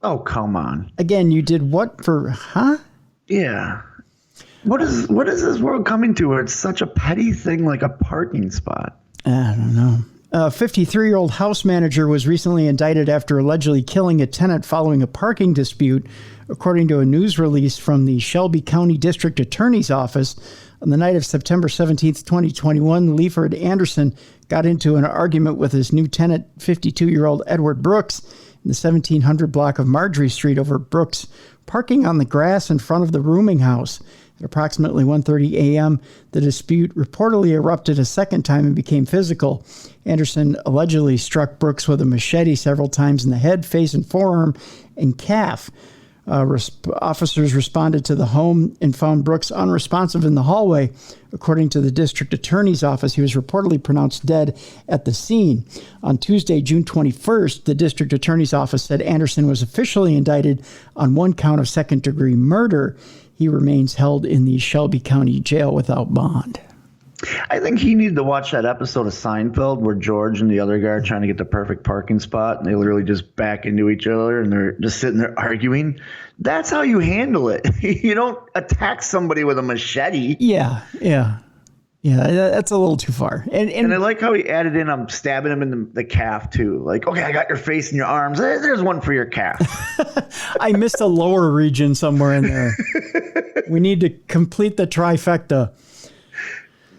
Oh, come on.
Again, you did what for, huh?
Yeah. What is this world coming to where it's such a petty thing like a parking spot?
I don't know. A 53-year-old house manager was recently indicted after allegedly killing a tenant following a parking dispute, according to a news release from the Shelby County District Attorney's Office. On the night of September 17th, 2021, Leiford Anderson got into an argument with his new tenant, 52-year-old Edward Brooks, in the 1700 block of Marjorie Street over Brooks parking on the grass in front of the rooming house. At approximately 1:30 a.m., the dispute reportedly erupted a second time and became physical. Anderson allegedly struck Brooks with a machete several times in the head, face, and forearm and calf. Officers responded to the home and found Brooks unresponsive in the hallway. According to the district attorney's office, he was reportedly pronounced dead at the scene. On Tuesday, June 21st, the district attorney's office said Anderson was officially indicted on one count of second-degree murder. He remains held in the Shelby County Jail without bond.
I think he needed to watch that episode of Seinfeld where George and the other guy are trying to get the perfect parking spot, and they literally just back into each other, and they're just sitting there arguing. That's how you handle it. You don't attack somebody with a machete.
Yeah. That's a little too far. And
I like how he added in, I'm stabbing him in the calf, too. Like, okay, I got your face and your arms. There's one for your calf.
I missed a lower region somewhere in there. We need to complete the trifecta.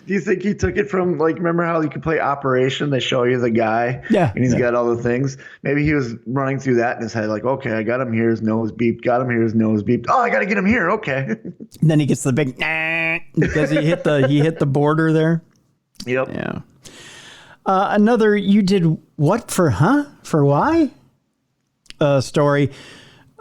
Do you think he took it from, like, remember how you could play Operation? They show you the guy.
Yeah.
And he's got all the things. Maybe he was running through that in his head, like, okay, I got him here, his nose beeped. Got him here, his nose beeped. Oh, I got to get him here. Okay.
And then he gets the big, nah, because he hit the border there.
Yep.
Yeah. Another, you did what for, huh? For why? Story.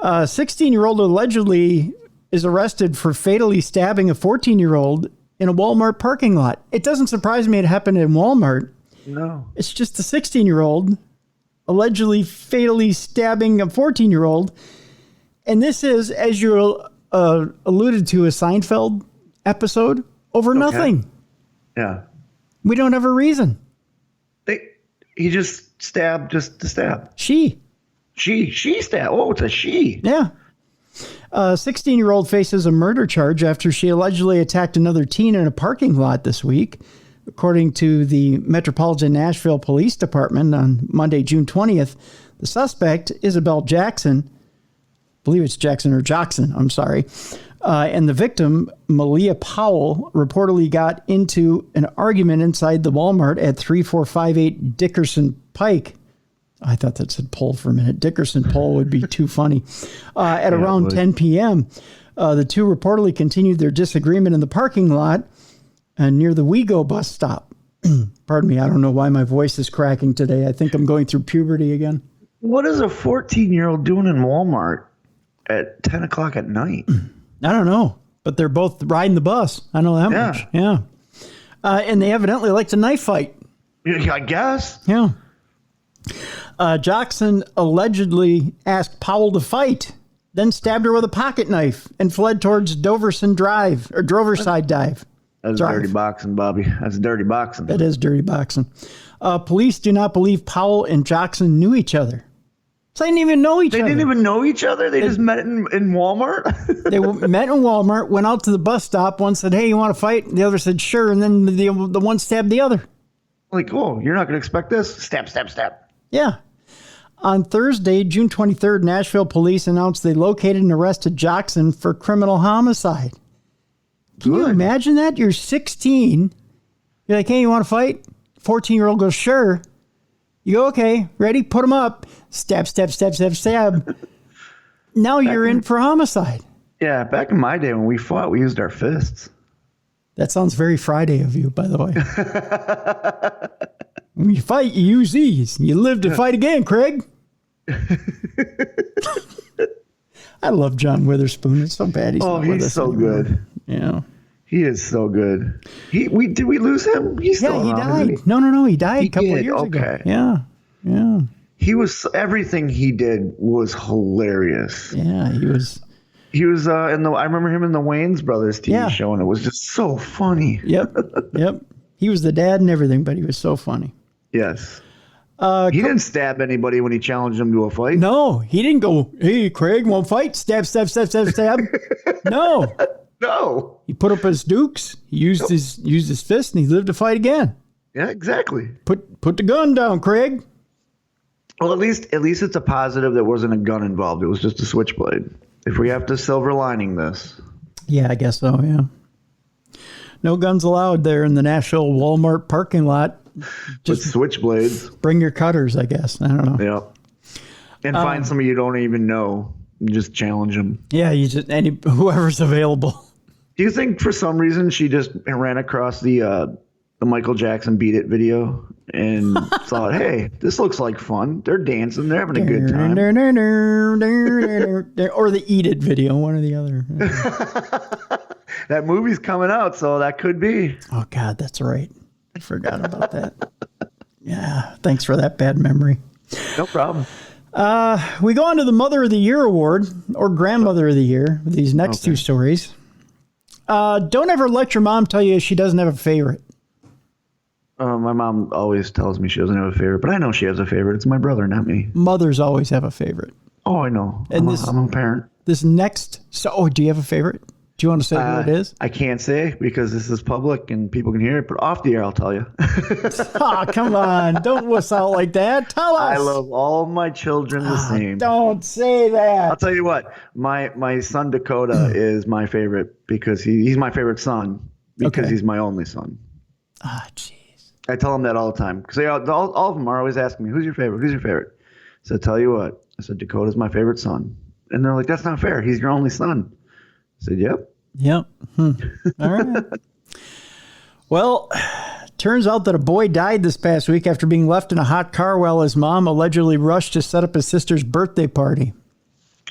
16-year-old allegedly is arrested for fatally stabbing a 14-year-old in a Walmart parking lot. It doesn't surprise me it happened in Walmart.
No.
It's just a 16-year-old allegedly fatally stabbing a 14-year-old. And this is, as you alluded to, a Seinfeld episode over nothing.
Yeah.
We don't have a reason.
He just stabbed just to stab.
She
stabbed. Oh, it's a she.
Yeah. A 16-year-old faces a murder charge after she allegedly attacked another teen in a parking lot this week. According to the Metropolitan Nashville Police Department on Monday, June 20th, the suspect, Isabel Jackson, I believe it's Jackson or Jackson, I'm sorry, and the victim, Malia Powell, reportedly got into an argument inside the Walmart at 3458 Dickerson Pike. I thought that said Pole for a minute. Dickerson Pole would be too funny. At around 10 p.m., the two reportedly continued their disagreement in the parking lot near the WeGo bus stop. Pardon me, I don't know why my voice is cracking today. I think I'm going through puberty again.
What is a 14-year-old doing in Walmart at 10 o'clock at night?
I don't know, but they're both riding the bus. I know that much. Yeah. And they evidently like to knife fight.
I guess.
Yeah. Jackson allegedly asked Powell to fight, then stabbed her with a pocket knife and fled towards Droverside Drive.
That's dirty boxing, Bobby. That's dirty boxing.
That is dirty boxing. Police do not believe Powell and Jackson knew each other. So they didn't even know each other.
They didn't even know each other? They just met in Walmart?
They met in Walmart, went out to the bus stop. One said, hey, you want to fight? The other said, sure. And then the one stabbed the other.
Like, oh, you're not going to expect this? Stab, stab, stab.
Yeah. On Thursday, June 23rd, Nashville police announced they located and arrested Jackson for criminal homicide. Can you imagine that? You're 16. You're like, hey, you want to fight? 14-year-old goes, sure. You go, okay, ready? Put him up. Stab, stab, stab, stab, stab. Now you're in for homicide.
Yeah, back in my day when we fought, we used our fists.
That sounds very Friday of you, by the way. When you fight, you use these. You live to fight again, Craig. I love John Witherspoon. It's so bad he's not with us
he's so
anymore.
good.
Yeah.
He is so good. Did we lose him? He's still
he
around,
died. No, he died a couple of years ago.
Okay.
Yeah.
He was, everything he did was hilarious.
Yeah, he was.
He was I remember him in the Wayans Brothers TV show, and it was just so funny.
Yep. He was the dad and everything, but he was so funny.
Yes. He didn't stab anybody when he challenged him to a fight.
No, he didn't go, hey, Craig, want to fight? Stab, stab, stab, stab, stab. No.
No.
He put up his dukes. He used his fist, and he lived to fight again.
Yeah, exactly.
Put the gun down, Craig.
Well, at least it's a positive there wasn't a gun involved. It was just a switchblade. If we have to silver lining this.
Yeah, I guess so, yeah. No guns allowed there in the Nashville Walmart parking lot.
Just with switchblades.
Bring your cutters, I guess. I don't know.
Yeah. And find somebody you don't even know. And just challenge them.
Yeah, whoever's available.
Do you think for some reason she just ran across the Michael Jackson Beat It video and thought, hey, this looks like fun. They're dancing. They're having a good time.
Or the Eat It video, one or the other.
That movie's coming out, so that could be.
Oh, God, that's right. I forgot about that. Yeah, thanks for that bad memory.
No problem.
We go on to the Mother of the Year award, or Grandmother of the Year, with these next two stories. Don't ever let your mom tell you she doesn't have a favorite.
My mom always tells me she doesn't have a favorite, but I know she has a favorite. It's my brother, not me.
Mothers always have a favorite.
Oh, I know.
And
I'm a parent.
This next... do you have a favorite? Do you want to say who it is?
I can't say because this is public and people can hear it, but off the air I'll tell you.
Oh, come on. Don't wuss out like that. Tell us.
I love all my children the same.
Don't say that.
I'll tell you what. My son Dakota is my favorite because he's my favorite son because he's my only son.
Ah, jeez.
I tell him that all the time because all of them are always asking me, who's your favorite? Who's your favorite? So I tell you what. I said, Dakota's my favorite son. And they're like, that's not fair. He's your only son. I said, yep.
All right. Well, turns out that a boy died this past week after being left in a hot car while his mom allegedly rushed to set up his sister's birthday party.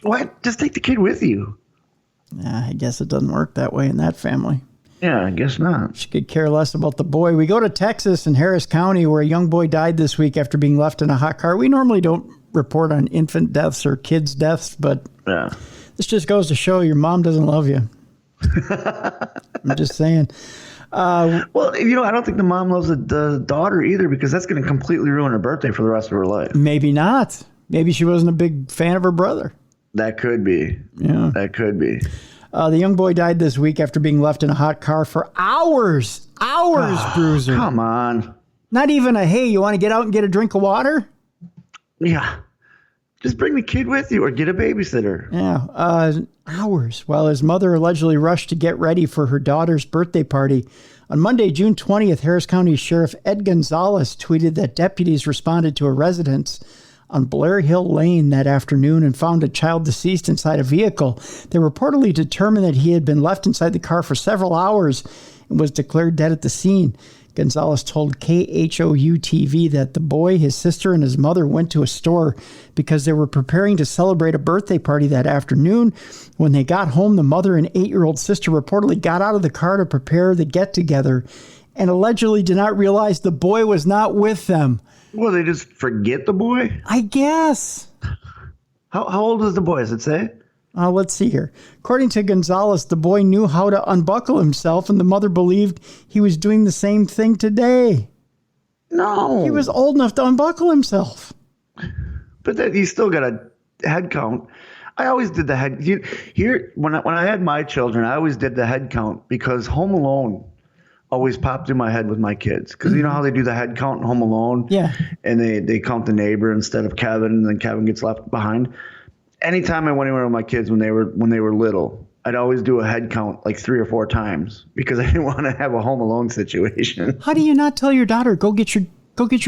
What? Just take the kid with you.
I guess it doesn't work that way in that family.
Yeah, I guess not.
She could care less about the boy. We go to Texas and Harris County, where a young boy died this week after being left in a hot car. We normally don't report on infant deaths or kids' deaths, but this just goes to show your mom doesn't love you. I'm just saying.
Well, I don't think the mom loves the daughter either because that's going to completely ruin her birthday for the rest of her life.
Maybe not. Maybe she wasn't a big fan of her brother.
That could be.
Yeah.
That could be.
The young boy died this week after being left in a hot car for hours. Bruiser.
Come on.
Not even a, hey, you want to get out and get a drink of water?
Yeah. Just bring the kid with you or get a babysitter.
Yeah. Hours. While his mother allegedly rushed to get ready for her daughter's birthday party. On Monday, June 20th, Harris County Sheriff Ed Gonzalez tweeted that deputies responded to a residence on Blair Hill Lane that afternoon and found a child deceased inside a vehicle. They reportedly determined that he had been left inside the car for several hours and was declared dead at the scene. Gonzalez told KHOU-TV that the boy, his sister, and his mother went to a store because they were preparing to celebrate a birthday party that afternoon. When they got home, the mother and 8-year-old sister reportedly got out of the car to prepare the get-together and allegedly did not realize the boy was not with them.
Well, they just forget the boy?
I guess.
How old is the boy, does it say?
Let's see here. According to Gonzalez, the boy knew how to unbuckle himself, and the mother believed he was doing the same thing today.
No.
He was old enough to unbuckle himself.
But then he's still got a head count. I always did the head. Here, when I had my children, I always did the head count because Home Alone always popped in my head with my kids. Because you know how they do the head count in Home Alone?
Yeah.
And they count the neighbor instead of Kevin, and then Kevin gets left behind. Anytime I went anywhere with my kids when they were little, I'd always do a head count like 3 or 4 times because I didn't want to have a Home Alone situation.
How do you not tell your daughter, go get your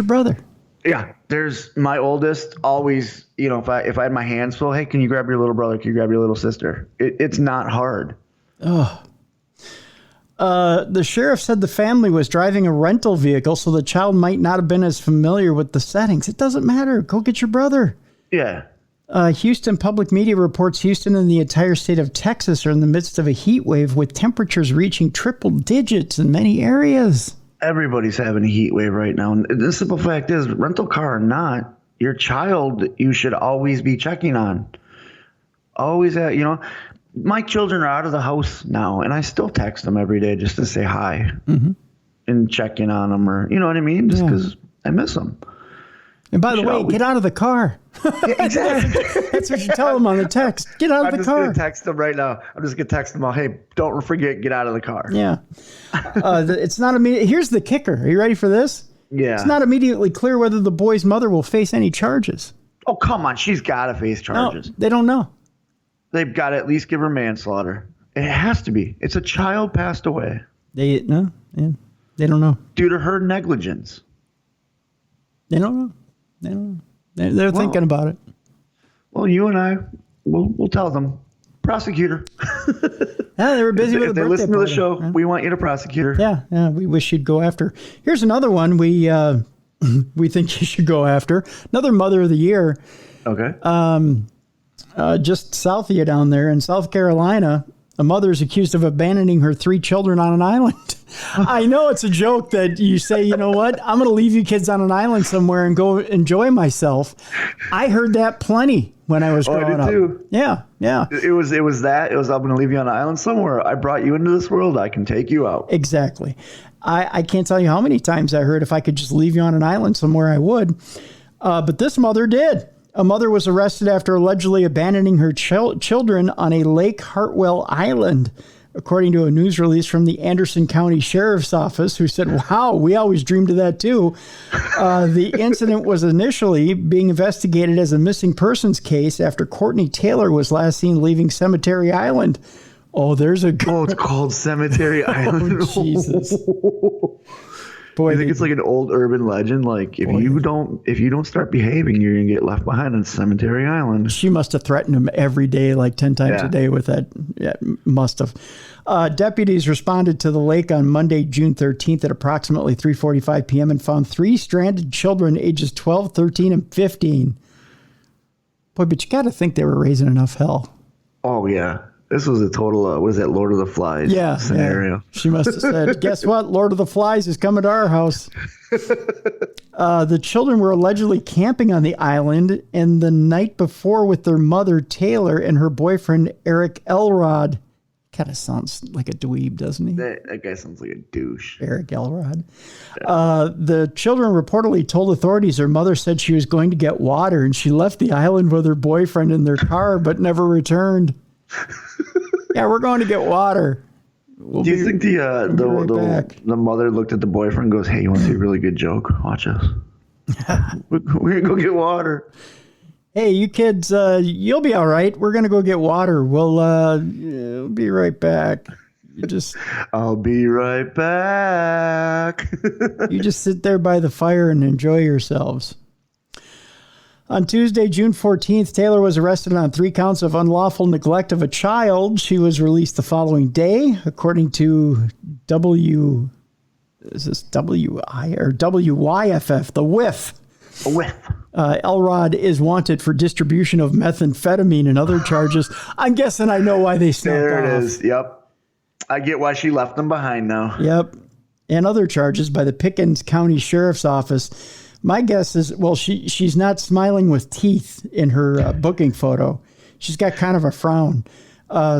brother?
Yeah, there's my oldest always, if I had my hands full, hey, can you grab your little brother? Can you grab your little sister? It's not hard.
Oh. The sheriff said the family was driving a rental vehicle, so the child might not have been as familiar with the settings. It doesn't matter. Go get your brother.
Yeah.
Houston Public Media reports Houston and the entire state of Texas are in the midst of a heat wave with temperatures reaching triple digits in many areas.
Everybody's having a heat wave right now. And the simple fact is, rental car or not, your child you should always be checking on. Always, my children are out of the house now, and I still text them every day just to say hi and check in on them, or you know what I mean? Just because I miss them.
And by the way, get out of the car.
Yeah, exactly.
That's what you tell them on the text. Get out of the car.
I'm just going to text them right now. I'm just going to text them all, hey, don't forget, get out of the car.
Yeah. It's not immediate. Here's the kicker. Are you ready for this?
Yeah.
It's not immediately clear whether the boy's mother will face any charges.
Oh, come on. She's got to face charges.
No, they don't know.
They've got to at least give her manslaughter. It has to be. It's a child passed away.
They don't know.
Due to her negligence.
They don't know. They're thinking about it.
Well, you and I, we'll tell them. Prosecutor.
Yeah, they were busy with the birthday party.
If they listen to the show, we want you to prosecute her.
Yeah, we wish you'd go after. Here's another one we think you should go after. Another Mother of the Year.
Okay.
Just south of you down there in South Carolina, a mother is accused of abandoning her 3 children on an island. I know it's a joke that you say, you know what, I'm going to leave you kids on an island somewhere and go enjoy myself. I heard that plenty when I was growing up.
Too.
Yeah.
It was I'm going to leave you on an island somewhere. I brought you into this world. I can take you out.
Exactly. I can't tell you how many times I heard if I could just leave you on an island somewhere, I would. But this mother did. A mother was arrested after allegedly abandoning her children on a Lake Hartwell Island, according to a news release from the Anderson County Sheriff's Office, who said, wow, we always dreamed of that too. The incident was initially being investigated as a missing persons case after Courtney Taylor was last seen leaving Cemetery Island. Oh, there's a...
Oh, it's called Cemetery Island.
Oh, Jesus. Boy,
I think it's like an old urban legend. Like if you don't start behaving, you're gonna get left behind on Cemetery Island.
She must have threatened him every day, like 10 times a day with that. Yeah, must have. Deputies responded to the lake on Monday, June 13th at approximately 3:45 p.m. and found 3 stranded children ages 12, 13, and 15. Boy, but you got to think they were raising enough hell.
Oh, yeah. This was a total, what is that, Lord of the Flies scenario.
Yeah. She must have said, guess what? Lord of the Flies is coming to our house. The children were allegedly camping on the island, and the night before with their mother, Taylor, and her boyfriend, Eric Elrod. Kind of sounds like a dweeb, doesn't he?
That guy sounds like a douche.
Eric Elrod. The children reportedly told authorities their mother said she was going to get water, and she left the island with her boyfriend in their car, but never returned. Yeah, we're going to get water.
Do you think the mother looked at the boyfriend and goes, hey, you want to see a really good joke? Watch us. We're going to go get water.
Hey, you kids, you'll be all right. We're going to go get water. We'll be right back.
I'll be right back.
You just sit there by the fire and enjoy yourselves. On Tuesday, June 14th, Taylor was arrested on 3 counts of unlawful neglect of a child. She was released the following day, according to WYFF, the WIF.
A whiff.
Elrod is wanted for distribution of methamphetamine and other charges. I'm guessing I know why they snuck off.
There it is. Yep. I get why she left them behind now.
Yep. and other charges by the Pickens County Sheriff's Office. My guess is, well, she's not smiling with teeth in her booking photo. She's got kind of a frown.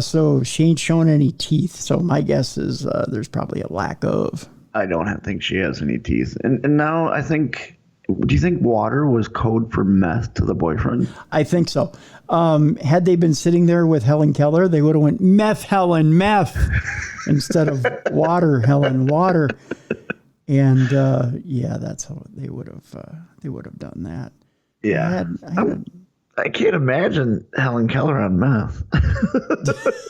So she ain't showing any teeth. So my guess is there's probably a lack of.
I don't think she has any teeth. And now I think, do you think water was code for meth to the boyfriend?
I think so. Had they been sitting there with Helen Keller, they would have went meth, Helen, meth, instead of water, Helen, water. And that's how they would have done that.
Yeah. I can't imagine Helen Keller on meth.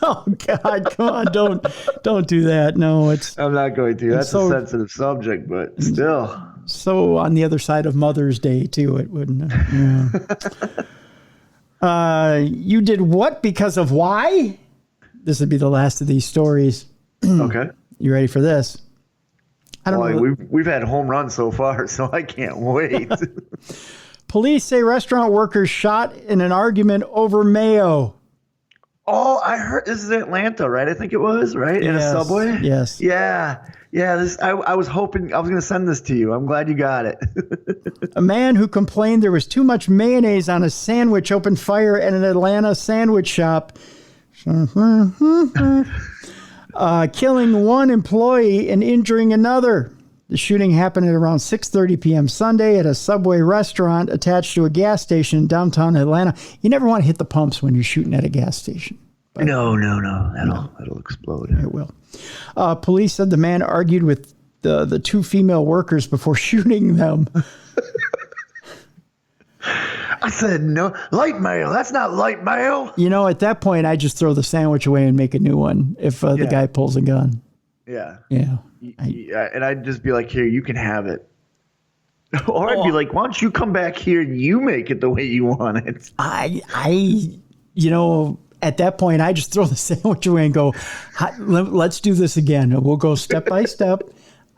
Oh God, come on, don't do that. No,
I'm not going to. That's a sensitive subject, but still.
So on the other side of Mother's Day too, it wouldn't. Yeah. You did what because of why? This would be the last of these stories.
Okay.
You ready for this? I don't know.
We've had home runs so far, so I can't wait.
Police say restaurant workers shot in an argument over mayo.
Oh, I heard this is Atlanta, right? I think it was, right? In a subway?
Yes.
Yeah. Yeah. I was hoping I was going to send this to you. I'm glad you got it.
A man who complained there was too much mayonnaise on a sandwich opened fire at an Atlanta sandwich shop. Killing one employee and injuring another. The shooting happened at around 6:30 p.m. Sunday at a Subway restaurant attached to a gas station in downtown Atlanta. You never want to hit the pumps when you're shooting at a gas station.
No. That'll explode.
It will. Police said the man argued with the two female workers before shooting them.
I said, no, light mail. That's not light mail.
You know, at that point, I just throw the sandwich away and make a new one if the guy pulls a gun.
Yeah.
Yeah.
And I'd just be like, here, you can have it. Or I'd be like, why don't you come back here and you make it the way you want it?
At that point, I just throw the sandwich away and go, let's do this again. We'll go step by step.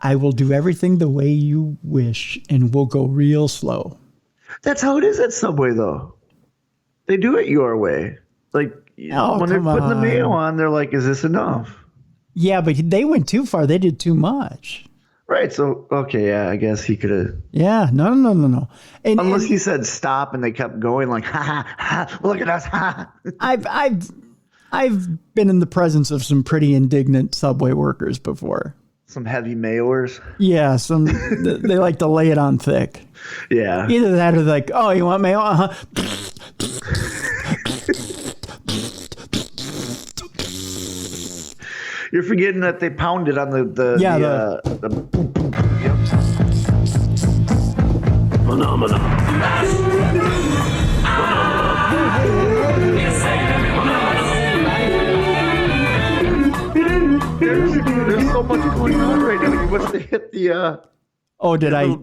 I will do everything the way you wish, and we'll go real slow.
That's how it is at Subway, though. They do it your way. Like, when they're putting the mayo on, they're like, is this enough?
Yeah, but they went too far. They did too much.
Right. So, okay, yeah, I guess he could have.
Yeah, no.
Unless he said stop and they kept going like, ha, look at us, ha.
I've been in the presence of some pretty indignant Subway workers before.
Some heavy mailers.
Yeah, they like to lay it on thick.
Yeah.
Either that or like, oh, you want mayo? Uh-huh.
You're forgetting that they pounded on the boom, boom. Yep. Phenomena. There's so much going on right now. You must have hit the.
Oh, did I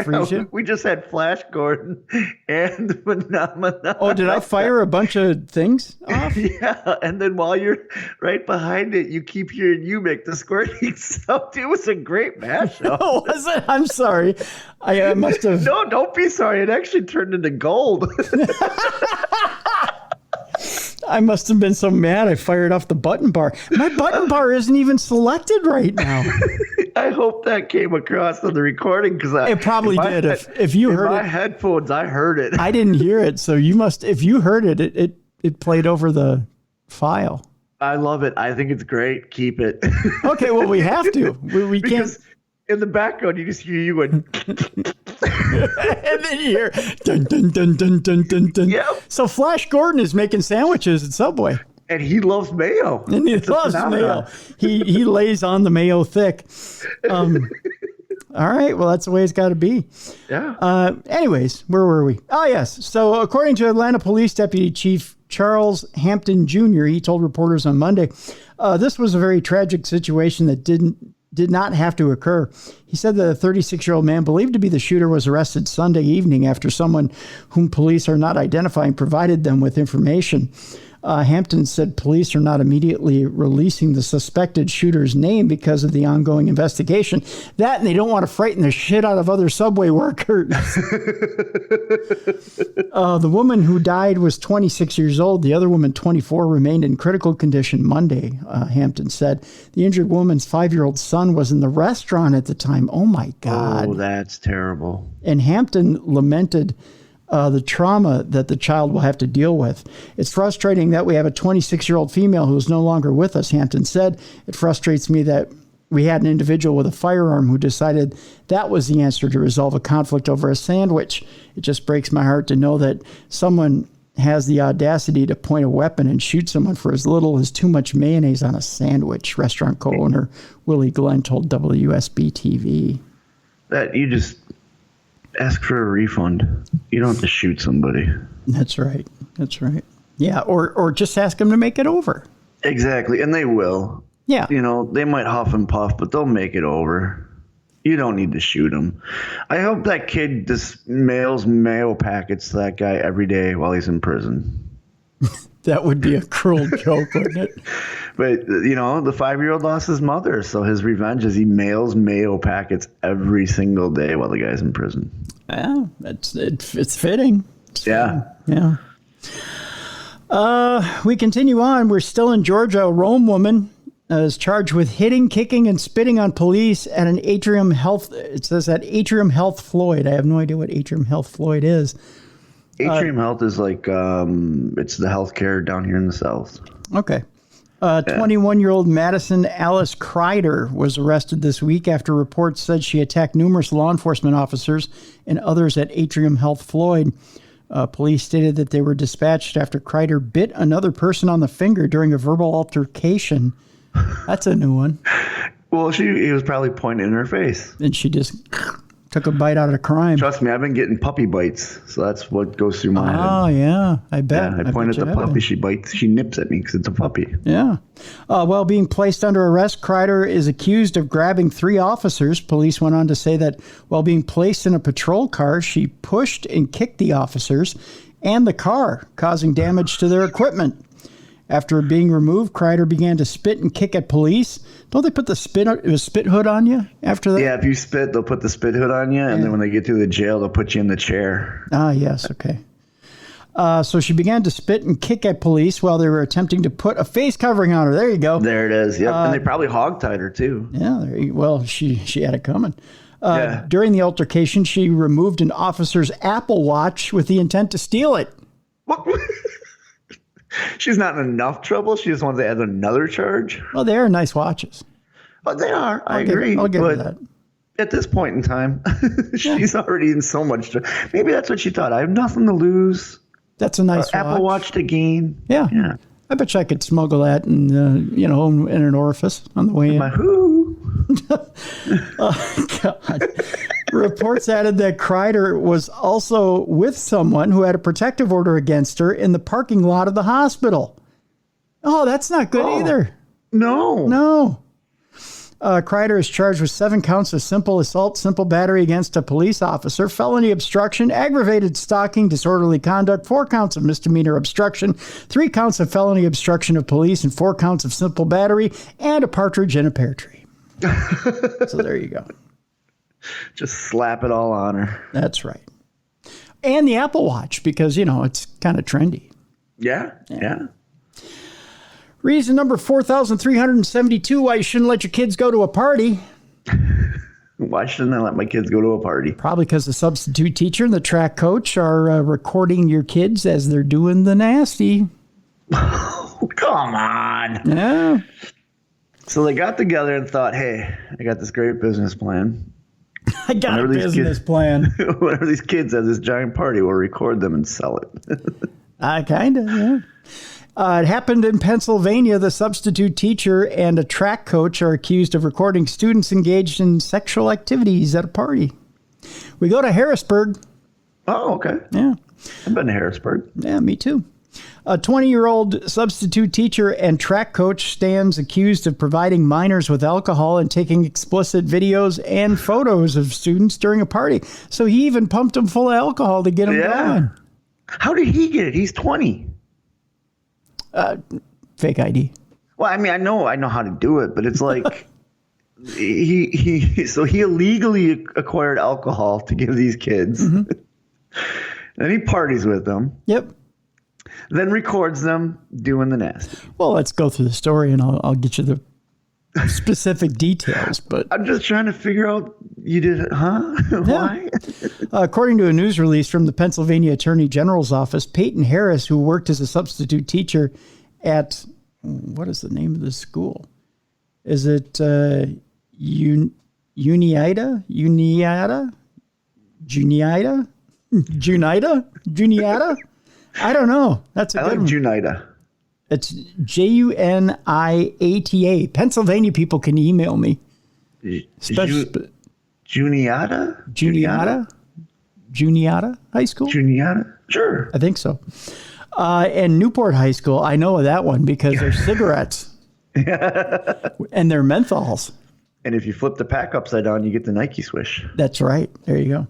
freeze you?
We just had Flash Gordon and Phenomena.
Oh, did I fire a bunch of things off?
Yeah, and then while you're right behind it, you keep hearing you make the squirting sound. It was a great mashup.
Oh, was it? I'm sorry. I must have.
No, don't be sorry. It actually turned into gold.
I must have been so mad I fired off the button bar. My button bar isn't even selected right now.
I hope that came across on the recording because
it probably did. If you heard
my headphones, I heard it.
I didn't hear it, so you must. If you heard it, it played over the file.
I love it. I think it's great. Keep it.
Okay, well we have to. We
because
can't.
In the background, you just hear you going.
And then you hear dun dun dun dun dun dun dun.
Yep.
So Flash Gordon is making sandwiches at Subway.
And he loves mayo.
And he loves mayo. He lays on the mayo thick. All right. Well, that's the way it's got to be.
Yeah.
Anyways, where were we? Oh, yes. So according to Atlanta Police Deputy Chief Charles Hampton Jr., he told reporters on Monday, this was a very tragic situation that did not have to occur. He said the 36-year-old man believed to be the shooter was arrested Sunday evening after someone whom police are not identifying provided them with information. Hampton said police are not immediately releasing the suspected shooter's name because of the ongoing investigation. That, and they don't want to frighten the shit out of other subway workers. The woman who died was 26 years old. The other woman, 24, remained in critical condition Monday, Hampton said. The injured woman's 5-year-old son was in the restaurant at the time. Oh, my God.
Oh, that's terrible.
And Hampton lamented the trauma that the child will have to deal with. It's frustrating that we have a 26-year-old female who is no longer with us, Hampton said. It frustrates me that we had an individual with a firearm who decided that was the answer to resolve a conflict over a sandwich. It just breaks my heart to know that someone has the audacity to point a weapon and shoot someone for as little as too much mayonnaise on a sandwich, restaurant co-owner Willie Glenn told WSB-TV.
That you just ask for a refund. You don't have to shoot somebody.
That's right. That's right. Yeah, or just ask them to make it over.
Exactly, and they will.
Yeah.
You know, they might huff and puff, but they'll make it over. You don't need to shoot them. I hope that kid just mails mayo packets to that guy every day while he's in prison.
That would be a cruel joke, wouldn't it?
But, you know, the 5-year-old lost his mother, so his revenge is he mails mayo packets every single day while the guy's in prison.
Yeah, it's fitting.
Yeah.
Yeah. We continue on. We're still in Georgia. A Rome woman is charged with hitting, kicking, and spitting on police at an Atrium Health. It says at Atrium Health Floyd. I have no idea what Atrium Health Floyd is.
Atrium Health is like, it's the healthcare down here in the South.
Okay. 21-year-old Madison Alice Kreider was arrested this week after reports said she attacked numerous law enforcement officers and others at Atrium Health Floyd. Police stated that they were dispatched after Kreider bit another person on the finger during a verbal altercation. That's a new one.
Well, he was probably pointing in her face.
And she just took a bite out of the crime.
Trust me, I've been getting puppy bites, so that's what goes through my head.
Oh, yeah, I bet.
Yeah, I point at the puppy, she bites, she nips at me because it's a puppy.
Yeah. While being placed under arrest, Kreider is accused of grabbing 3 officers. Police went on to say that while being placed in a patrol car, she pushed and kicked the officers and the car, causing damage to their equipment. After being removed, Kreider began to spit and kick at police. Don't they put the spit hood on you after that?
Yeah, if you spit, they'll put the spit hood on you, and then when they get to the jail, they'll put you in the chair.
Ah, yes, okay. So she began to spit and kick at police while they were attempting to put a face covering on her. There you go.
There it is, yep. And they probably hogtied her, too.
Yeah, well, she had it coming. During the altercation, she removed an officer's Apple Watch with the intent to steal it.
What? She's not in enough trouble. She just wants to add another charge.
Well, they are nice watches.
But they are. I agree.
I'll give her that.
At this point in time, she's already in so much. Maybe that's what she thought. I have nothing to lose.
That's a nice
Apple Watch to gain.
Yeah. I bet you I could smuggle that in an orifice on the way in.
My who?
Oh, God. Reports added that Kreider was also with someone who had a protective order against her in the parking lot of the hospital. Oh, that's not good either.
No.
Kreider is charged with 7 counts of simple assault, simple battery against a police officer, felony obstruction, aggravated stalking, disorderly conduct, 4 counts of misdemeanor obstruction, 3 counts of felony obstruction of police, and 4 counts of simple battery, and a partridge in a pear tree. So there you go.
Just slap it all on her.
That's right. And the Apple Watch, because, it's kind of trendy.
Yeah.
Reason number 4,372 why you shouldn't let your kids go to a party.
Why shouldn't I let my kids go to a party?
Probably because the substitute teacher and the track coach are recording your kids as they're doing the nasty.
Oh, come on.
Yeah.
So they got together and thought, hey, I got this great business plan.
I got a business plan.
Whenever these kids have this giant party, we'll record them and sell it.
Kind of, yeah. It happened in Pennsylvania. The substitute teacher and a track coach are accused of recording students engaged in sexual activities at a party. We go to Harrisburg.
Oh, okay.
Yeah.
I've been to Harrisburg.
Yeah, me too. A 20-year-old substitute teacher and track coach stands accused of providing minors with alcohol and taking explicit videos and photos of students during a party. So he even pumped them full of alcohol to get them going.
How did he get it? He's 20.
Fake ID.
Well, I mean, I know how to do it, but it's like he illegally acquired alcohol to give these kids. Mm-hmm. Then he parties with them.
Yep.
Then records them doing the nasty.
Well, let's go through the story, and I'll get you the specific details. But
I'm just trying to figure out. You did it, huh? Why?
According to a news release from the Pennsylvania Attorney General's office, Peyton Harris, who worked as a substitute teacher at, what is the name of the school? Is it Juniata? I don't know. That's a good one.
Junita.
It's Juniata. Pennsylvania people can email me.
Juniata High School? Juniata? Sure.
I think so. And Newport High School, I know of that one because they're cigarettes. And they're menthols.
And if you flip the pack upside down, you get the Nike swish.
That's right. There you go.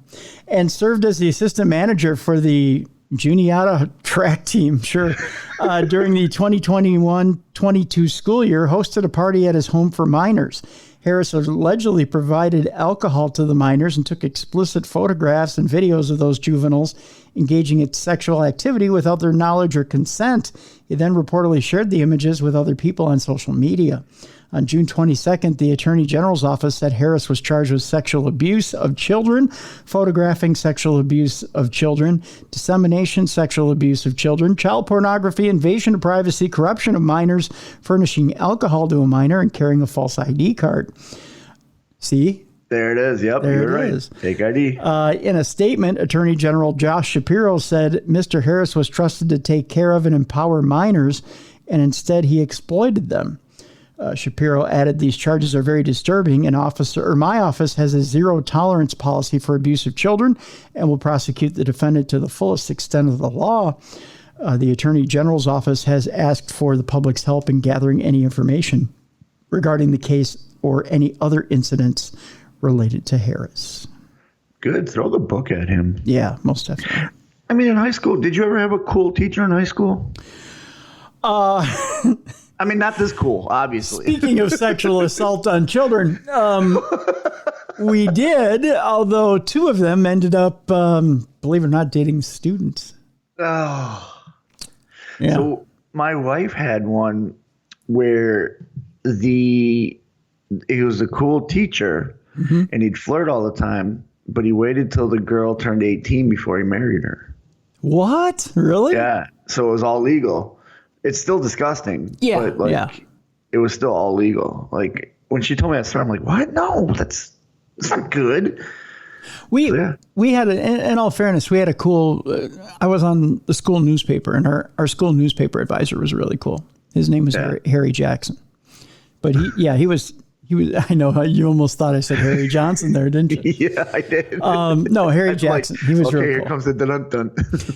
And served as the assistant manager for the Juniata track team, during the 2021-22 school year, hosted a party at his home for minors. Harris allegedly provided alcohol to the minors and took explicit photographs and videos of those juveniles engaging in sexual activity without their knowledge or consent. He then reportedly shared the images with other people on social media. On June 22nd, the Attorney General's office said Harris was charged with sexual abuse of children, photographing sexual abuse of children, dissemination sexual abuse of children, child pornography, invasion of privacy, corruption of minors, furnishing alcohol to a minor, and carrying a false ID card. See?
There it is. Yep,
there
you're right.
Is.
Fake ID.
In a statement, Attorney General Josh Shapiro said Mr. Harris was trusted to take care of and empower minors, and instead he exploited them. Shapiro added, "These charges are very disturbing. My office has a zero tolerance policy for abuse of children and will prosecute the defendant to the fullest extent of the law." The Attorney General's office has asked for the public's help in gathering any information regarding the case or any other incidents related to Harris.
Good. Throw the book at him.
Yeah, most definitely.
I mean, in high school, did you ever have a cool teacher in high school? I mean, not this cool, obviously.
Speaking of sexual assault on children, we did, although two of them ended up, believe it or not, dating students.
Oh.
Yeah.
So my wife had one where he was a cool teacher, mm-hmm. and he'd flirt all the time, but he waited till the girl turned 18 before he married her.
What? Really?
Yeah. So it was all legal. It's still disgusting.
Yeah.
But it was still all legal. Like when she told me that story, I'm like, what? No, that's not good.
We had, in all fairness, we had a cool, I was on the school newspaper, and our school newspaper advisor was really cool. His name was Harry Jackson. But he was, I know how you almost thought I said Harry Johnson there, didn't you?
Yeah, I did.
No, Harry Jackson. He was really cool.
Here comes the dun-dun.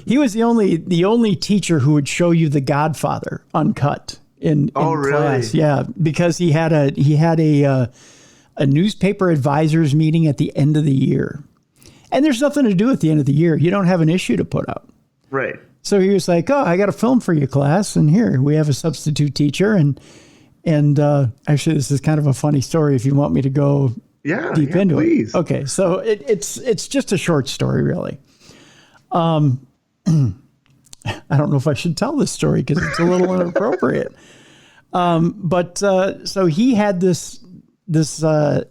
He was the only teacher who would show you The Godfather uncut in class.
Really?
Yeah, because he had a newspaper advisors meeting at the end of the year. And there's nothing to do at the end of the year. You don't have an issue to put out.
Right.
So he was like, "Oh, I got a film for you, class, and here we have a substitute teacher." And actually, this is kind of a funny story if you want me to go deep into
please.
it. Okay, so it's just a short story, really. I don't know if I should tell this story because it's a little inappropriate. But so he had this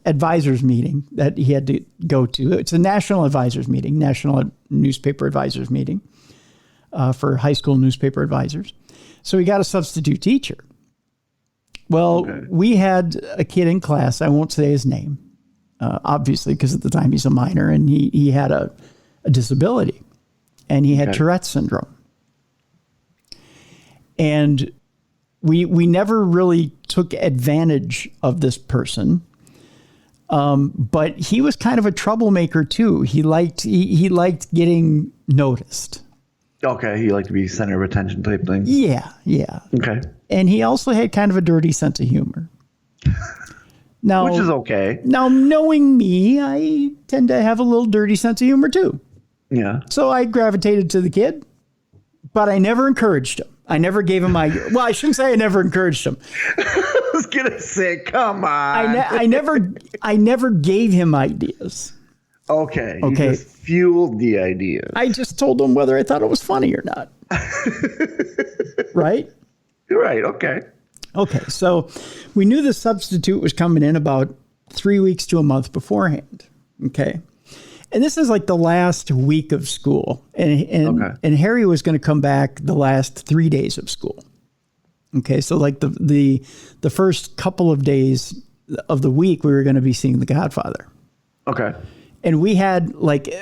advisors meeting that he had to go to. It's a national advisors meeting, national newspaper advisors meeting for high school newspaper advisors. So he got a substitute teacher. Well, we had a kid in class. I won't say his name, obviously, because at the time he's a minor, and he had a disability, and he had Tourette's syndrome. And we never really took advantage of this person, but he was kind of a troublemaker too. He liked getting noticed.
Okay, he liked to be center of attention type thing.
Yeah.
Okay.
And he also had kind of a dirty sense of humor. Now,
which is okay.
Now, knowing me, I tend to have a little dirty sense of humor too.
Yeah.
So I gravitated to the kid, but I never encouraged him. I never gave him well, I shouldn't say I never encouraged him.
I was gonna say, come on.
I never gave him ideas.
Okay. You just fueled the ideas.
I just told him whether I thought it was funny or not. Right?
You're right. Okay.
Okay. So we knew the substitute was coming in about 3 weeks to a month beforehand. Okay. And this is like the last week of school. And Harry was going to come back the last 3 days of school. Okay. So like the first couple of days of the week, we were going to be seeing The Godfather.
Okay.
And we had like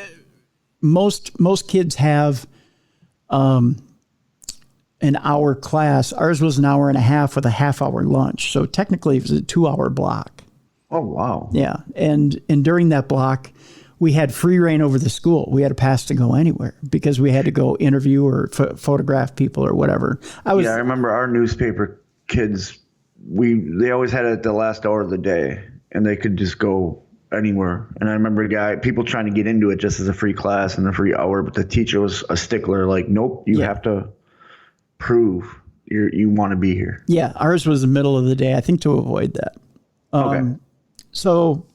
most kids have an hour class. Ours was an hour and a half with a half-hour lunch. So technically it was a 2-hour block.
Oh, wow.
Yeah. And during that block, we had free reign over the school. We had a pass to go anywhere because we had to go interview or photograph people or whatever. I
remember our newspaper kids, they always had it at the last hour of the day and they could just go anywhere. And I remember people trying to get into it just as a free class and a free hour, but the teacher was a stickler, like, nope, you have to prove you want to be here.
Yeah, ours was the middle of the day, I think, to avoid that.
Okay.
So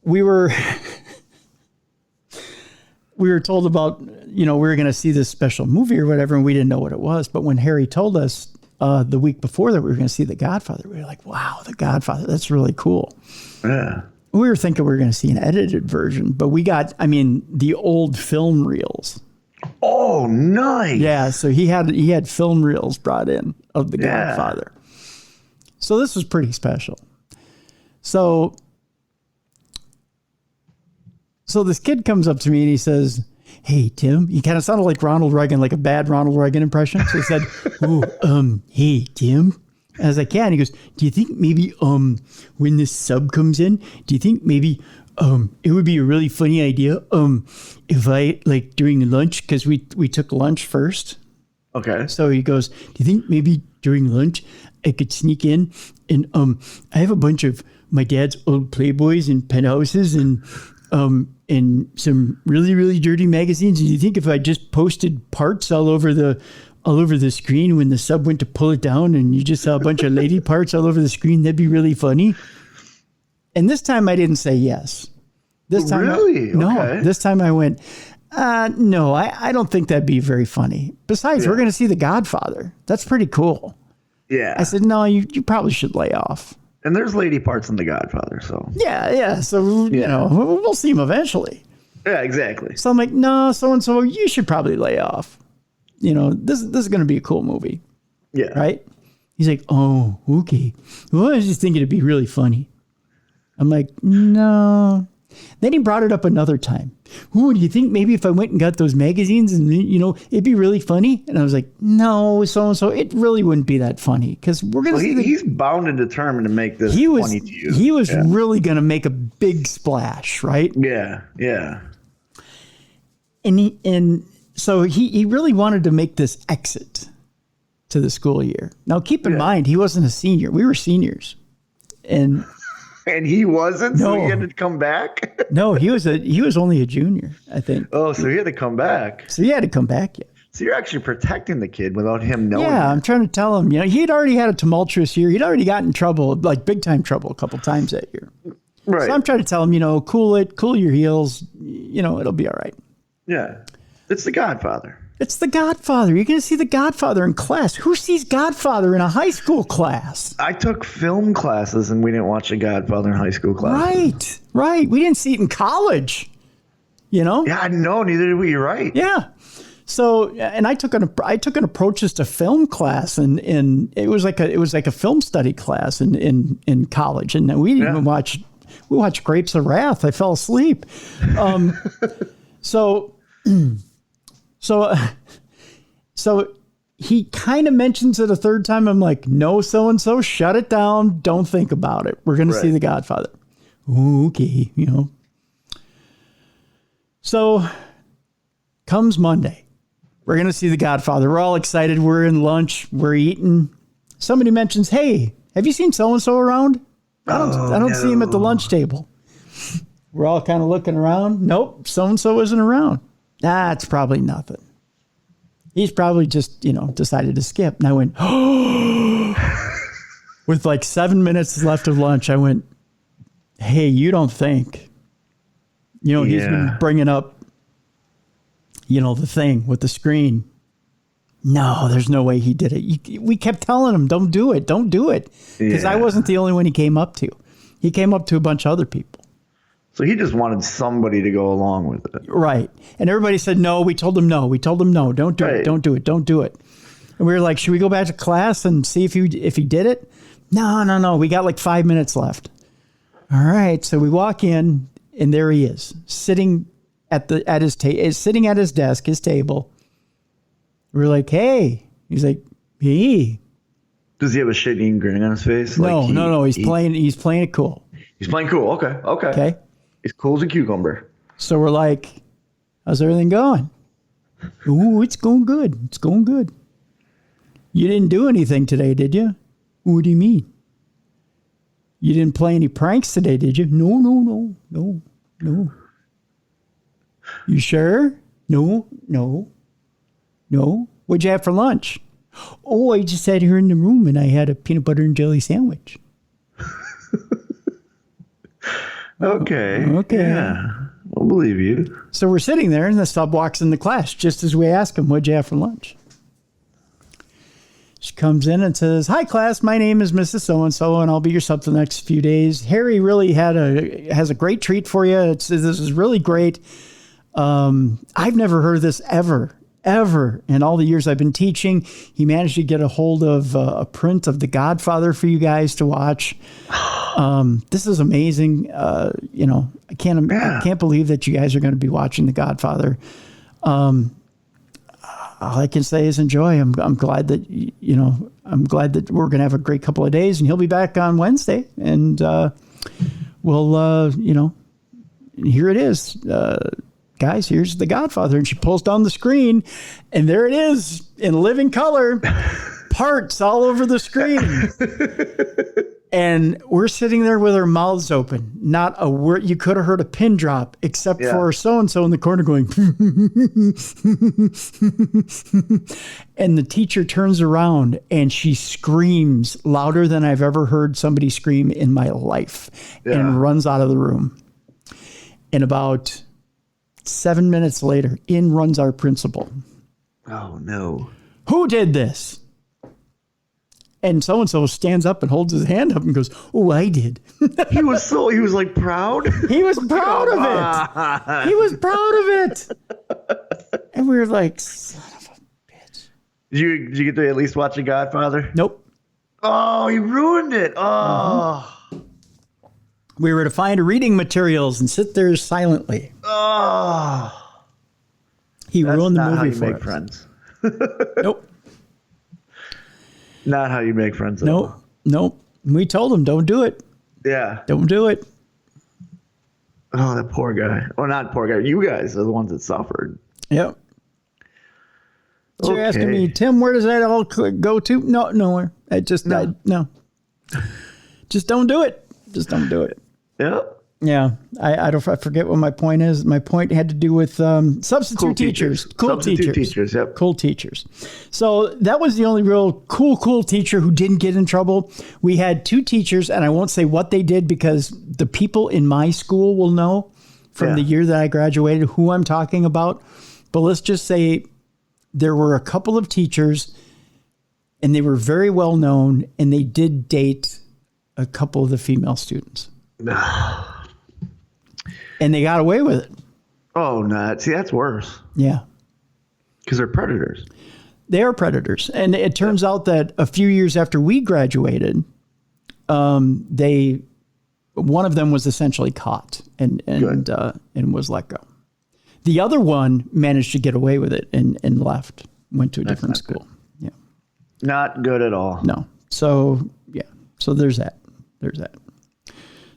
we were told about, we were going to see this special movie or whatever, and we didn't know what it was. But when Harry told us the week before that we were going to see The Godfather, we were like, wow, The Godfather, that's really cool.
Yeah.
We were thinking we were going to see an edited version, but we got, the old film reels.
Oh, nice.
Yeah, so he had film reels brought in of The Godfather. So this was pretty special. So this kid comes up to me and he says, hey, Tim, he kind of sounded like Ronald Reagan, like a bad Ronald Reagan impression. So he said, hey, Tim. I was like, yeah. And he goes, do you think maybe when this sub comes in, do you think maybe it would be a really funny idea if I, like, during lunch, because we took lunch first.
Okay.
So he goes, do you think maybe during lunch I could sneak in and I have a bunch of my dad's old Playboys and penthouses and some really, really dirty magazines. And do you think if I just posted parts all over the screen when the sub went to pull it down and you just saw a bunch of lady parts all over the screen, that'd be really funny? And this time I didn't say yes. This time,
really?
No. This time I went, no, I don't think that'd be very funny. Besides, we're going to see The Godfather. That's pretty cool.
Yeah.
I said, no, you probably should lay off.
And there's lady parts in The Godfather, so.
Yeah. So, we'll see him eventually.
Yeah, exactly.
So I'm like, no, so-and-so, you should probably lay off. This is going to be a cool movie.
Yeah.
Right? He's like, oh, okay. Well, I was just thinking it'd be really funny. I'm like, no. Then he brought it up another time. Oh, do you think maybe if I went and got those magazines and, it'd be really funny? And I was like, no, so-and-so, it really wouldn't be that funny because we're going to see
he's bound and determined to make this funny to you.
He was really going to make a big splash, right?
Yeah, yeah.
And so he really wanted to make this exit to the school year. Now, keep in mind, he wasn't a senior. We were seniors. And
he wasn't?
No.
So he had to come back?
No, he was only a junior, I think.
Oh, so he had to come back.
So he had to come back, yeah.
So you're actually protecting the kid without him knowing.
Yeah, I'm trying to tell him, he had already had a tumultuous year. He'd already gotten in trouble, like big time trouble a couple times that year.
Right.
So I'm trying to tell him, cool your heels, it'll be all right.
Yeah. It's The Godfather.
It's The Godfather. You're going to see The Godfather in class. Who sees Godfather in a high school class?
I took film classes and we didn't watch The Godfather in high school class.
Right. We didn't see it in college.
Yeah, no, neither did we. You're right.
Yeah. So, and I took an approach to film class, and it was like a film study class in college, and we didn't even watch. We watched Grapes of Wrath. I fell asleep. So he kind of mentions it a third time. I'm like, no, so-and-so, shut it down. Don't think about it. We're going to see The Godfather. Okay, So comes Monday. We're going to see The Godfather. We're all excited. We're in lunch. We're eating. Somebody mentions, hey, have you seen so-and-so around? I don't see him at the lunch table. We're all kind of looking around. Nope, so-and-so isn't around. That's probably nothing. He's probably just, decided to skip. And I went, oh, with like 7 minutes left of lunch, I went, hey, you don't think, he's been bringing up, the thing with the screen. No, there's no way he did it. We kept telling him, don't do it. Don't do it. Because I wasn't the only one he came up to. He came up to a bunch of other people.
So he just wanted somebody to go along with it. Right.
And everybody said, no. We told him no. Don't do it. Don't do it. Don't do it. And we were like, should we go back to class and see if he did it? No. We got like 5 minutes left. All right. So we walk in and there he is sitting at his desk, his table. We're like, hey. He's like, hey.
Does he have a shit-eating grin on his face?
No. He's playing it cool.
He's playing cool. Okay. He's cool as a cucumber.
So we're like, how's everything going? Ooh, it's going good. It's going good. You didn't do anything today, did you? What do you mean? You didn't play any pranks today, did you? No. You sure? No. What'd you have for lunch? Oh, I just sat here in the room and I had a peanut butter and jelly sandwich.
Okay. Yeah, I'll believe you.
So we're sitting there and the sub walks in the class just as we ask him, what'd you have for lunch? She comes in and says, hi, class. My name is Mrs. So-and-so, and I'll be your sub for the next few days. Harry really has a great treat for you. This is really great. I've never heard of this ever in all the years I've been teaching. He managed to get a hold of a print of The Godfather for you guys to watch. This is amazing. I can't believe that you guys are going to be watching The Godfather. All I can say is enjoy. I'm glad that, I'm glad that we're going to have a great couple of days, and he'll be back on Wednesday. And we'll, here it is. Guys, here's The Godfather. And she pulls down the screen, and there it is in living color, parts all over the screen. And we're sitting there with our mouths open. Not a word. You could have heard a pin drop, except for so-and-so in the corner going. And the teacher turns around and she screams louder than I've ever heard somebody scream in my life, and runs out of the room. And about 7 minutes later, in runs our principal.
Oh, no.
Who did this? And so-and-so stands up and holds his hand up and goes, oh, I did.
He was like proud.
He was proud of it. He was proud of it. And we were like, son of a bitch.
Did you get to at least watch The Godfather?
Nope.
Oh, he ruined it. Oh.
We were to find reading materials and sit there silently.
Oh.
He ruined the movie
how you
for
make
us.
Friends.
Nope.
Not how you make friends at all.
Nope. We told him, don't do it.
Yeah.
Don't do it.
Oh, that poor guy. Well, not poor guy. You guys are the ones that suffered.
Yep. So you're asking me, Tim, where does that all go to? No, nowhere. No. Just don't do it. Just don't do it.
Yep.
Yeah, I forget what my point is. My point had to do with substitute teachers. Cool teachers.
Yep.
Cool teachers. So that was the only real cool teacher who didn't get in trouble. We had two teachers, and I won't say what they did because the people in my school will know from the year that I graduated who I'm talking about. But let's just say there were a couple of teachers, and they were very well known, and they did date a couple of the female students. And they got away with it.
Oh, no. See, that's worse.
Yeah.
Because they're predators.
They are predators. And it turns out that a few years after we graduated, one of them was essentially caught and was let go. The other one managed to get away with it and left, went to a different school. Good. Yeah.
Not good at all.
No. So, yeah. So there's that.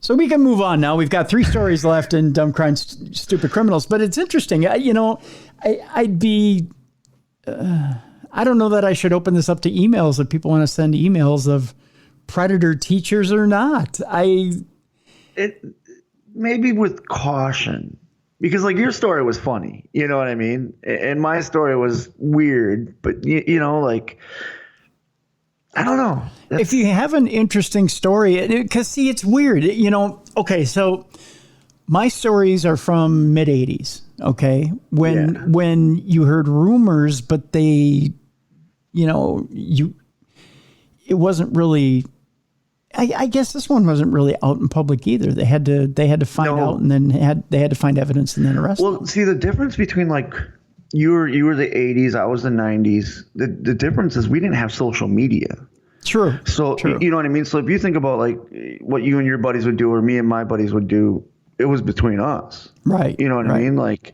So we can move on now. We've got 3 stories left in Dumb Crimes, Stupid Criminals. But it's interesting. I don't know that I should open this up to emails if people want to send emails of predator teachers or not.
Maybe with caution. Because like your story was funny, you know what I mean? And my story was weird, but you know, like, I don't know.
If you have an interesting story, because see, it's weird, you know. Okay, so my stories are from mid '80s. Okay, when you heard rumors, but they, you know, it wasn't really. I guess this one wasn't really out in public either. They had to find out, and then they had to find evidence and then arrest them.
Well, see, the difference between like you were the '80s, I was the '90s. The difference is we didn't have social media.
True.
So
True.
You know what I mean. So if you think about like what you and your buddies would do, or me and my buddies would do, it was between us.
Right.
You know what I mean? Like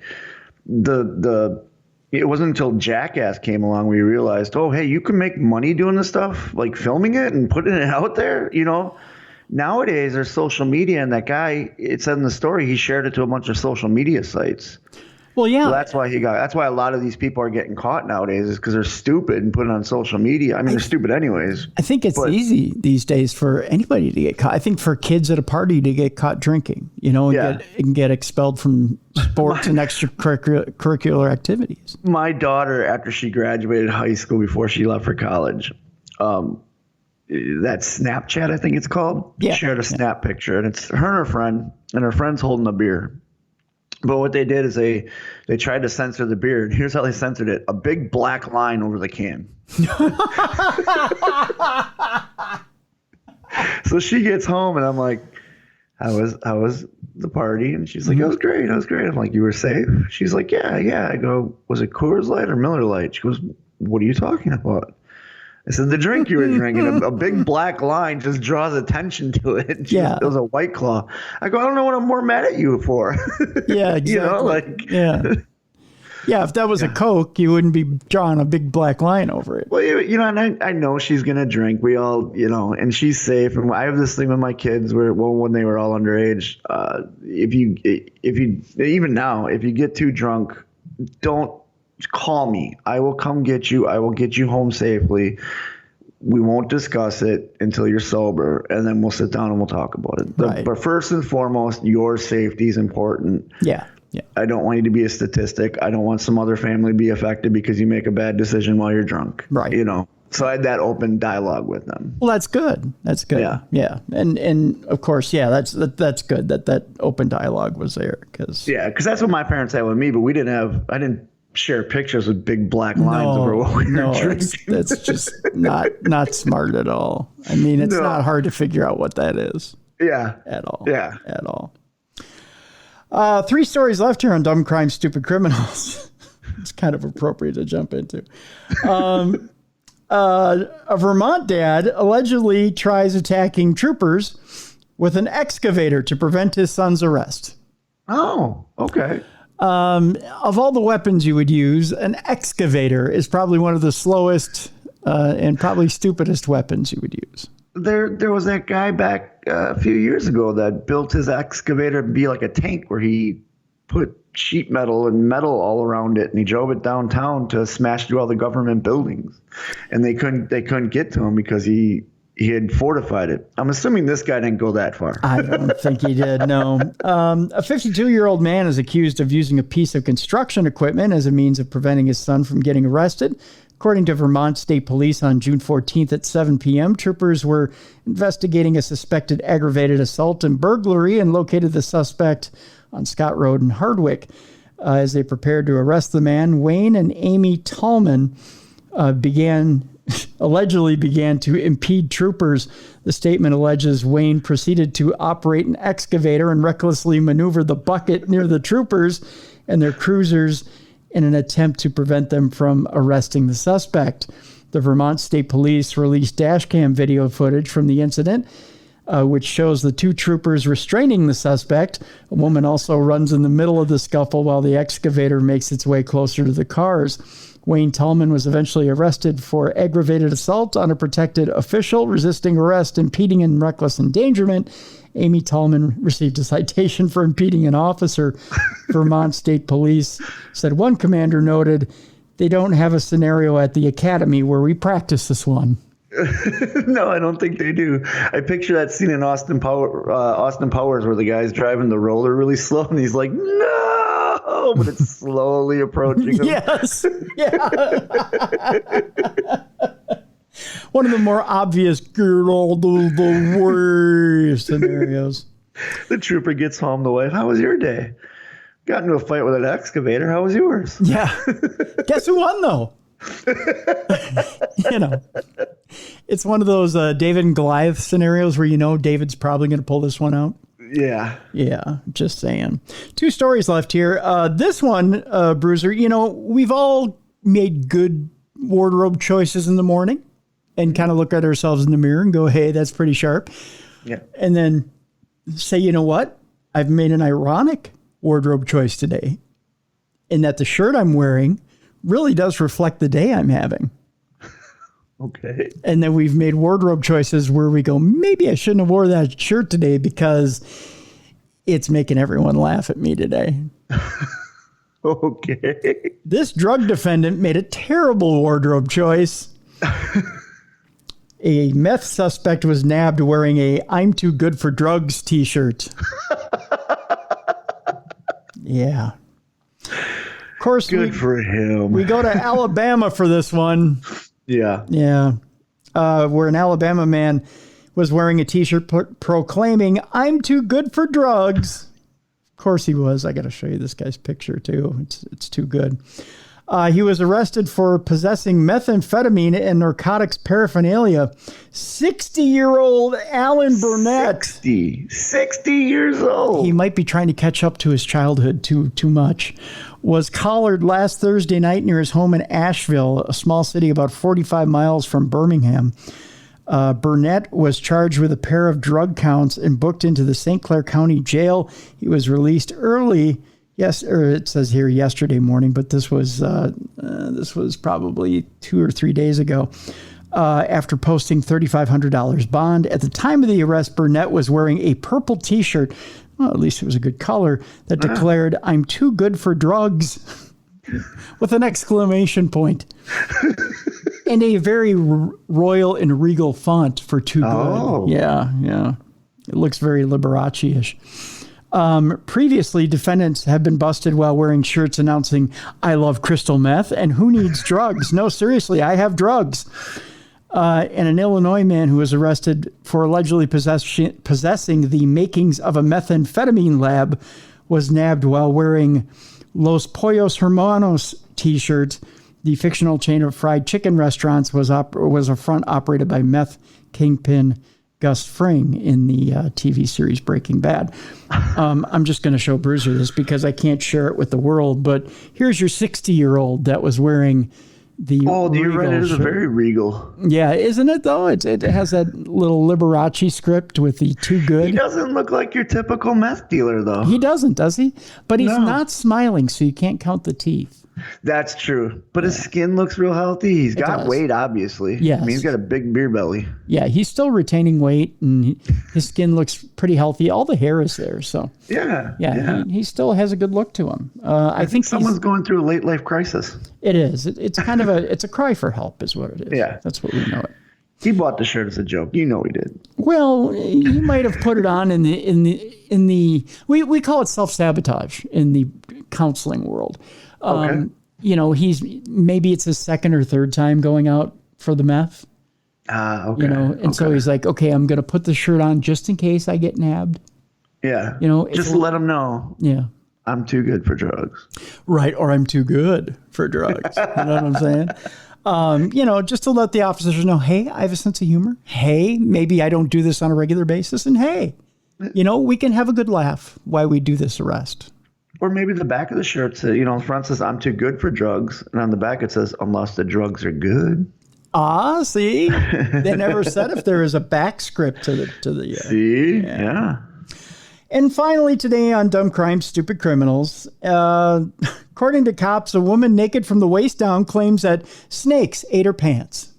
it wasn't until Jackass came along we realized, oh, hey, you can make money doing this stuff, like filming it and putting it out there, you know? Nowadays, there's social media, and that guy, it said in the story, he shared it to a bunch of social media sites.
Well, yeah.
So that's why a lot of these people are getting caught nowadays, is because they're stupid and put it on social media. I mean, they're stupid anyways.
I think it's easy these days for anybody to get caught. I think for kids at a party to get caught drinking, you know, and get expelled from sports and extracurricular activities.
My daughter, after she graduated high school, before she left for college, that Snapchat, I think it's called, shared a snap picture, and it's her and her friend, and her friend's holding a beer. But what they did is they tried to censor the beer, and here's how they censored it: a big black line over the can. So she gets home, and I'm like, how was the party? And she's like, it was great. I'm like, you were safe? She's like, yeah. I go, was it Coors Light or Miller Lite? She goes, what are you talking about? I said, the drink you were drinking. A big black line just draws attention to it. It was a White Claw. I go, I don't know what I'm more mad at you for.
Yeah, exactly.
You know, like,
yeah. If that was a Coke, you wouldn't be drawing a big black line over it.
Well, you know, and I know she's gonna drink. We all, you know, and she's safe. And I have this thing with my kids where, when they were all underage, if you even now, if you get too drunk, don't call me. I will come get you. I will get you home safely. We won't discuss it until you're sober, and then we'll sit down and we'll talk about it. But first and foremost, your safety is important.
Yeah.
I don't want you to be a statistic. I don't want some other family to be affected because you make a bad decision while you're drunk.
Right.
You know. So I had that open dialogue with them.
Well, that's good. That's good. Yeah. And of course, that's good that open dialogue was there because
that's what my parents had with me, but I didn't share pictures with big black lines over what we were drinking.
That's just not smart at all. I mean, it's not hard to figure out what that is.
Yeah.
At all.
Yeah.
At all. 3 stories left here on Dumb Crime, Stupid Criminals. It's kind of appropriate to jump into. A Vermont dad allegedly tries attacking troopers with an excavator to prevent his son's arrest.
Oh, okay.
Of all the weapons you would use, an excavator is probably one of the slowest and probably stupidest weapons you would use.
There was that guy back a few years ago that built his excavator to be like a tank, where he put sheet metal and metal all around it, and he drove it downtown to smash through all the government buildings, and they couldn't get to him because he had fortified it. I'm assuming this guy didn't go that far.
I don't think he did, no. A 52-year-old man is accused of using a piece of construction equipment as a means of preventing his son from getting arrested. According to Vermont State Police, on June 14th at 7 p.m., troopers were investigating a suspected aggravated assault and burglary and located the suspect on Scott Road in Hardwick. As they prepared to arrest the man, Wayne and Amy Tallman allegedly began to impede troopers. The statement alleges Wayne proceeded to operate an excavator and recklessly maneuver the bucket near the troopers and their cruisers in an attempt to prevent them from arresting the suspect. The Vermont State Police released dashcam video footage from the incident, which shows the 2 troopers restraining the suspect. A woman also runs in the middle of the scuffle while the excavator makes its way closer to the cars. Wayne Tallman was eventually arrested for aggravated assault on a protected official, resisting arrest, impeding, and reckless endangerment. Amy Tallman received a citation for impeding an officer. Vermont State Police said one commander noted, "They don't have a scenario at the academy where we practice this one."
No, I don't think they do. I picture that scene in Austin Powers where the guy's driving the roller really slow and he's like, no! Oh, but it's slowly approaching him.
Yes. Yeah. One of the more obvious the worst scenarios.
The trooper gets home. The wife, how was your day? Got into a fight with an excavator. How was yours?
Yeah. Guess who won, though? It's one of those David and Goliath scenarios where David's probably going to pull this one out.
Yeah.
Yeah, just saying. 2 stories left here. This one, Bruiser, we've all made good wardrobe choices in the morning and kind of look at ourselves in the mirror and go, hey, that's pretty sharp.
Yeah.
And then say, you know what? I've made an ironic wardrobe choice today in that the shirt I'm wearing really does reflect the day I'm having.
Okay.
And then we've made wardrobe choices where we go, maybe I shouldn't have wore that shirt today because it's making everyone laugh at me today.
Okay.
This drug defendant made a terrible wardrobe choice. A meth suspect was nabbed wearing a "I'm too good for drugs" t-shirt. Yeah. Of course,
good for him.
We go to Alabama for this one.
Yeah.
Yeah. Where an Alabama man was wearing a t-shirt proclaiming, "I'm too good for drugs." Of course he was. I got to show you this guy's picture too. It's too good. He was arrested for possessing methamphetamine and narcotics paraphernalia. 60-year-old Alan Burnett.
60 years old.
He might be trying to catch up to his childhood too much. Was collared last Thursday night near his home in Asheville, a small city about 45 miles from Birmingham. Burnett was charged with a pair of drug counts and booked into the St. Clair County Jail. He was released early. Yes, or it says here yesterday morning, but this was probably 2 or 3 days ago. After posting $3,500 bond. At the time of the arrest, Burnett was wearing a purple T-shirt. Well, at least it was a good color that declared, "I'm too good for drugs," with an exclamation point. And a very royal and regal font for "too good."
Oh.
Yeah. It looks very Liberace-ish. Previously, defendants have been busted while wearing shirts announcing, "I love crystal meth," and "Who needs drugs? No, seriously, I have drugs." And an Illinois man who was arrested for allegedly possessing the makings of a methamphetamine lab was nabbed while wearing Los Pollos Hermanos t-shirts. The fictional chain of fried chicken restaurants was a front operated by meth kingpin Gus Fring in the TV series Breaking Bad. I'm just going to show Bruiser this because I can't share it with the world, but here's your 60-year-old that was wearing the
you're right. It is a very regal.
Yeah, isn't it, though? It has that little Liberace script with the "too good."
He doesn't look like your typical meth dealer, though.
He doesn't, does he? But he's not smiling, so you can't count the teeth.
That's true. But his skin looks real healthy. He's got weight, obviously.
Yes.
I mean, he's got a big beer belly.
Yeah, he's still retaining weight, and his skin looks pretty healthy. All the hair is there, so.
Yeah.
He still has a good look to him. I think
someone's going through a late life crisis.
It is. It's kind of it's a cry for help is what it is.
Yeah.
That's what we know it.
He bought the shirt as a joke. You know he did.
Well, he might have put it on in the we call it self-sabotage in the counseling world.
Okay.
Maybe it's his second or third time going out for the meth.
Okay.
So he's like, okay, I'm going to put the shirt on just in case I get nabbed.
Yeah. Just let him know.
Yeah.
I'm too good for drugs.
Right. Or I'm too good for drugs. You know what I'm saying? Just to let the officers know, hey, I have a sense of humor. Hey, maybe I don't do this on a regular basis. And hey, we can have a good laugh while we do this arrest.
Or maybe the back of the shirt says, the front says, "I'm too good for drugs." And on the back it says, "Unless the drugs are good."
Ah, see? They never said if there is a back script to the
See? Yeah.
And finally today on Dumb Crimes, Stupid Criminals, according to cops, a woman naked from the waist down claims that snakes ate her pants.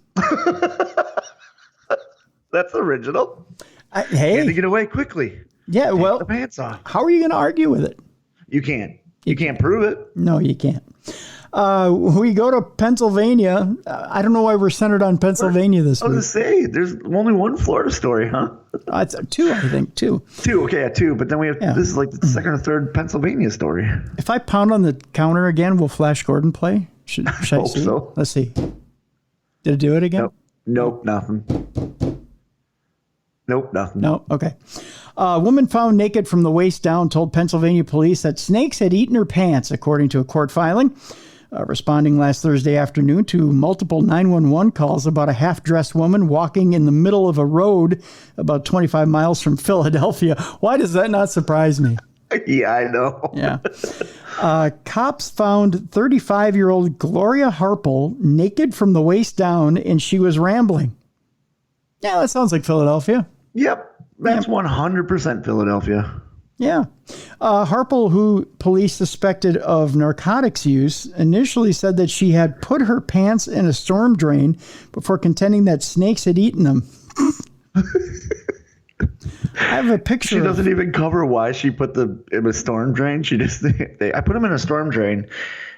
That's original.
Hey.
You had to get away quickly.
Yeah,
Take the pants off.
How are you going to argue with it?
You can't. You can't prove it.
No, you can't. We go to Pennsylvania. I don't know why we're centered on Pennsylvania this week.
I was going to say, there's only one Florida story, huh?
It's two, I think, two.
Two, okay, two. But then we have, this is like the second or third Pennsylvania story.
If I pound on the counter again, will Flash Gordon play? Should I
hope
see?
so.
Let's see. Did it do it again?
Nope, nothing. Nope, nothing.
No, okay. A woman found naked from the waist down told Pennsylvania police that snakes had eaten her pants, according to a court filing. Responding last Thursday afternoon to multiple 911 calls about a half-dressed woman walking in the middle of a road about 25 miles from Philadelphia. Why does that not surprise me?
Yeah, I know.
Yeah. Cops found 35-year-old Gloria Harple naked from the waist down, and she was rambling. Yeah, that sounds like Philadelphia.
Yep, that's 100% Philadelphia.
Yeah. Harple, who police suspected of narcotics use, initially said that she had put her pants in a storm drain before contending that snakes had eaten them. I have a picture.
She doesn't even cover why she put them in a storm drain. She just, I put them in a storm drain,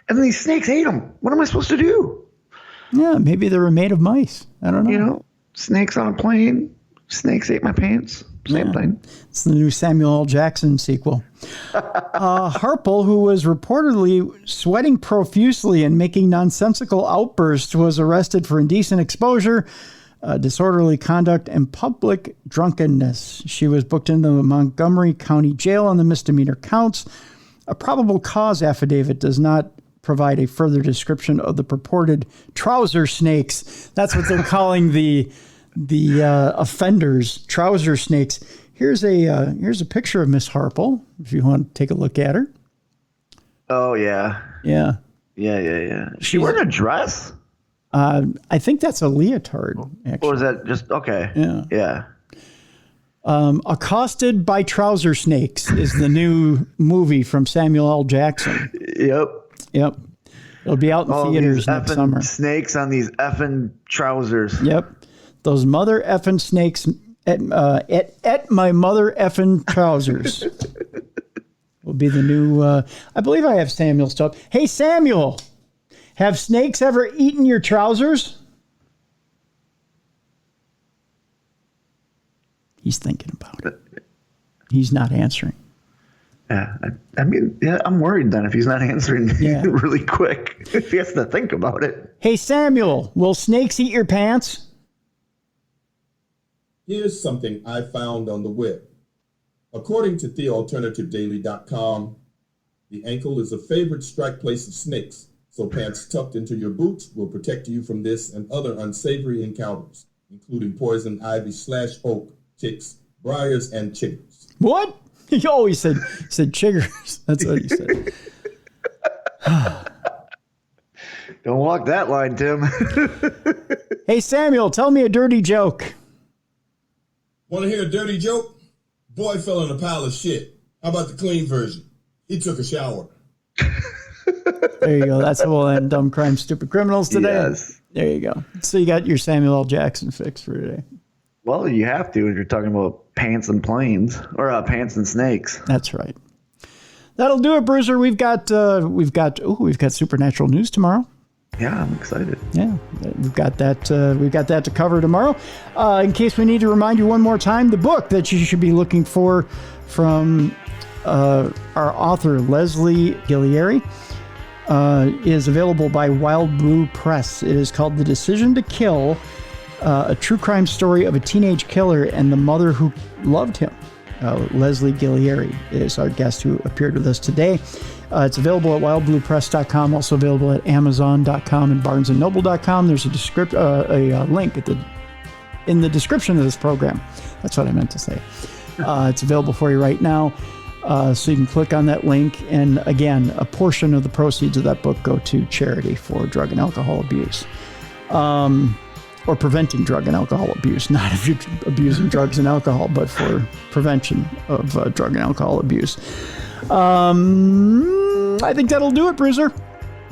and then these snakes ate them. What am I supposed to do?
Yeah, maybe they were made of mice. I don't know.
You know, snakes on a plane. Snakes ate my pants. Same thing.
It's the new Samuel L. Jackson sequel. Harple, who was reportedly sweating profusely and making nonsensical outbursts, was arrested for indecent exposure, disorderly conduct, and public drunkenness. She was booked into the Montgomery County Jail on the misdemeanor counts. A probable cause affidavit does not provide a further description of the purported trouser snakes. That's what they're calling the offenders, trouser snakes. Here's a picture of Miss Harple, if you want to take a look at her.
Oh, yeah.
Yeah.
Yeah. She wearing a dress?
I think that's a leotard, actually.
Or is that just, okay. Yeah.
Accosted by Trouser Snakes is the new movie from Samuel L. Jackson.
Yep.
It'll be out in theaters next summer.
Snakes on these effing trousers.
Yep. Those mother effing snakes at my mother effing trousers will be the new. I believe I have Samuel's stuff. Hey, Samuel, have snakes ever eaten your trousers? He's thinking about it. He's not answering.
Yeah, I mean, I'm worried then if he's not answering really quick. If he has to think about it.
Hey, Samuel, will snakes eat your pants?
Here's something I found on the web. According to thealternativedaily.com, the ankle is a favorite strike place of snakes, so pants tucked into your boots will protect you from this and other unsavory encounters, including poison ivy / oak, ticks, briars, and chiggers.
What? He always said chiggers. That's what he said.
Don't walk that line, Tim.
Hey, Samuel, tell me a dirty joke.
Want to hear a dirty joke? Boy fell in a pile of shit. How about the clean version? He took a shower.
There you go. That's how we'll end Dumb Crime, Stupid Criminals today.
Yes.
There you go. So you got your Samuel L. Jackson fix for today.
Well, you have to if you're talking about pants and planes or pants and snakes.
That's right. That'll do it, Bruiser. We've got supernatural news tomorrow.
Yeah, I'm excited.
Yeah, we've got that to cover tomorrow. In case we need to remind you one more time, the book that you should be looking for from our author Leslie Ghiglieri is available by Wild Blue Press. It is called The Decision to Kill, a true crime story of a teenage killer and the mother who loved him. Leslie Ghiglieri is our guest who appeared with us today. It's available at wildbluepress.com, also available at amazon.com and barnesandnoble.com. There's a link in the description of this program. That's what I meant to say. It's available for you right now, so you can click on that link. And again, a portion of the proceeds of that book go to charity for drug and alcohol abuse. Or preventing drug and alcohol abuse, not if you're abusing drugs and alcohol, but for prevention of drug and alcohol abuse. I think that'll do it, Bruiser.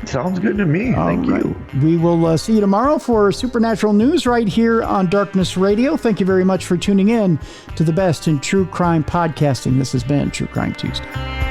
Sounds good to me. Thank you.
We will see you tomorrow for Supernatural News right here on Darkness Radio. Thank you very much for tuning in to the best in true crime podcasting. This has been True Crime Tuesday.